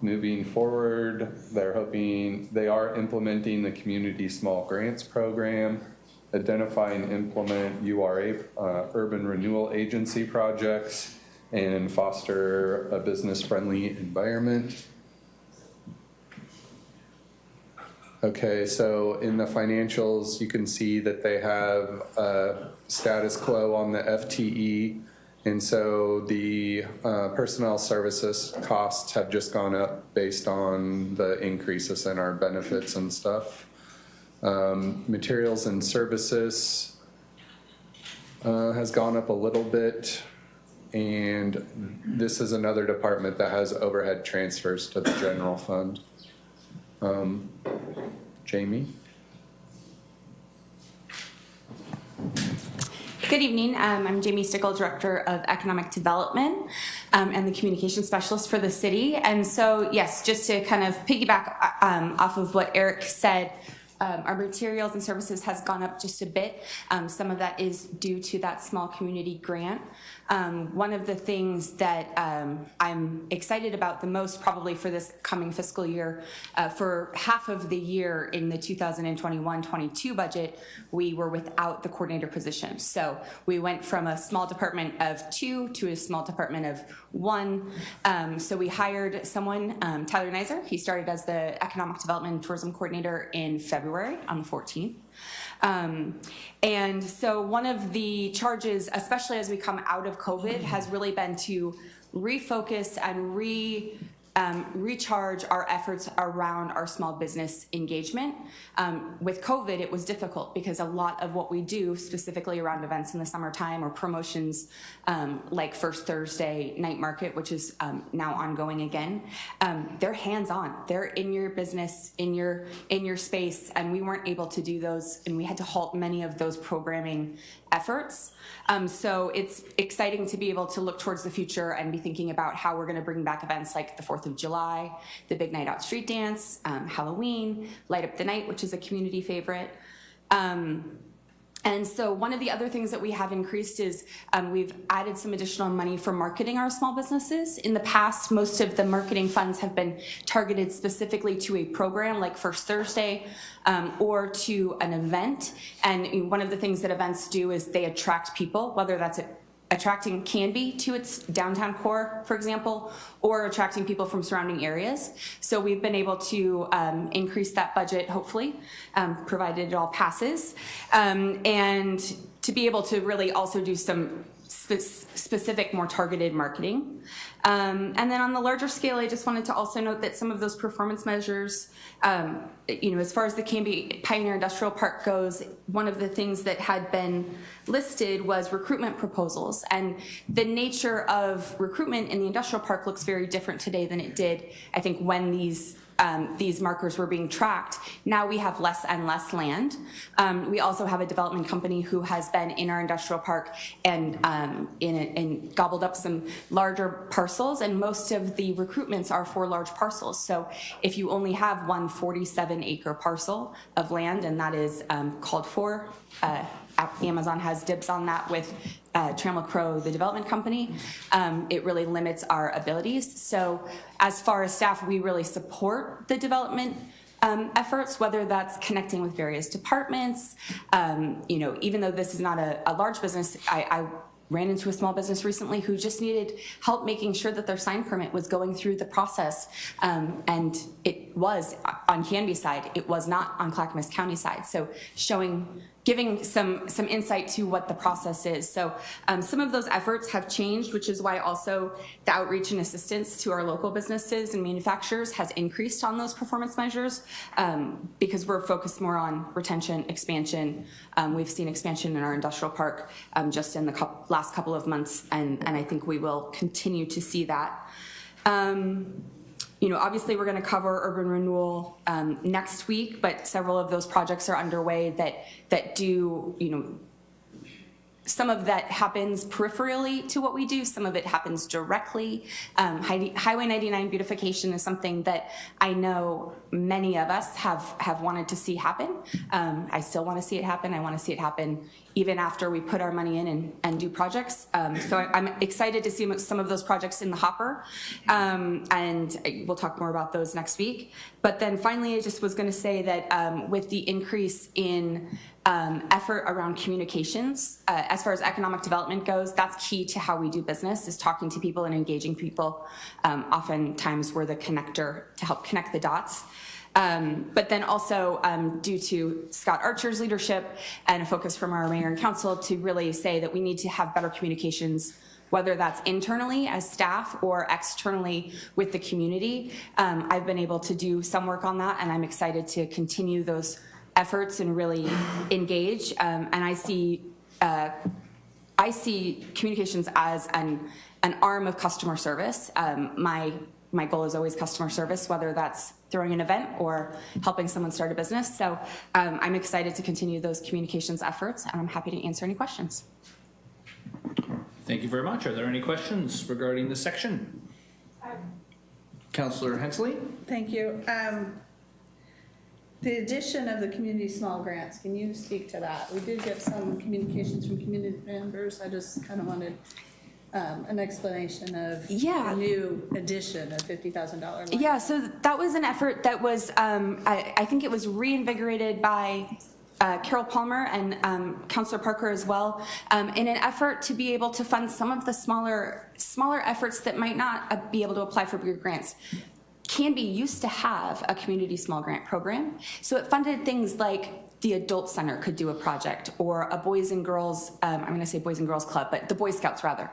Moving forward, they are implementing the Community Small Grants Program, identify and implement URA, Urban Renewal Agency projects, and foster a business-friendly environment. Okay, so in the financials, you can see that they have a status quo on the FTE. And so the personnel services costs have just gone up based on the increases in our benefits and stuff. Materials and services has gone up a little bit. And this is another department that has overhead transfers to the general fund. Jamie? Good evening. I'm Jamie Stickle, Director of Economic Development and the Communication Specialist for the city. And so, yes, just to kind of piggyback off of what Eric said, our materials and services has gone up just a bit. Some of that is due to that small community grant. One of the things that I'm excited about the most probably for this coming fiscal year, for half of the year in the 2021-22 budget, we were without the coordinator position. So we went from a small department of 2 to a small department of 1. So we hired someone, Tyler Nizer. He started as the Economic Development and Tourism Coordinator in February on the 14th. And so one of the charges, especially as we come out of COVID, has really been to refocus and recharge our efforts around our small business engagement. With COVID, it was difficult because a lot of what we do, specifically around events in the summertime or promotions like First Thursday Night Market, which is now ongoing again, they're hands-on. They're in your business, in your space, and we weren't able to do those, and we had to halt many of those programming efforts. So it's exciting to be able to look towards the future and be thinking about how we're going to bring back events like the 4th of July, the Big Night Out Street Dance, Halloween, Light Up the Night, which is a community favorite. And so one of the other things that we have increased is we've added some additional money for marketing our small businesses. In the past, most of the marketing funds have been targeted specifically to a program like First Thursday or to an event. And one of the things that events do is they attract people, whether that's attracting Canby to its downtown core, for example, or attracting people from surrounding areas. So we've been able to increase that budget, hopefully, provided it all passes, and to be able to really also do some specific, more targeted marketing. And then on the larger scale, I just wanted to also note that some of those performance measures, as far as the Canby Pioneer Industrial Park goes, one of the things that had been listed was recruitment proposals. And the nature of recruitment in the industrial park looks very different today than it did, I think, when these markers were being tracked. Now we have less and less land. We also have a development company who has been in our industrial park and gobbled up some larger parcels, and most of the recruitments are for large parcels. So if you only have one 47-acre parcel of land, and that is called for, Amazon has dibs on that with Trammell Crow, the development company. It really limits our abilities. So as far as staff, we really support the development efforts, whether that's connecting with various departments. Even though this is not a large business, I ran into a small business recently who just needed help making sure that their sign permit was going through the process. And it was on Canby side, it was not on Clackamas County side. So showing giving some insight to what the process is. So some of those efforts have changed, which is why also the outreach and assistance to our local businesses and manufacturers has increased on those performance measures, because we're focused more on retention, expansion. We've seen expansion in our industrial park just in the last couple of months, and I think we will continue to see that. Obviously we're going to cover urban renewal next week, but several of those projects are underway that do, some of that happens peripherally to what we do. Some of it happens directly. Highway 99 beautification is something that I know many of us have wanted to see happen. I still want to see it happen. I want to see it happen even after we put our money in and do projects. So I'm excited to see some of those projects in the hopper. And we'll talk more about those next week. But then finally, I just was going to say that with the increase in effort around communications, as far as economic development goes, that's key to how we do business, is talking to people and engaging people. Oftentimes we're the connector to help connect the dots. But then also due to Scott Archer's leadership and a focus from our mayor and council to really say that we need to have better communications, whether that's internally as staff or externally with the community. I've been able to do some work on that, and I'm excited to continue those efforts and really engage. And I see communications as an arm of customer service. My goal is always customer service, whether that's throwing an event or helping someone start a business. So I'm excited to continue those communications efforts, and I'm happy to answer any questions. Thank you very much. Are there any questions regarding this section? Councillor Hensley? Thank you. The addition of the community small grants, can you speak to that? We did get some communications from community members. I just kind of wanted an explanation of the new addition of $50,000. Yeah, so that was an effort that was, I think it was reinvigorated by Carol Palmer and Councillor Parker as well, in an effort to be able to fund some of the smaller efforts that might not be able to apply for bigger grants. Canby used to have a community small grant program, so it funded things like the adult center could do a project, or a boys and girls, I'm going to say boys and girls club, but the Boy Scouts rather,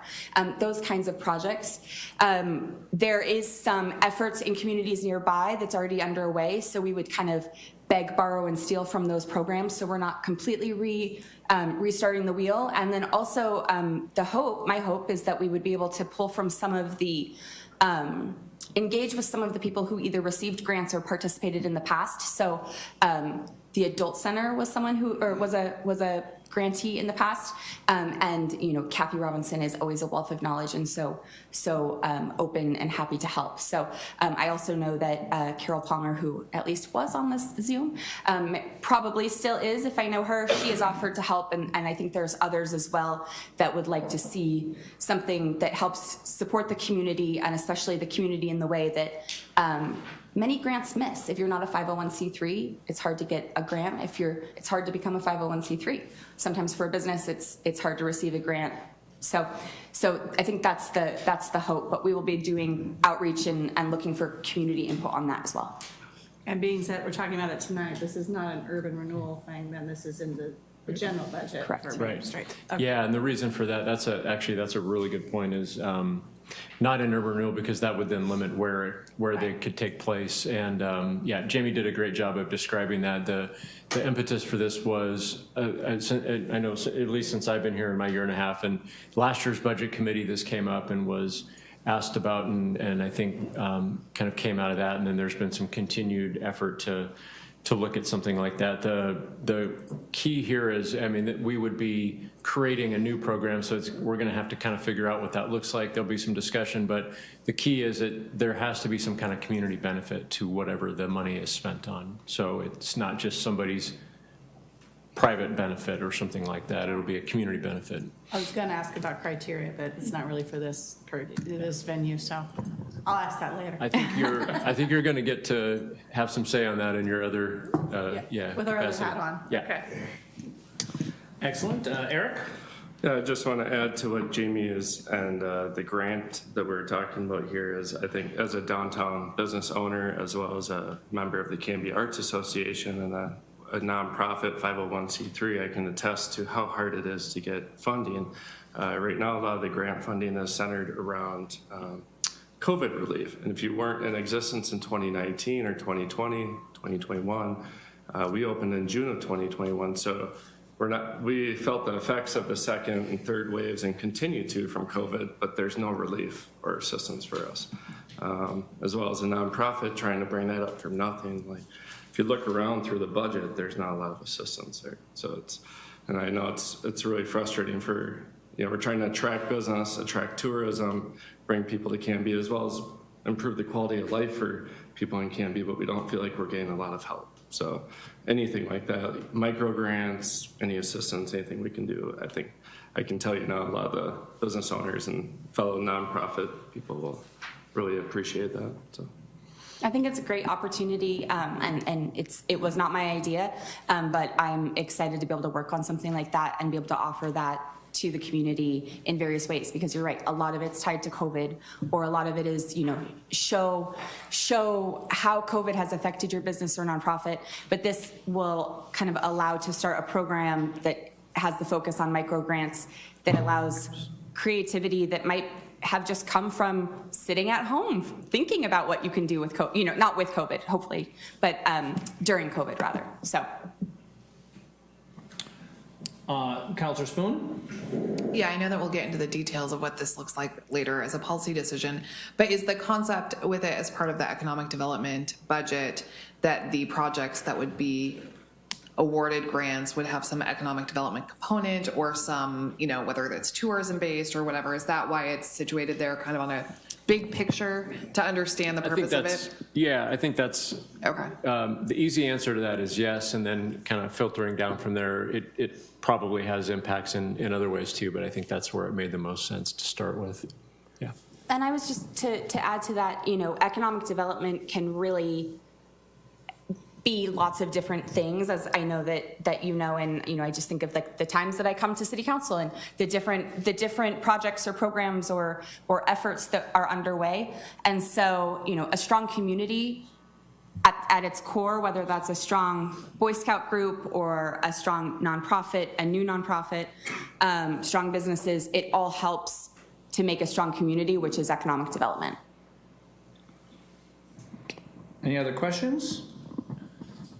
those kinds of projects. There is some efforts in communities nearby that's already underway, so we would kind of beg, borrow, and steal from those programs, so we're not completely restarting the wheel. And then also my hope is that we would be able to pull from some of the engage with some of the people who either received grants or participated in the past. So the adult center was someone who, or was a grantee in the past, and Kathy Robinson is always a wealth of knowledge, and so open and happy to help. So I also know that Carol Palmer, who at least was on this Zoom, probably still is, if I know her, she has offered to help, and I think there's others as well that would like to see something that helps support the community, and especially the community in the way that many grants miss. If you're not a 501c3, it's hard to get a grant. It's hard to become a 501c3. Sometimes for a business, it's hard to receive a grant. So I think that's the hope. But we will be doing outreach and looking for community input on that as well. And being said, we're talking about it tonight. This is not an urban renewal thing. Then this is in the general budget. Correct. Right. Okay. Yeah, and the reason for that, that's a really good point, is not in urban renewal, because that would then limit where they could take place. And Jamie did a great job of describing that. The impetus for this was, I know at least since I've been here in my year and a half, and last year's budget committee, this came up and was asked about, and I think kind of came out of that. And then there's been some continued effort to look at something like that. The key here is, that we would be creating a new program, so we're going to have to kind of figure out what that looks like. There'll be some discussion, but the key is that there has to be some kind of community benefit to whatever the money is spent on. So it's not just somebody's private benefit or something like that. It'll be a community benefit. I was going to ask about criteria, but it's not really for this venue, so I'll ask that later. I think you're going to get to have some say on that in your other with our other hat on. Yeah. Okay. Excellent. Eric? Yeah, I just want to add to what Jamie is, and the grant that we're talking about here is, I think, as a downtown business owner, as well as a member of the Canby Arts Association, and a nonprofit 501c3, I can attest to how hard it is to get funding. Right now, a lot of the grant funding is centered around COVID relief. And if you weren't in existence in 2019 or 2020, 2021, we opened in June of 2021. So we felt the effects of the second and third waves and continue to from COVID, but there's no relief or assistance for us. As well as a nonprofit trying to bring that up from nothing. Like if you look around through the budget, there's not a lot of assistance there. So and I know it's really frustrating for, we're trying to attract business, attract tourism, bring people to Canby, as well as improve the quality of life for people in Canby, but we don't feel like we're getting a lot of help. So anything like that, micro grants, any assistance, anything we can do, I think I can tell you now a lot of the business owners and fellow nonprofit people will really appreciate that. So I think it's a great opportunity, and it was not my idea, but I'm excited to be able to work on something like that and be able to offer that to the community in various ways, because you're right, a lot of it's tied to COVID, or a lot of it is, show how COVID has affected your business or nonprofit, but this will kind of allow to start a program that has the focus on micro grants that allows creativity that might have just come from sitting at home thinking about what you can do with COVID, not with COVID, hopefully, but during COVID rather, so. Counselor Spoon? Yeah, I know that we'll get into the details of what this looks like later as a policy decision, but is the concept with it as part of the economic development budget that the projects that would be awarded grants would have some economic development component or some, whether it's tourism based or whatever? Is that why it's situated there kind of on a big picture to understand the purpose of it? Yeah, I think that's, okay. The easy answer to that is yes, and then kind of filtering down from there, it probably has impacts in other ways too, but I think that's where it made the most sense to start with. Yeah. And I was just to add to that, economic development can really be lots of different things, as I know that and I just think of like the times that I come to City Council and the different projects or programs or efforts that are underway. And so, a strong community at its core, whether that's a strong Boy Scout group or a strong nonprofit, a new nonprofit, strong businesses, it all helps to make a strong community, which is economic development. Any other questions?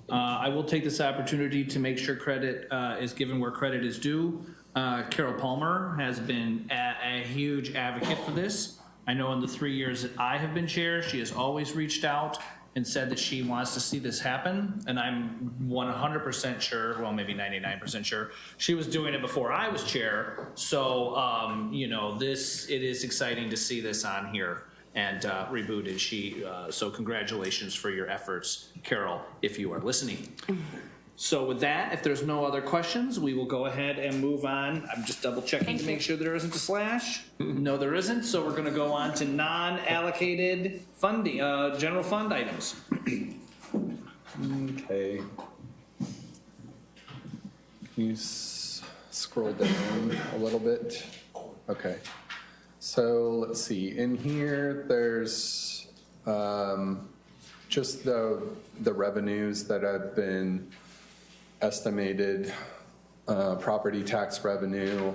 I will take this opportunity to make sure credit is given where credit is due. Carol Palmer has been a huge advocate for this. I know in the 3 years that I have been chair, she has always reached out and said that she wants to see this happen. And I'm 100% sure, well, maybe 99% sure, she was doing it before I was chair. So, it is exciting to see this on here and rebooted. So congratulations for your efforts, Carol, if you are listening. So with that, if there's no other questions, we will go ahead and move on. I'm just double checking to make sure there isn't a slash. No, there isn't. So we're gonna go on to non-allocated funding, general fund items. Okay. Can you scroll down a little bit? Okay. So let's see, in here, there's just the revenues that have been estimated, property tax revenue.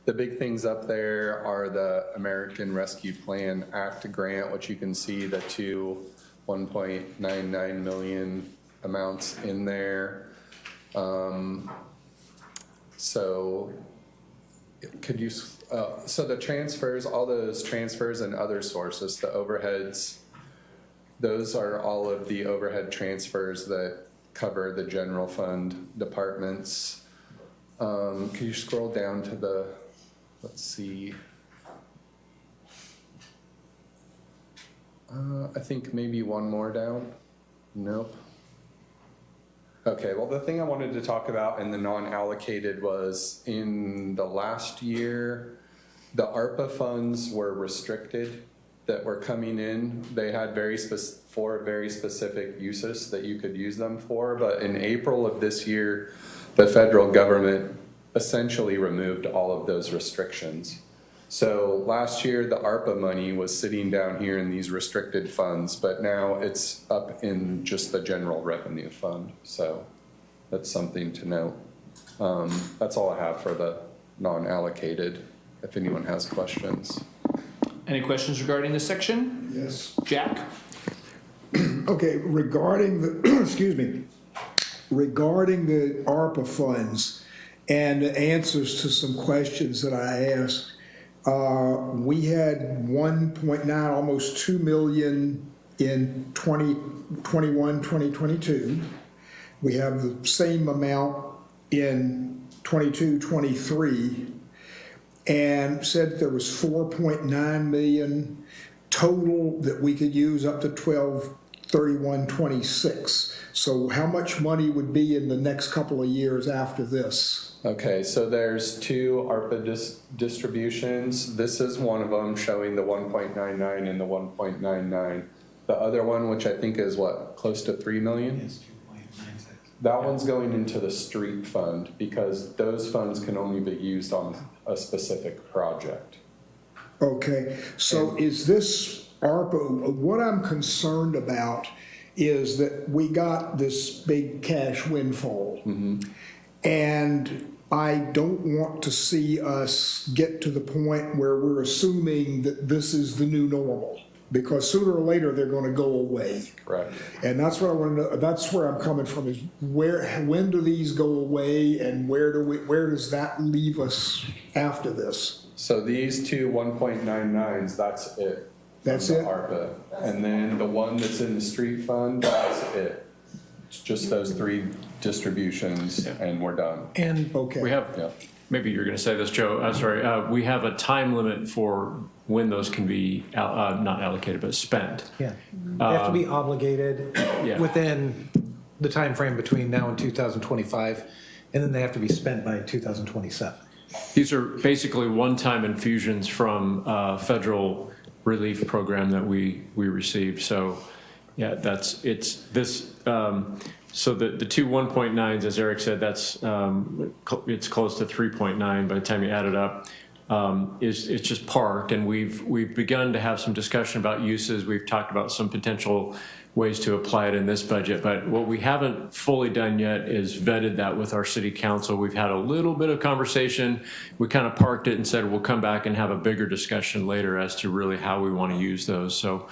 The big things up there are the American Rescue Plan Act grant, which you can see the two 1.99 million amounts in there. So could you, so the transfers, all those transfers and other sources, the overheads, those are all of the overhead transfers that cover the general fund departments. Can you scroll down to the, let's see. I think maybe one more down. Nope. Okay, well, the thing I wanted to talk about in the non-allocated was in the last year, the ARPA funds were restricted that were coming in. They had four very specific uses that you could use them for, but in April of this year, the federal government essentially removed all of those restrictions. So last year, the ARPA money was sitting down here in these restricted funds, but now it's up in just the general revenue fund. So that's something to note. That's all I have for the non-allocated, if anyone has questions. Any questions regarding this section? Yes. Jack? Okay, regarding the, excuse me, regarding the ARPA funds and the answers to some questions that I asked, we had 1.9, almost 2 million in 2021, 2022. We have the same amount in 22, 23, and said there was 4.9 million total that we could use up to 12/31/26. So how much money would be in the next couple of years after this? Okay, so there's two ARPA distributions. This is one of them showing the 1.99 and the 1.99. The other one, which I think is what, close to 3 million? It's 2.96. That one's going into the street fund because those funds can only be used on a specific project. Okay, so is this ARPA, what I'm concerned about is that we got this big cash windfall. And I don't want to see us get to the point where we're assuming that this is the new normal, because sooner or later they're going to go away. Right. And that's what I want to know. That's where I'm coming from. Is when do these go away, and where does that leave us after this? So these two 1.99s, that's it. That's from it? the ARPA. And then the one that's in the street fund, that's it. It's just those three distributions and we're done. And Okay. We have, maybe you're going to say this, Joe, sorry, we have a time limit for when those can be, not allocated, but spent. yeah, they have to be obligated Yeah. within the time frame between now and 2025, and then they have to be spent by 2027. These are basically one-time infusions from a federal relief program that we received. So, yeah, it's this. So the two 1.9s, as Eric said, that's it's close to 3.9 by the time you add it up. It's just parked, and we've begun to have some discussion about uses. We've talked about some potential ways to apply it in this budget, but what we haven't fully done yet is vetted that with our city council. We've had a little bit of conversation. We kind of parked it and said we'll come back and have a bigger discussion later as to really how we want to use those. So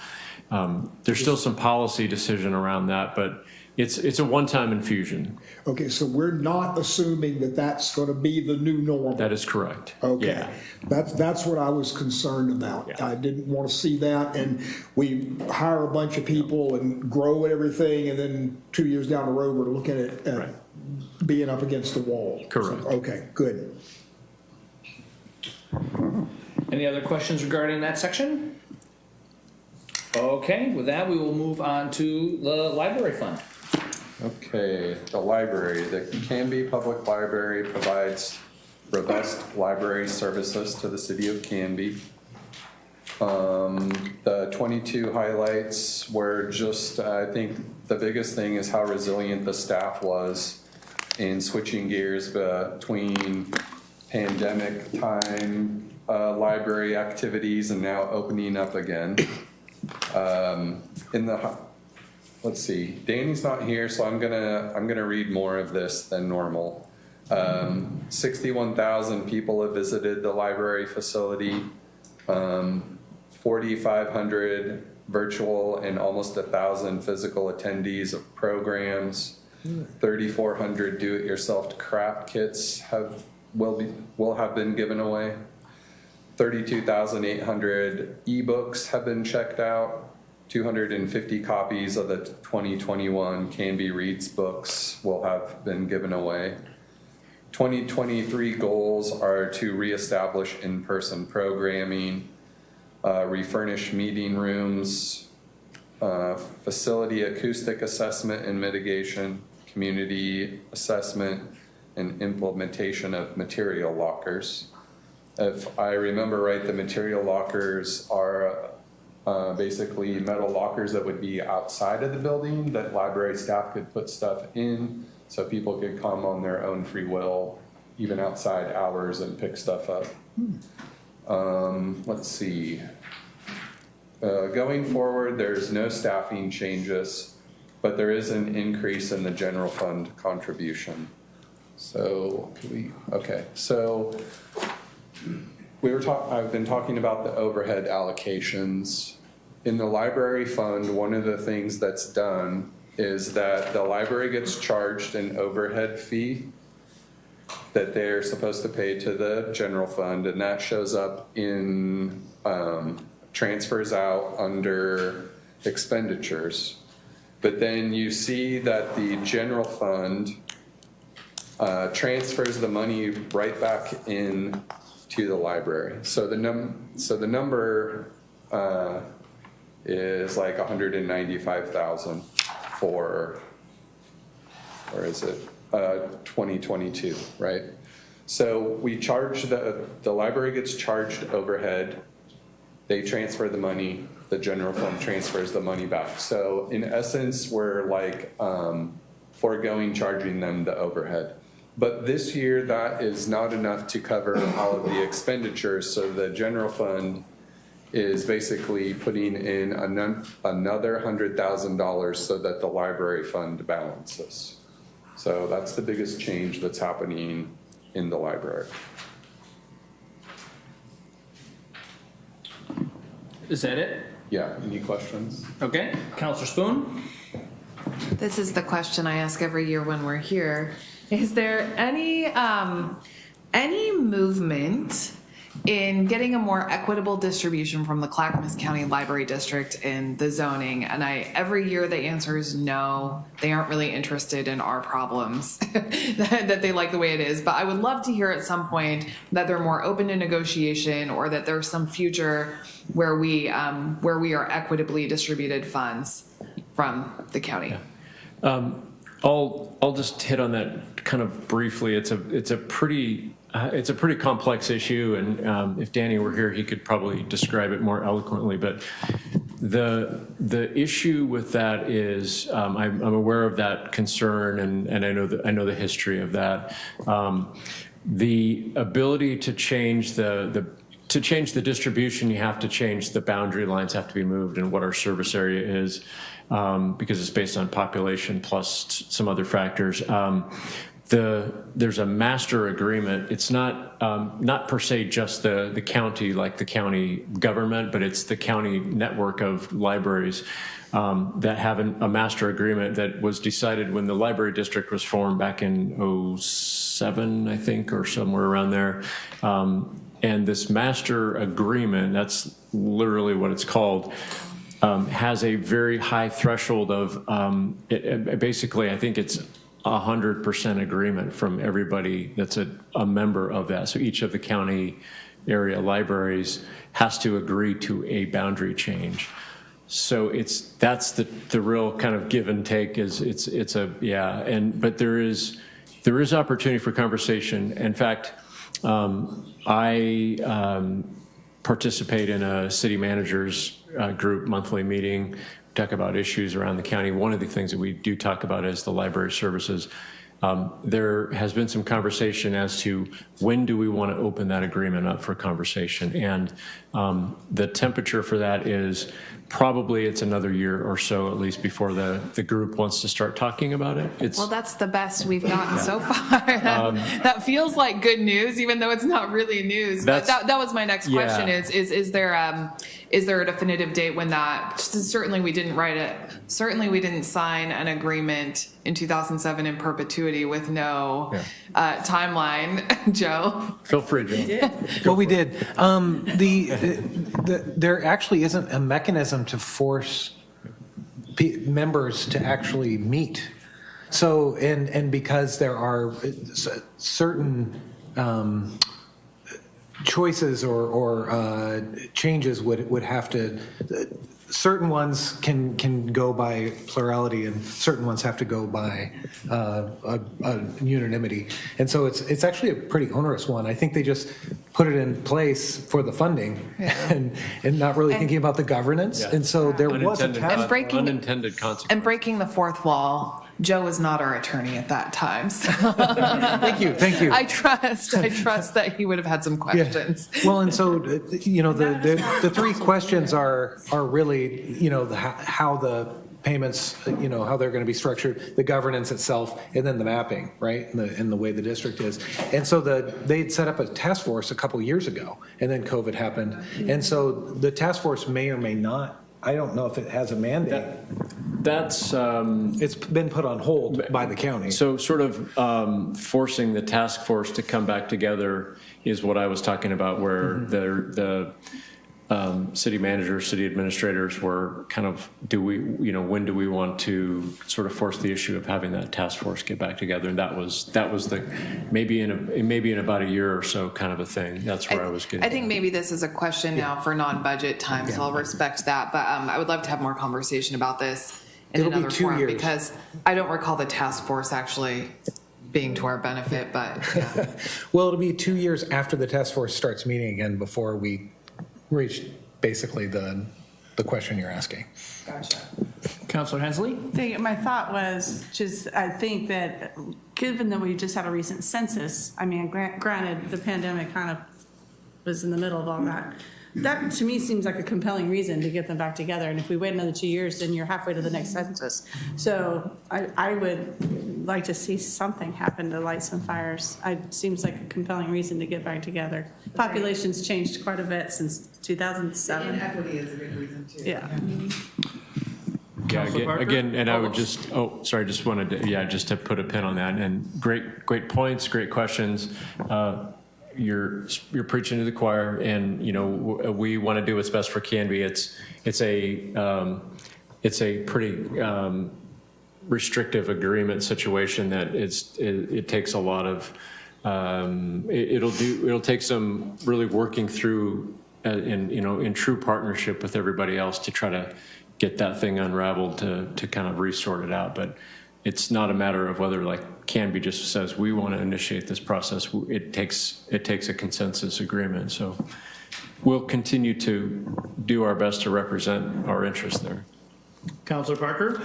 there's still some policy decision around that, but it's a one-time infusion. Okay, so we're not assuming that that's going to be the new normal. That is correct. Okay, Yeah. that's what I was concerned about. Yeah. I didn't want to see that, and we hire a bunch of people and grow everything, and then 2 years down the road, we're looking at Right. being up against the wall. Correct. So, okay, good. Any other questions regarding that section? Okay, with that, we will move on to the library fund. Okay, the library. The Canby Public Library provides robust library services to the city of Canby. The 22 highlights were just, I think the biggest thing is how resilient the staff was in switching gears between pandemic time, library activities, and now opening up again. Let's see, Danny's not here, so I'm gonna read more of this than normal. 61,000 people have visited the library facility. 4,500 virtual and almost 1,000 physical attendees of programs. 3,400 do-it-yourself craft kits will have been given away. 32,800 ebooks have been checked out. 250 copies of the 2021 Canby Reads books will have been given away. 2023 goals are to reestablish in-person programming, refurnish meeting rooms, facility acoustic assessment and mitigation, community assessment, and implementation of material lockers. If I remember right, the material lockers are basically metal lockers that would be outside of the building that library staff could put stuff in, so people could come on their own free will, even outside hours, and pick stuff up. Let's see. Going forward, there's no staffing changes. but there is an increase in the general fund contribution. So, so I've been talking about the overhead allocations. In the library fund, one of the things that's done is that the library gets charged an overhead fee that they're supposed to pay to the general fund, and that shows up in transfers out under expenditures. But then you see that the general fund transfers the money right back in to the library. So the number is like 195,000 for, or is it 2022, right? So we charge the library gets charged overhead. They transfer the money. The general fund transfers the money back. So in essence, we're like foregoing charging them the overhead. But this year, that is not enough to cover all of the expenditures. So the general fund is basically putting in another $100,000 so that the library fund balances. So that's the biggest change that's happening in the library. Is that it? Yeah, any questions? Okay, Counselor Spoon? This is the question I ask every year when we're here. Is there any movement in getting a more equitable distribution from the Clackamas County Library District in the zoning? And every year the answer is no. They aren't really interested in our problems, that they like the way it is. But I would love to hear at some point that they're more open to negotiation, or that there's some future where we are equitably distributed funds from the county. I'll just hit on that kind of briefly. It's a pretty complex issue, and if Danny were here, he could probably describe it more eloquently. But the issue with that is I'm aware of that concern, and I know the history of that. The ability to change the distribution, you have to change the boundary lines, have to be moved, and what our service area is, because it's based on population plus some other factors. There's a master agreement. It's not per se just the county, like the county government, but it's the county network of libraries that have a master agreement that was decided when the library district was formed back in 2007, I think, or somewhere around there. And this master agreement, that's literally what it's called, has a very high threshold of, basically, I think it's 100% agreement from everybody that's a member of that. So each of the county area libraries has to agree to a boundary change. So that's the real kind of give and take but there is opportunity for conversation. In fact, I participate in a city managers group monthly meeting, talk about issues around the county. One of the things that we do talk about is the library services. There has been some conversation as to when do we want to open that agreement up for conversation. And the temperature for that is probably it's another year or so, at least, before the group wants to start talking about it. Well, that's the best we've gotten so far. That feels like good news, even though it's not really news. But that was my next question: is there a definitive date when that? Certainly, we didn't write it. Certainly, we didn't sign an agreement in 2007 in perpetuity with no timeline. Joe, feel free, Joe. Well, we did. There actually isn't a mechanism to force members to actually meet. So, and because there are certain choices or changes would have to, certain ones can go by plurality and certain ones have to go by unanimity. And so it's actually a pretty onerous one. I think they just put it in place for the funding and not really thinking about the governance. Yeah. And so there was a unintended consequence. And breaking the fourth wall. Joe was not our attorney at that time. So. Thank you. I trust that he would have had some questions. Yeah. Well, and so, the three questions are really, how payments, you know, how they're going to be structured, the governance itself, and then the mapping, right, in the way the district is. And so they'd set up a task force a couple years ago, and then COVID happened. And so the task force may or may not, I don't know if it has a mandate. It's been put on hold by the county. So sort of forcing the task force to come back together is what I was talking about, where the city managers, city administrators were kind of, when do we want to sort of force the issue of having that task force get back together? And that was the maybe in about a year or so kind of a thing. That's where I was getting. I think maybe this is a question now for non-budget time, so I'll respect that. But I would love to have more conversation about this in another forum, because I don't recall the task force actually being to our benefit, but yeah. Well, it'll be 2 years after the task force starts meeting again before we reach basically the question you're asking. Gotcha. Councilor Hensley? My thought was just, I think that given that we just had a recent census, I mean, granted, the pandemic kind of was in the middle of all that. That to me seems like a compelling reason to get them back together. And if we wait another 2 years, then you're halfway to the next census. So I would like to see something happen to light some fires. It seems like a compelling reason to get back together. Population's changed quite a bit since 2007. And equity is a big reason too. Yeah. Yeah, again, and I would just wanted to, just to put a pin on that. And great points, great questions. You're preaching to the choir, and we want to do what's best for Canby. It's a pretty restrictive agreement situation that it takes a lot of it'll take some really working through in true partnership with everybody else to try to get that thing unraveled to kind of resort it out. But it's not a matter of whether Canby just says we want to initiate this process. It takes a consensus agreement. So we'll continue to do our best to represent our interests there. Councilor Parker?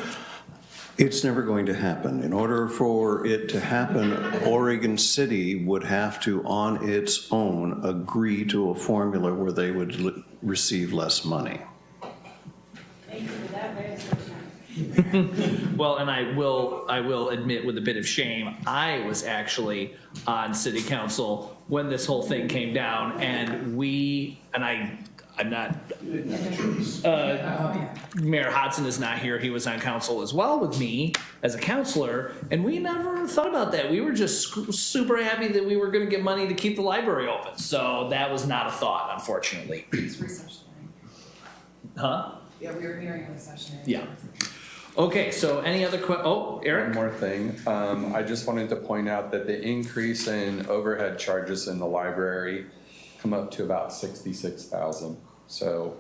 It's never going to happen. In order for it to happen, Oregon City would have to, on its own, agree to a formula where they would receive less money. Well, and I will admit with a bit of shame, I was actually on city council when this whole thing came down, and I'm not, Mayor Hodson is not here. He was on council as well with me as a councilor, and we never thought about that. We were just super happy that we were going to get money to keep the library open. So that was not a thought, unfortunately. It's recessionary. Huh? Yeah, we were hearing recessionary. Yeah. Okay, so any other Eric? One more thing. I just wanted to point out that the increase in overhead charges in the library come up to about $66,000. So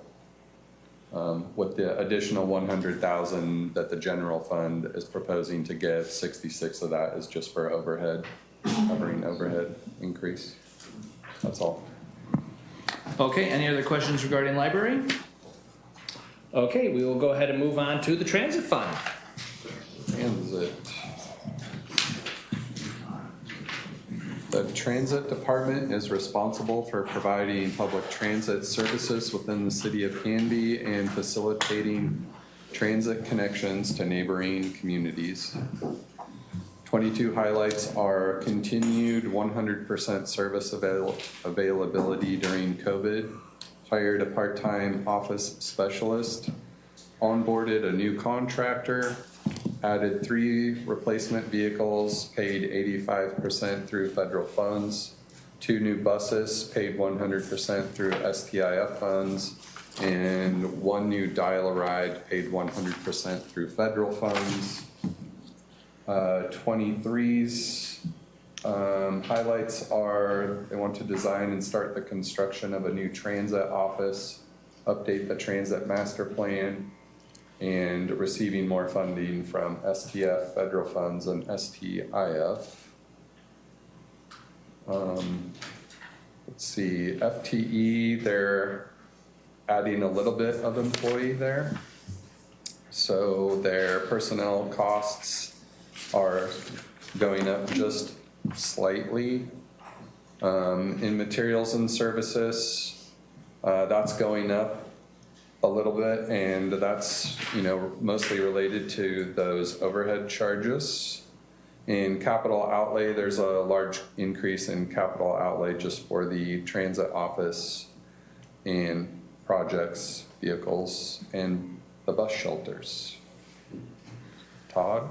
with the additional $100,000 that the general fund is proposing to give, 66 of that is just for overhead, covering overhead increase. That's all. Okay, any other questions regarding library? Okay, we will go ahead and move on to the transit fund. Transit. The transit department is responsible for providing public transit services within the city of Canby and facilitating transit connections to neighboring communities. 22 highlights are continued 100% service availability during COVID, hired a part-time office specialist, onboarded a new contractor, added 3 replacement vehicles, paid 85% through federal funds, 2 new buses, paid 100% through STIF funds, and 1 new dial-a-ride, paid 100% through federal funds. 23's highlights are they want to design and start the construction of a new transit office, update the transit master plan, and receiving more funding from STF, federal funds, and STIF. Let's see, FTE, they're adding a little bit of employee there. So their personnel costs are going up just slightly. In materials and services, that's going up a little bit, and that's, mostly related to those overhead charges. In capital outlay, there's a large increase in capital outlay just for the transit office and projects, vehicles, and the bus shelters. Todd?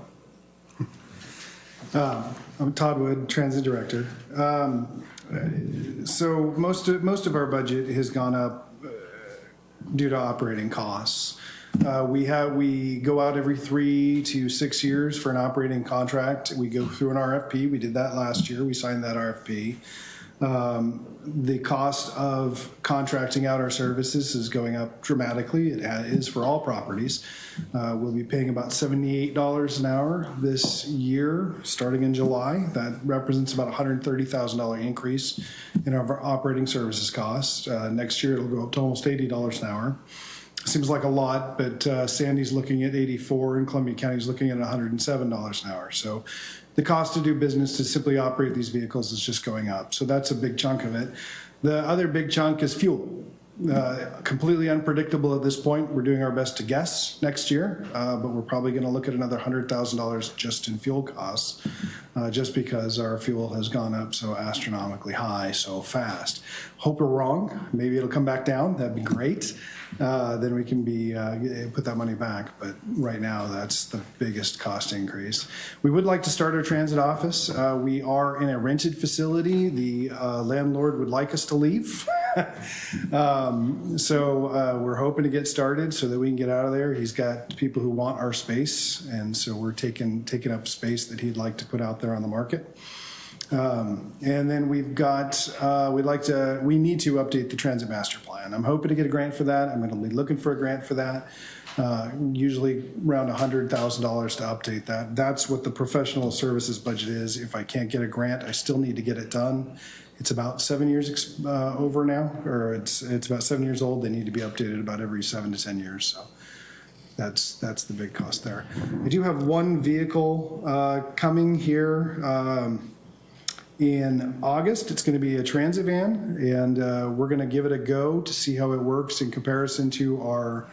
I'm Todd Wood, Transit Director. So most of our budget has gone up due to operating costs. We go out every 3 to 6 years for an operating contract. We go through an RFP. We did that last year. We signed that RFP. The cost of contracting out our services is going up dramatically. It is for all properties. We'll be paying about $78 an hour this year, starting in July. That represents about a $130,000 increase in our operating services costs. Next year, it'll go up to almost $80 an hour. Seems like a lot, but Sandy's looking at 84 and Columbia County's looking at $107 an hour. So the cost to do business to simply operate these vehicles is just going up. So that's a big chunk of it. The other big chunk is fuel. Completely unpredictable at this point. We're doing our best to guess next year, but we're probably going to look at another $100,000 just in fuel costs, just because our fuel has gone up so astronomically high so fast. Hope we're wrong. Maybe it'll come back down. That'd be great. Then we can put that money back. But right now, that's the biggest cost increase. We would like to start our transit office. We are in a rented facility. The landlord would like us to leave. So we're hoping to get started so that we can get out of there. He's got people who want our space, and so we're taking up space that he'd like to put out there on the market. And then we've got, we need to update the transit master plan. I'm hoping to get a grant for that. I'm going to be looking for a grant for that. Usually around $100,000 to update that. That's what the professional services budget is. If I can't get a grant, I still need to get it done. It's about 7 years over now, or it's about 7 years old. They need to be updated about every 7 to 10 years. So that's the big cost there. I do have one vehicle coming here in August. It's going to be a transit van, and we're going to give it a go to see how it works in comparison to our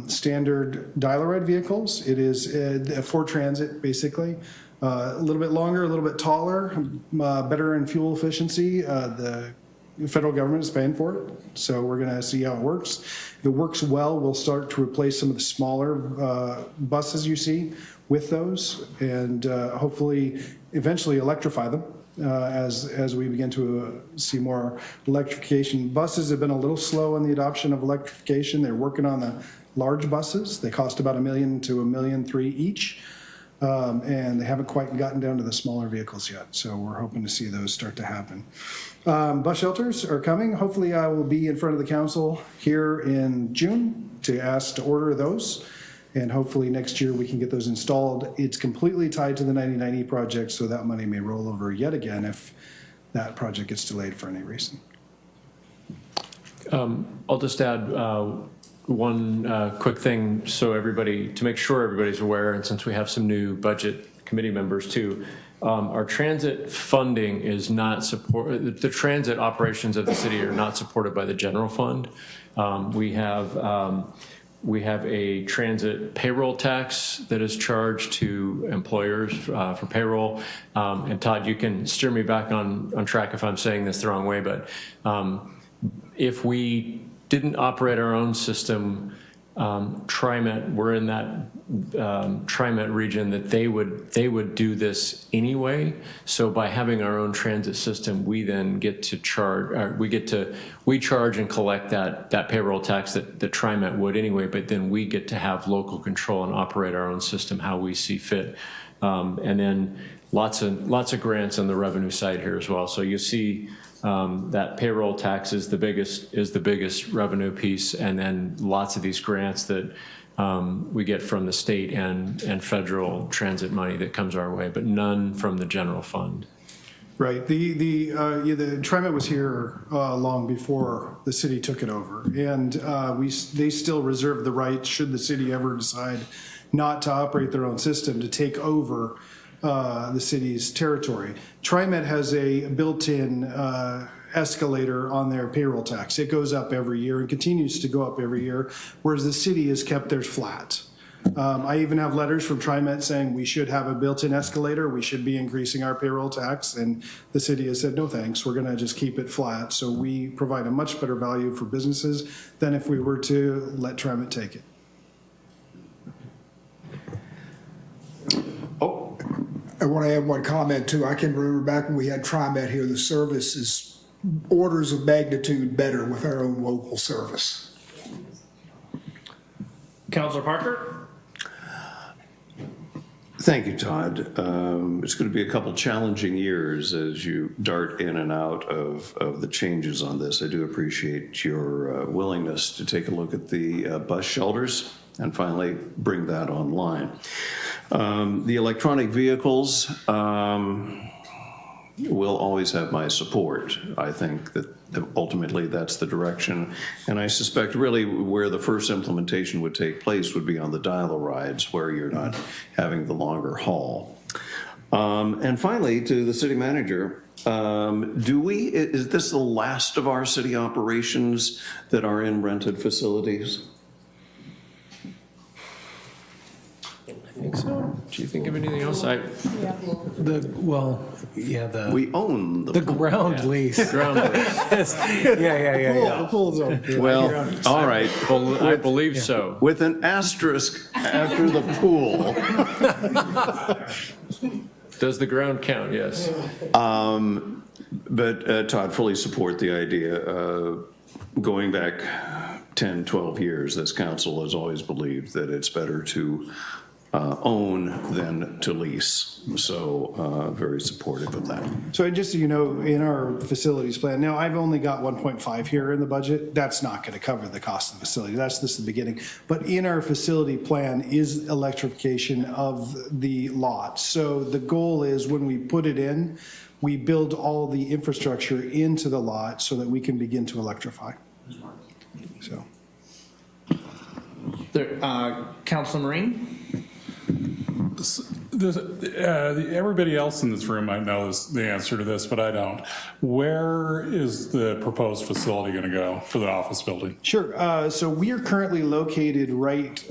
standard dial-a-ride vehicles. It is a Ford Transit, basically. A little bit longer, a little bit taller, better in fuel efficiency. The federal government is paying for it, so we're going to see how it works. If it works well, we'll start to replace some of the smaller buses you see with those, and hopefully eventually electrify them as we begin to see more electrification. Buses have been a little slow in the adoption of electrification. They're working on the large buses. They cost about $1 million to $1.3 million each. And they haven't quite gotten down to the smaller vehicles yet, so we're hoping to see those start to happen. Bus shelters are coming. Hopefully I will be in front of the council here in June to ask to order those, and hopefully next year we can get those installed. It's completely tied to the 99E project, so that money may roll over yet again if that project gets delayed for any reason. I'll just add one quick thing to make sure everybody's aware, and since we have some new budget committee members too, our transit funding is not the transit operations of the city are not supported by the general fund. We have a transit payroll tax that is charged to employers for payroll. And Todd, you can steer me back on track if I'm saying this the wrong way, but if we didn't operate our own system, TriMet, we're in that TriMet region that they would do this anyway. So by having our own transit system, we then get to charge, we charge and collect that payroll tax that TriMet would anyway, but then we get to have local control and operate our own system how we see fit. And then lots of grants on the revenue side here as well. So you see that payroll tax is the biggest revenue piece, and then lots of these grants that we get from the state and federal transit money that comes our way, but none from the general fund. Right. The TriMet was here long before the city took it over, and they still reserve the right, should the city ever decide not to operate their own system, to take over the city's territory. TriMet has a built-in escalator on their payroll tax. It goes up every year and continues to go up every year, whereas the city has kept theirs flat. I even have letters from TriMet saying we should have a built-in escalator, we should be increasing our payroll tax, and the city has said, no thanks, we're gonna just keep it flat. So we provide a much better value for businesses than if we were to let TriMet take it. I want to add one comment too. I can remember back when we had TriMet here, the service is orders of magnitude better with our own local service. Councilor Parker? Thank you, Todd. It's going to be a couple challenging years as you dart in and out of the changes on this. I do appreciate your willingness to take a look at the bus shelters and finally bring that online. The electronic vehicles will always have my support. I think that ultimately that's the direction. And I suspect really where the first implementation would take place would be on the dial-a-rides where you're not having the longer haul. And finally, to the city manager, is this the last of our city operations that are in rented facilities? I think so. Do you think of anything else? We own the ground lease. Ground lease. The pool's open. Well, all right. I believe so. With an asterisk after the pool. Does the ground count? Yes. But Todd, fully support the idea. Going back 10, 12 years, this council has always believed that it's better to own than to lease. So very supportive of that. So just so you know, in our facilities plan, now I've only got 1.5 here in the budget. That's not going to cover the cost of the facility. That's just the beginning. But in our facility plan is electrification of the lot. So the goal is when we put it in, we build all the infrastructure into the lot so that we can begin to electrify. So. Councilor Marine? Everybody else in this room might know the answer to this, but I don't. Where is the proposed facility going to go for the office building? Sure. So we are currently located right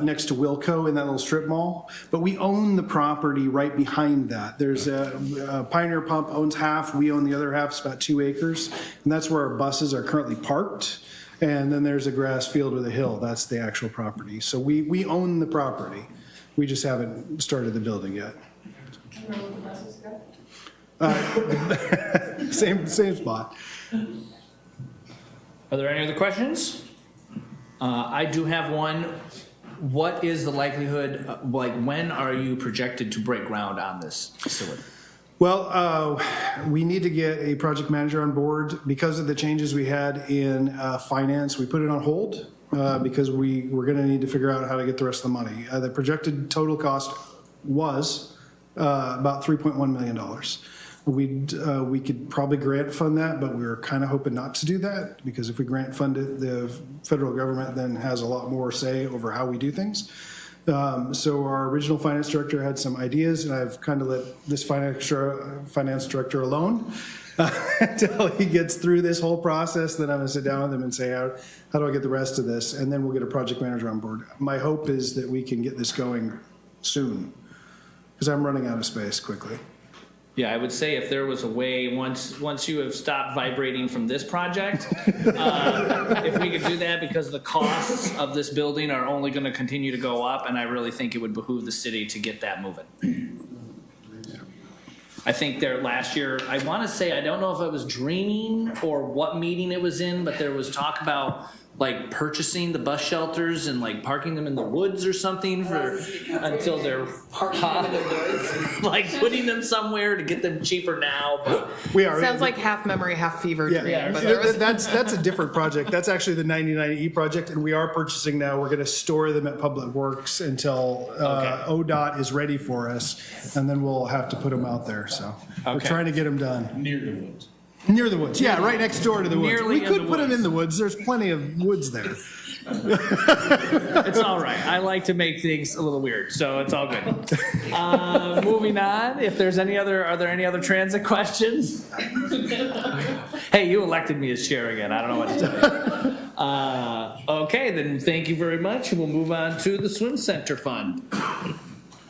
next to Wilco in that little strip mall, but we own the property right behind that. There's a Pioneer Pump owns half. We own the other half. It's about 2 acres, and that's where our buses are currently parked. And then there's a grass field with a hill. That's the actual property. So we own the property. We just haven't started the building yet. Same spot. Are there any other questions? I do have one. What is the likelihood, when are you projected to break ground on this facility? Well, we need to get a project manager on board. Because of the changes we had in finance, we put it on hold because we're going to need to figure out how to get the rest of the money. The projected total cost was about $3.1 million. We could probably grant fund that, but we were kind of hoping not to do that because if we grant fund it, the federal government then has a lot more say over how we do things. So our original finance director had some ideas, and I've kind of let this finance director alone until he gets through this whole process. Then I'm going to sit down with him and say, how do I get the rest of this? And then we'll get a project manager on board. My hope is that we can get this going soon because I'm running out of space quickly. Yeah, I would say if there was a way, once you have stopped vibrating from this project, if we could do that, because the costs of this building are only going to continue to go up, and I really think it would behoove the city to get that moving. I think there last year, I want to say, I don't know if I was dreaming or what meeting it was in, but there was talk about purchasing the bus shelters and parking them in the woods or something until they're parking them in the woods, putting them somewhere to get them cheaper now. But we are. Sounds like half memory, half fever dream. Yeah. But that's a different project. That's actually the 99E project, and we are purchasing now. We're going to store them at Public Works until ODOT is ready for us, and then we'll have to put them out there. So we're trying to get them done. Near the woods. Near the woods, yeah, right next door to the woods. Nearly We in could the put them woods. in the woods, there's plenty of woods there. It's all right. I like to make things a little weird, so it's all good. Moving on, if there's are there any other transit questions? Hey, you elected me as chair again. I don't know what to tell you. Okay, then thank you very much. We'll move on to the swim center fund.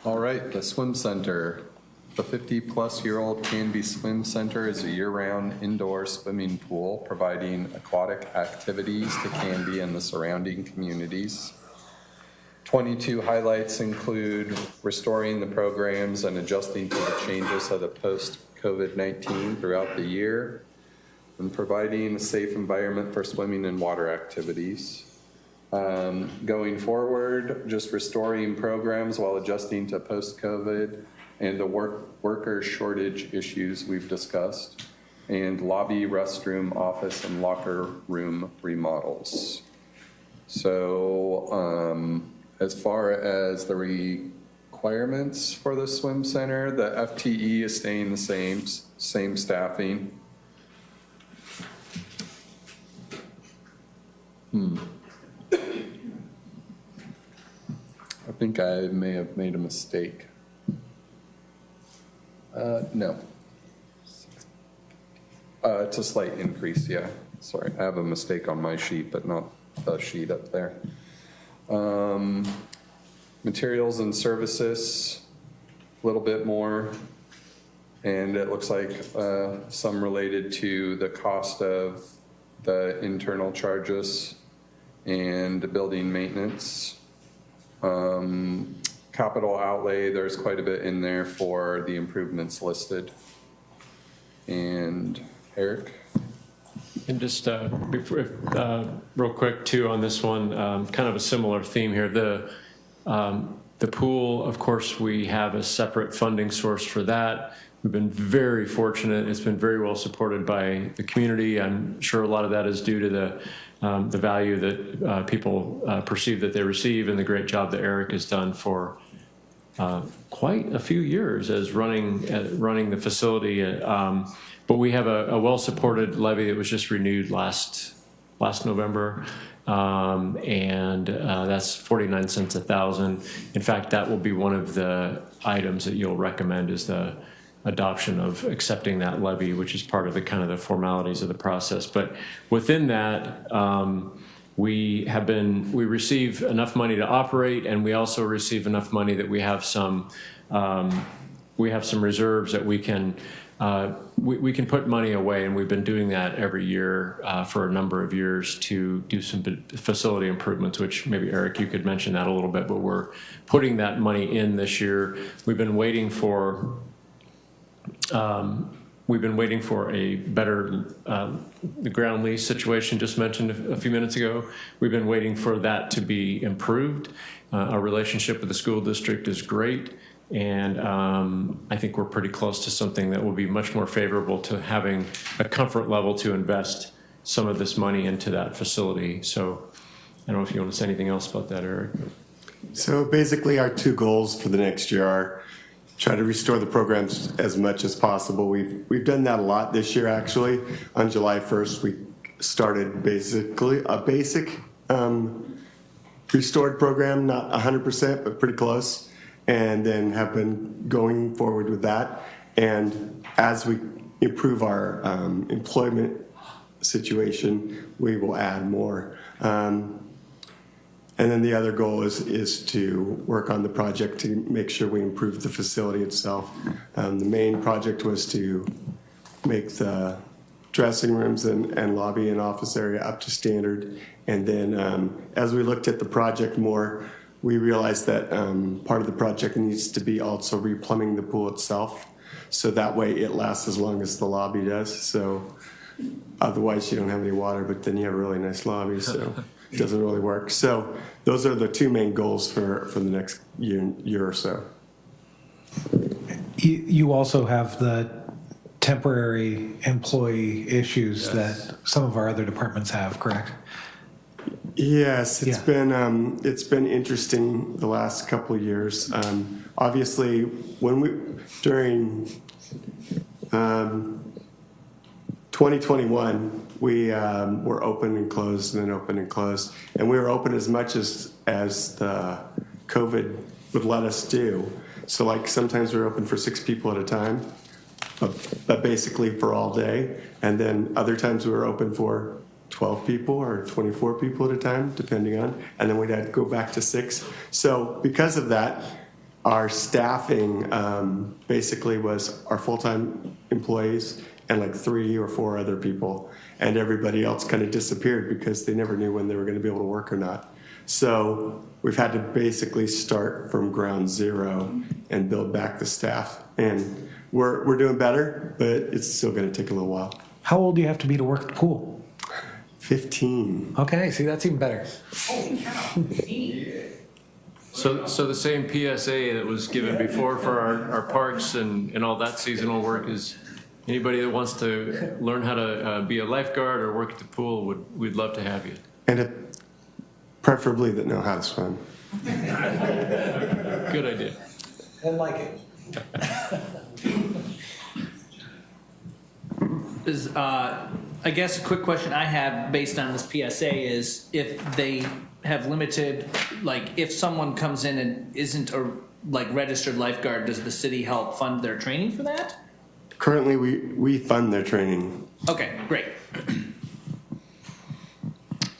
All right, the swim center. The 50-plus-year-old Canby Swim Center is a year-round indoor swimming pool providing aquatic activities to Canby and the surrounding communities. 22 highlights include restoring the programs and adjusting to the changes of the post-COVID-19 throughout the year, and providing a safe environment for swimming and water activities. Going forward, just restoring programs while adjusting to post-COVID and the worker shortage issues we've discussed, and lobby, restroom, office, and locker room remodels. So as far as the requirements for the swim center, the FTE is staying the same staffing. I think I may have made a mistake. No. It's a slight increase, yeah. Sorry, I have a mistake on my sheet, but not the sheet up there. Materials and services, a little bit more. And it looks like some related to the cost of the internal charges and building maintenance. Capital outlay, there's quite a bit in there for the improvements listed. And Eric? And just before, real quick too on this one, kind of a similar theme here. The pool, of course, we have a separate funding source for that. We've been very fortunate. It's been very well supported by the community. I'm sure a lot of that is due to the value that people perceive that they receive and the great job that Eric has done for quite a few years as running the facility. But we have a well-supported levy that was just renewed last November. And that's 49 cents a thousand. In fact, that will be one of the items that you'll recommend is the adoption of accepting that levy, which is part of the kind of the formalities of the process. But within that, we receive enough money to operate, and we also receive enough money that we have some reserves that we can put money away, and we've been doing that every year for a number of years to do some facility improvements, which maybe Eric, you could mention that a little bit, but we're putting that money in this year. We've been waiting for a better, the ground lease situation just mentioned a few minutes ago. We've been waiting for that to be improved. Our relationship with the school district is great. And I think we're pretty close to something that will be much more favorable to having a comfort level to invest some of this money into that facility. So I don't know if you want to say anything else about that, Eric. So basically our two goals for the next year are try to restore the programs as much as possible. We've done that a lot this year, actually. On July 1st, we started basically a basic restored program, not 100%, but pretty close, and then have been going forward with that. And as we improve our employment situation, we will add more. And then the other goal is to work on the project to make sure we improve the facility itself. The main project was to make the dressing rooms and lobby and office area up to standard. And then as we looked at the project more, we realized that part of the project needs to be also replumbing the pool itself. So that way it lasts as long as the lobby does. So otherwise you don't have any water, but then you have a really nice lobby. So it doesn't really work. So those are the two main goals for the next year or so. You also have the temporary employee issues that some of our other departments have, correct? Yes, it's been interesting the last couple of years. Obviously, during 2020 2021, we were open and closed and then open and closed. And we were open as much as the COVID would let us do. So like sometimes we were open for 6 people at a time, but basically for all day. And then other times we were open for 12 people or 24 people at a time, depending on, and then we'd have to go back to 6. So because of that, our staffing basically was our full-time employees and like 3 or 4 other people, and everybody else kind of disappeared because they never knew when they were going to be able to work or not. So we've had to basically start from ground zero and build back the staff, and we're doing better, but it's still going to take a little while. How old do you have to be to work at the pool? 15. Okay, see, that's even better. So the same PSA that was given before for our parks and all that seasonal work is anybody that wants to learn how to be a lifeguard or work at the pool, we'd love to have you. And preferably that know how to swim. Good idea. And like it. I guess a quick question I have based on this PSA is if they have limited, like if someone comes in and isn't a like registered lifeguard, does the city help fund their training for that? Currently, we fund their training. Okay, great.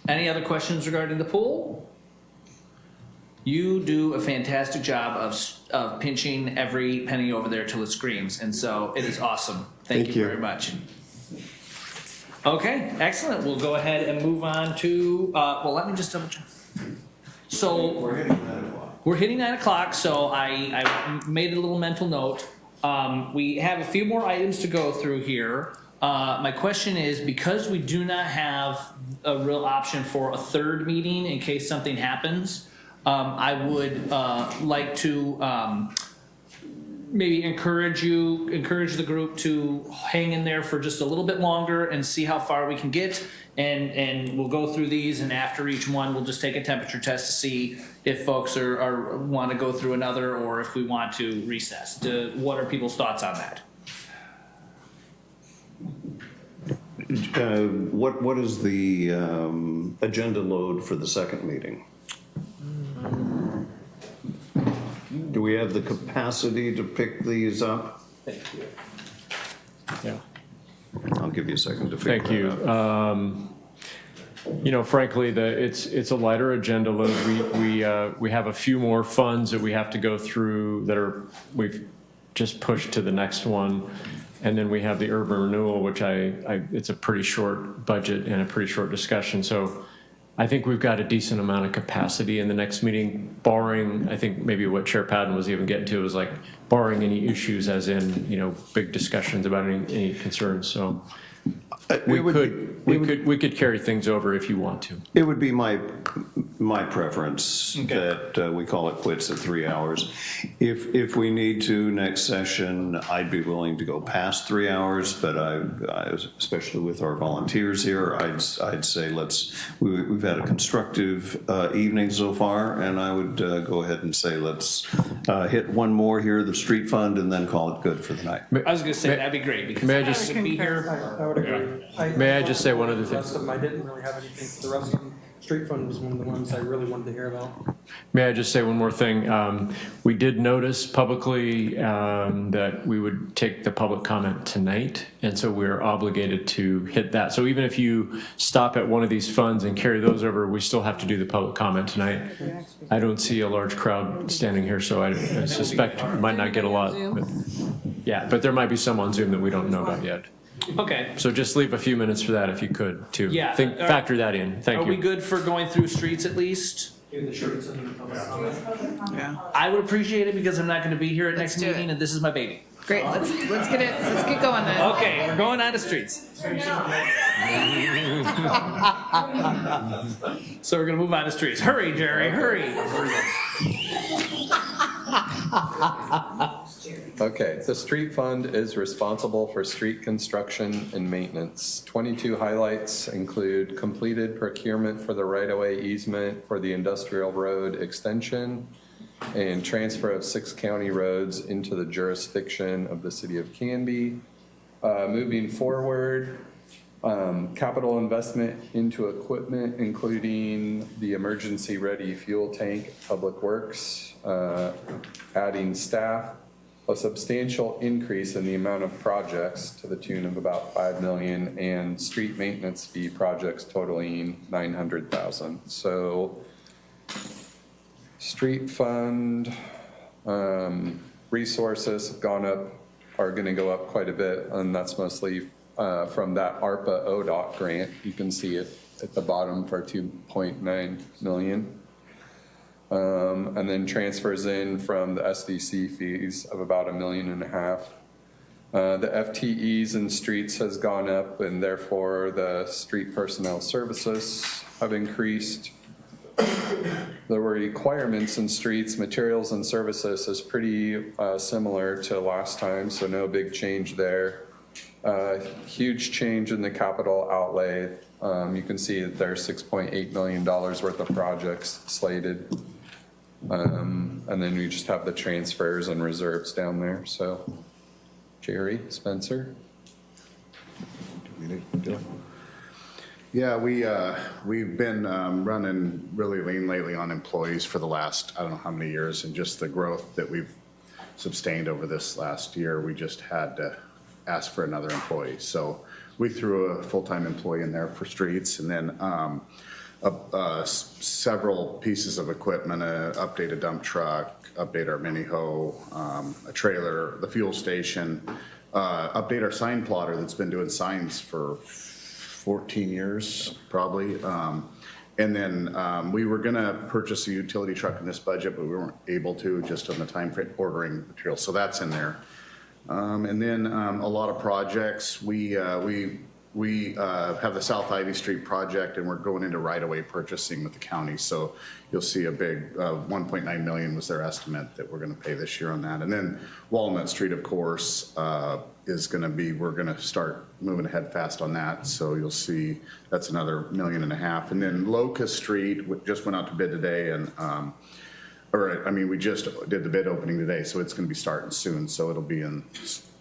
Any other questions regarding the pool? You do a fantastic job of pinching every penny over there till it screams, and so it is awesome. Thank you very much. Okay, excellent. We'll go ahead and move on to, well, let me just double check. So we're hitting 9 o'clock, so I made a little mental note. We have a few more items to go through here. My question is, because we do not have a real option for a third meeting in case something happens, I would like to maybe encourage the group to hang in there for just a little bit longer and see how far we can get. And we'll go through these, and after each one, we'll just take a temperature test to see if folks want to go through another or if we want to recess. What are people's thoughts on that? What is the agenda load for the second meeting? Do we have the capacity to pick these up? Thank you. Yeah. I'll give you a second to figure Thank you. that out. Frankly, it's a lighter agenda load. We have a few more funds that we have to go through that we've just pushed to the next one. And then we have the urban renewal, which it's a pretty short budget and a pretty short discussion. So I think we've got a decent amount of capacity in the next meeting, barring, I think maybe what Chair Padden was even getting to was like barring any issues as in, big discussions about any concerns. So we could carry things over if you want to. It would be my preference that we call it quits at 3 hours. If we need to next session, I'd be willing to go past 3 hours, but I especially with our volunteers here, I'd say we've had a constructive evening so far, and I would go ahead and say let's hit one more here, the street fund, and then call it good for the night. I was going to say that'd be great because may I I just would be here. I would agree. May I just say one other thing? The rest of them, I didn't really have anything for the rest of them. Street fund was one of the ones I really wanted to hear about. May I just say one more thing? We did notice publicly that we would take the public comment tonight, and so we're obligated to hit that. So even if you stop at one of these funds and carry those over, we still have to do the public comment tonight. I don't see a large crowd standing here, so I suspect we might not get a lot. But there might be some on Zoom that we don't know about yet. Okay. So just leave a few minutes for that if you could, too. Yeah. Factor that in. Thank you. Are we good for going through streets at least? Yeah. I would appreciate it because I'm not going to be here at next do it. meeting, and this is my baby. Great, let's get going then. Okay, we're going on to streets. So we're going to move on to streets. Hurry, Jerry, hurry. Okay, the street fund is responsible for street construction and maintenance. 22 highlights include completed procurement for the right-of-way easement for the industrial road extension and transfer of 6 county roads into the jurisdiction of the city of Canby. Moving forward, Capital investment into equipment, including the emergency-ready fuel tank, Public Works, adding staff, a substantial increase in the amount of projects to the tune of about 5 million, and street maintenance fee projects totaling 900,000. So street fund resources have gone up, are going to go up quite a bit, and that's mostly from that ARPA ODOT grant. You can see it at the bottom for 2.9 million. And then transfers in from the SDC fees of about $1.5 million. The FTEs in streets has gone up, and therefore the street personnel services have increased. The requirements in streets, materials and services is pretty similar to last time, so no big change there. Huge change in the capital outlay. You can see that there's $6.8 million worth of projects slated. And then we just have the transfers and reserves down there. So Jerry, Spencer. Yeah, we've been running really lean lately on employees for the last, I don't know how many years, and just the growth that we've sustained over this last year, we just had to ask for another employee. So we threw a full-time employee in there for streets, and then several pieces of equipment, update a dump truck, update our mini hoe, a trailer, the fuel station, update our sign plotter that's been doing signs for 14 years probably. And then we were gonna purchase a utility truck in this budget, but we weren't able to just on the time frame ordering material. So that's in there. And then a lot of projects. We have the South Ivy Street project, and we're going into right-of-way purchasing with the county. So you'll see a big 1.9 million was their estimate that we're going to pay this year on that. And then Walnut Street, of course, is going to be, we're going to start moving ahead fast on that. So you'll see that's another $1.5 million. And then Locust Street just went out to bid today, and we just did the bid opening today, so it's going to be starting soon. So it'll be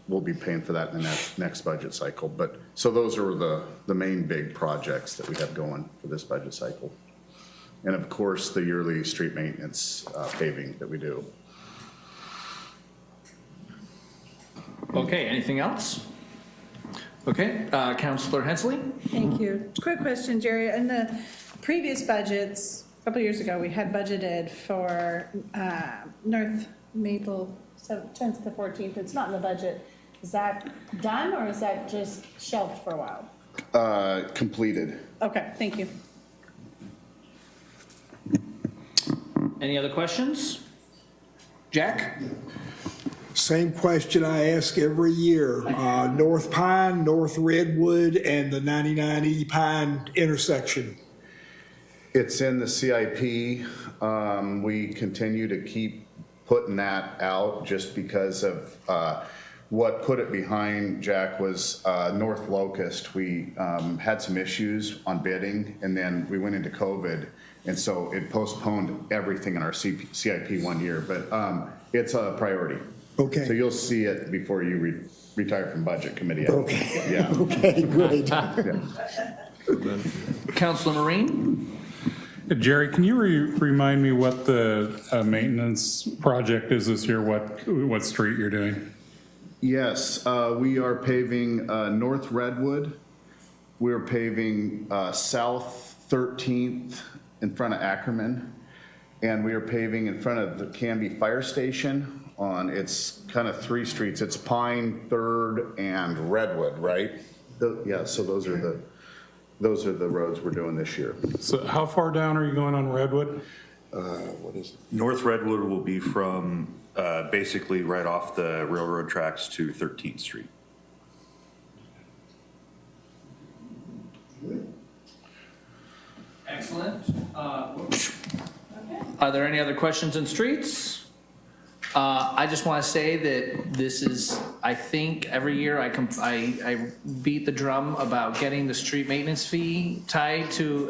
we'll be paying for that in the next budget cycle. But so those are the main big projects that we have going for this budget cycle. And of course, the yearly street maintenance paving that we do. Okay, anything else? Okay, Councilor Hensley? Thank you. Quick question, Jerry. In the previous budgets, a couple years ago, we had budgeted for North Maple 10th to 14th. It's not in the budget. Is that done, or is that just shelved for a while? Completed. Okay, thank you. Any other questions? Jack? Same question I ask every year. North Pine, North Redwood, and the 99 Pine intersection. It's in the CIP. We continue to keep putting that out just because of what put it behind, Jack, was North Locust. We had some issues on bidding, and then we went into COVID, and so it postponed everything in our CIP 1 year, but it's a priority. Okay. So you'll see it before you retire from budget committee. Okay. Yeah. Okay, great. Councilor Marine? Jerry, can you remind me what the maintenance project is this year? What street you're doing? Yes, we are paving North Redwood. We're paving South 13th in front of Ackerman. And we are paving in front of the Canby Fire Station on, it's kind of 3 streets. It's Pine, 3rd, and Redwood, right? Yeah, so those are the roads we're doing this year. So how far down are you going on Redwood? What is it? North Redwood will be from basically right off the railroad tracks to 13th Street. Excellent. Are there any other questions in streets? I just want to say that this is, I think every year I beat the drum about getting the street maintenance fee tied to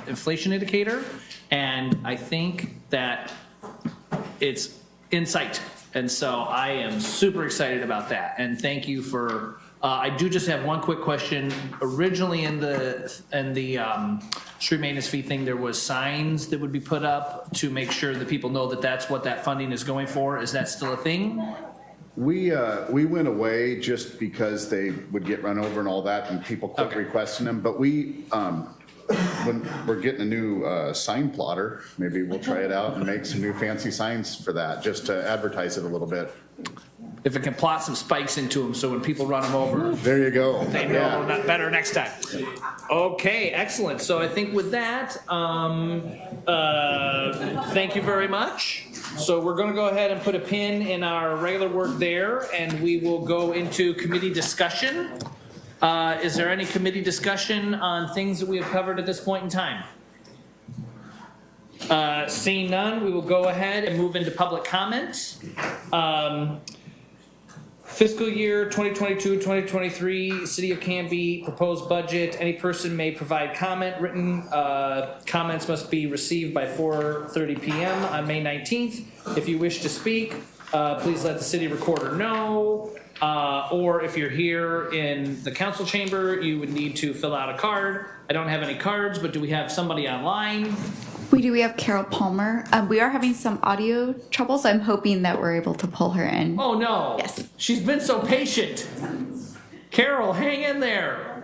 inflation indicator, and I think that it's in sight. And so I am super excited about that. And thank you for I do just have one quick question. Originally in the street maintenance fee thing, there was signs that would be put up to make sure that people know that that's what that funding is going for. Is that still a thing? We went away just because they would get run over and all that, and people quit requesting them. But we, when we're getting a new sign plotter, maybe we'll try it out and make some new fancy signs for that, just to advertise it a little bit. If it can plot some spikes into them, so when people run them over, there you go. They know better next time. Okay, excellent. So I think with that, thank you very much. So we're going to go ahead and put a pin in our regular work there, and we will go into committee discussion. Is there any committee discussion on things that we have covered at this point in time? Seeing none, we will go ahead and move into public comments. Fiscal year 2022-2023, City of Canby proposed budget. Any person may provide comment. Written comments must be received by 4:30 p.m. on May 19th. If you wish to speak, please let the city recorder know. Or if you're here in the council chamber, you would need to fill out a card. I don't have any cards, but do we have somebody online? We do. We have Carol Palmer. We are having some audio trouble, so I'm hoping that we're able to pull her in. Oh, no. Yes. She's been so patient. Carol, hang in there.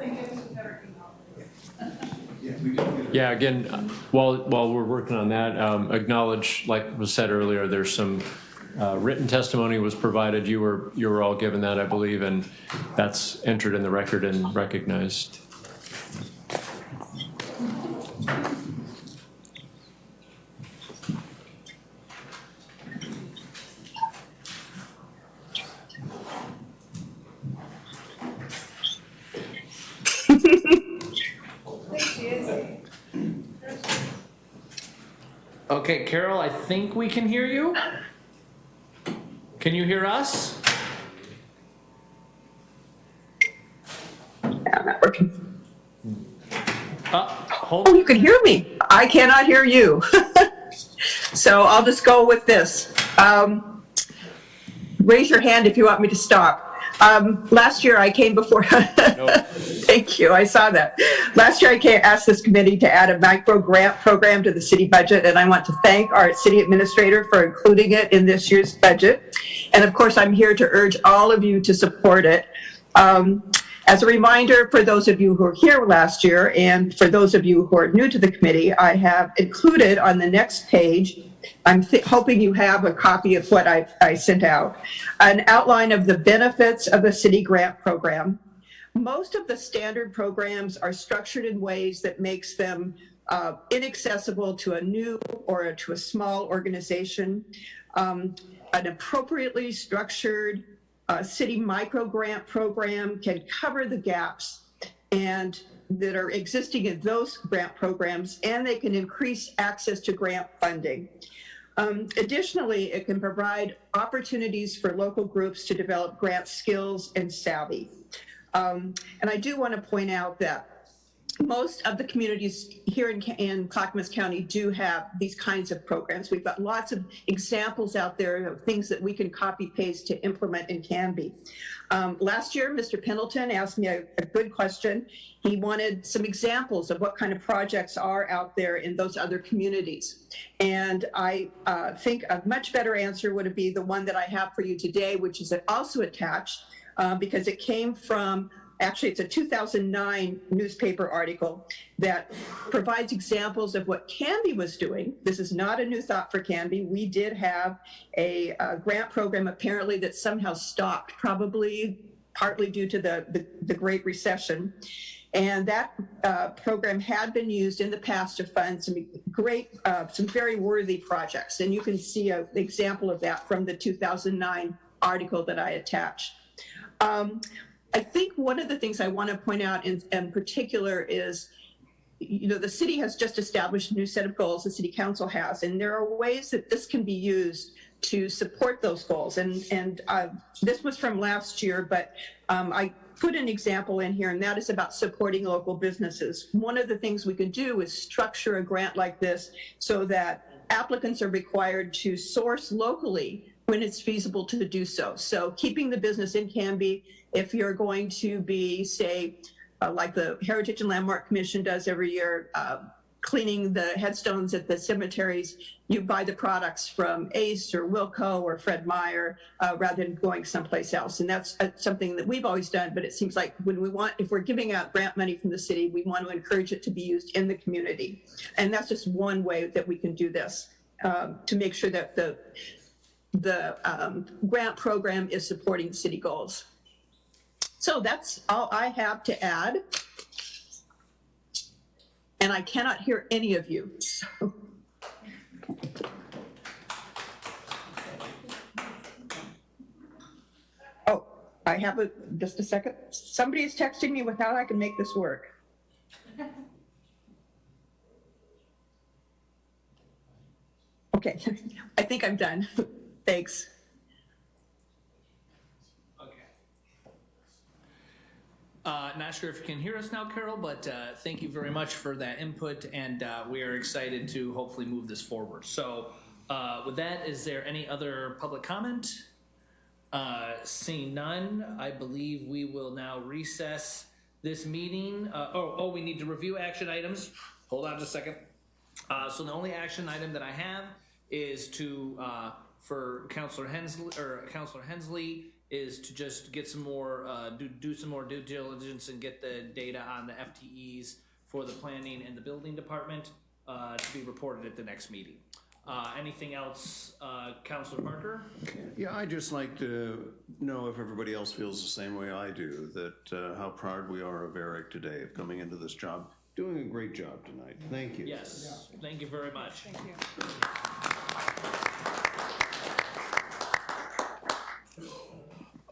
Yeah, again, while we're working on that, acknowledge, like was said earlier, there's some written testimony was provided. You were all given that, I believe, and that's entered in the record and recognized. Okay, Carol, I think we can hear you. Can you hear us? I'm not working. Hold Oh, you can hear me. I cannot hear you. So I'll just go with this. Raise your hand if you want me to stop. Last year I came before, thank you, I saw that. Last year I asked this committee to add a micro grant program to the city budget, and I want to thank our city administrator for including it in this year's budget. And of course, I'm here to urge all of you to support it. As a reminder, for those of you who were here last year, and for those of you who are new to the committee, I have included on the next page, I'm hoping you have a copy of what I sent out, an outline of the benefits of the city grant program. Most of the standard programs are structured in ways that makes them inaccessible to a new or to a small organization. An appropriately structured city micro grant program can cover the gaps and that are existing in those grant programs, and they can increase access to grant funding. Additionally, it can provide opportunities for local groups to develop grant skills and savvy. And I do want to point out that most of the communities here in Clackamas County do have these kinds of programs. We've got lots of examples out there of things that we can copy paste to implement in Canby. Last year, Mr. Pendleton asked me a good question. He wanted some examples of what kind of projects are out there in those other communities. And I think a much better answer would be the one that I have for you today, which is also attached because it came from, actually it's a 2009 newspaper article that provides examples of what Canby was doing. This is not a new thought for Canby. We did have a grant program apparently that somehow stopped, probably partly due to the Great Recession. And that program had been used in the past to fund some some very worthy projects. And you can see an example of that from the 2009 article that I attached. I think one of the things I want to point out in particular is, you know, the city has just established a new set of goals, the city council has, and there are ways that this can be used to support those goals. And this was from last year, but I put an example in here, and that is about supporting local businesses. One of the things we can do is structure a grant like this so that applicants are required to source locally when it's feasible to do so. So keeping the business in Canby, if you're going to be, say, like the Heritage and Landmark Commission does every year, cleaning the headstones at the cemeteries, you buy the products from Ace or Wilco or Fred Meyer rather than going someplace else. And that's something that we've always done, but it seems like if we're giving out grant money from the city, we want to encourage it to be used in the community. And that's just one way that we can do this to make sure that the grant program is supporting city goals. So that's all I have to add. And I cannot hear any of you. So. Oh, I have just a second. Somebody is texting me with how I can make this work. Okay, I think I'm done. Thanks. Not sure if you can hear us now, Carol, but thank you very much for that input, and we are excited to hopefully move this forward. So with that, is there any other public comment? Seeing none, I believe we will now recess this meeting. We need to review action items. Hold on just a second. So the only action item that I have is for Councilor Hensley, is to just get some more, do some more due diligence and get the data on the FTEs for the planning and the building department to be reported at the next meeting. Anything else, Councilor Parker? Yeah, I'd just like to know if everybody else feels the same way I do, that how proud we are of Eric today, of coming into this job, doing a great job tonight. Thank you. Yes, thank you very much. Thank you.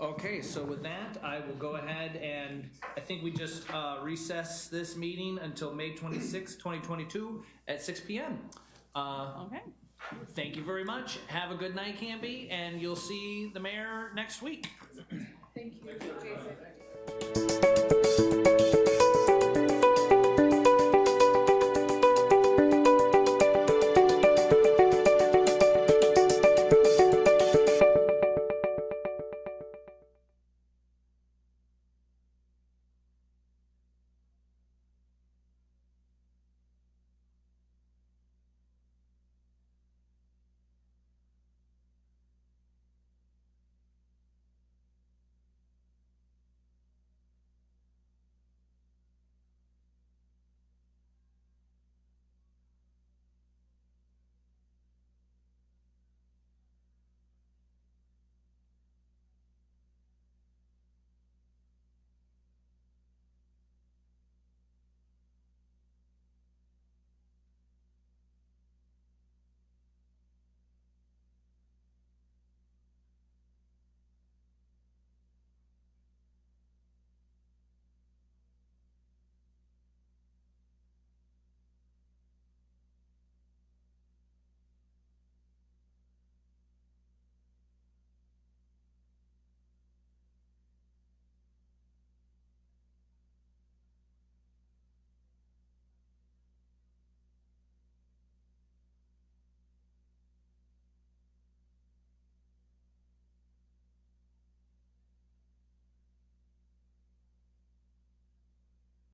Okay, so with that, I will go ahead and I think we just recess this meeting until May 26, 2022 at 6 p.m. Okay. Thank you very much. Have a good night, Canby, and you'll see the mayor next week. Thank you, Jason.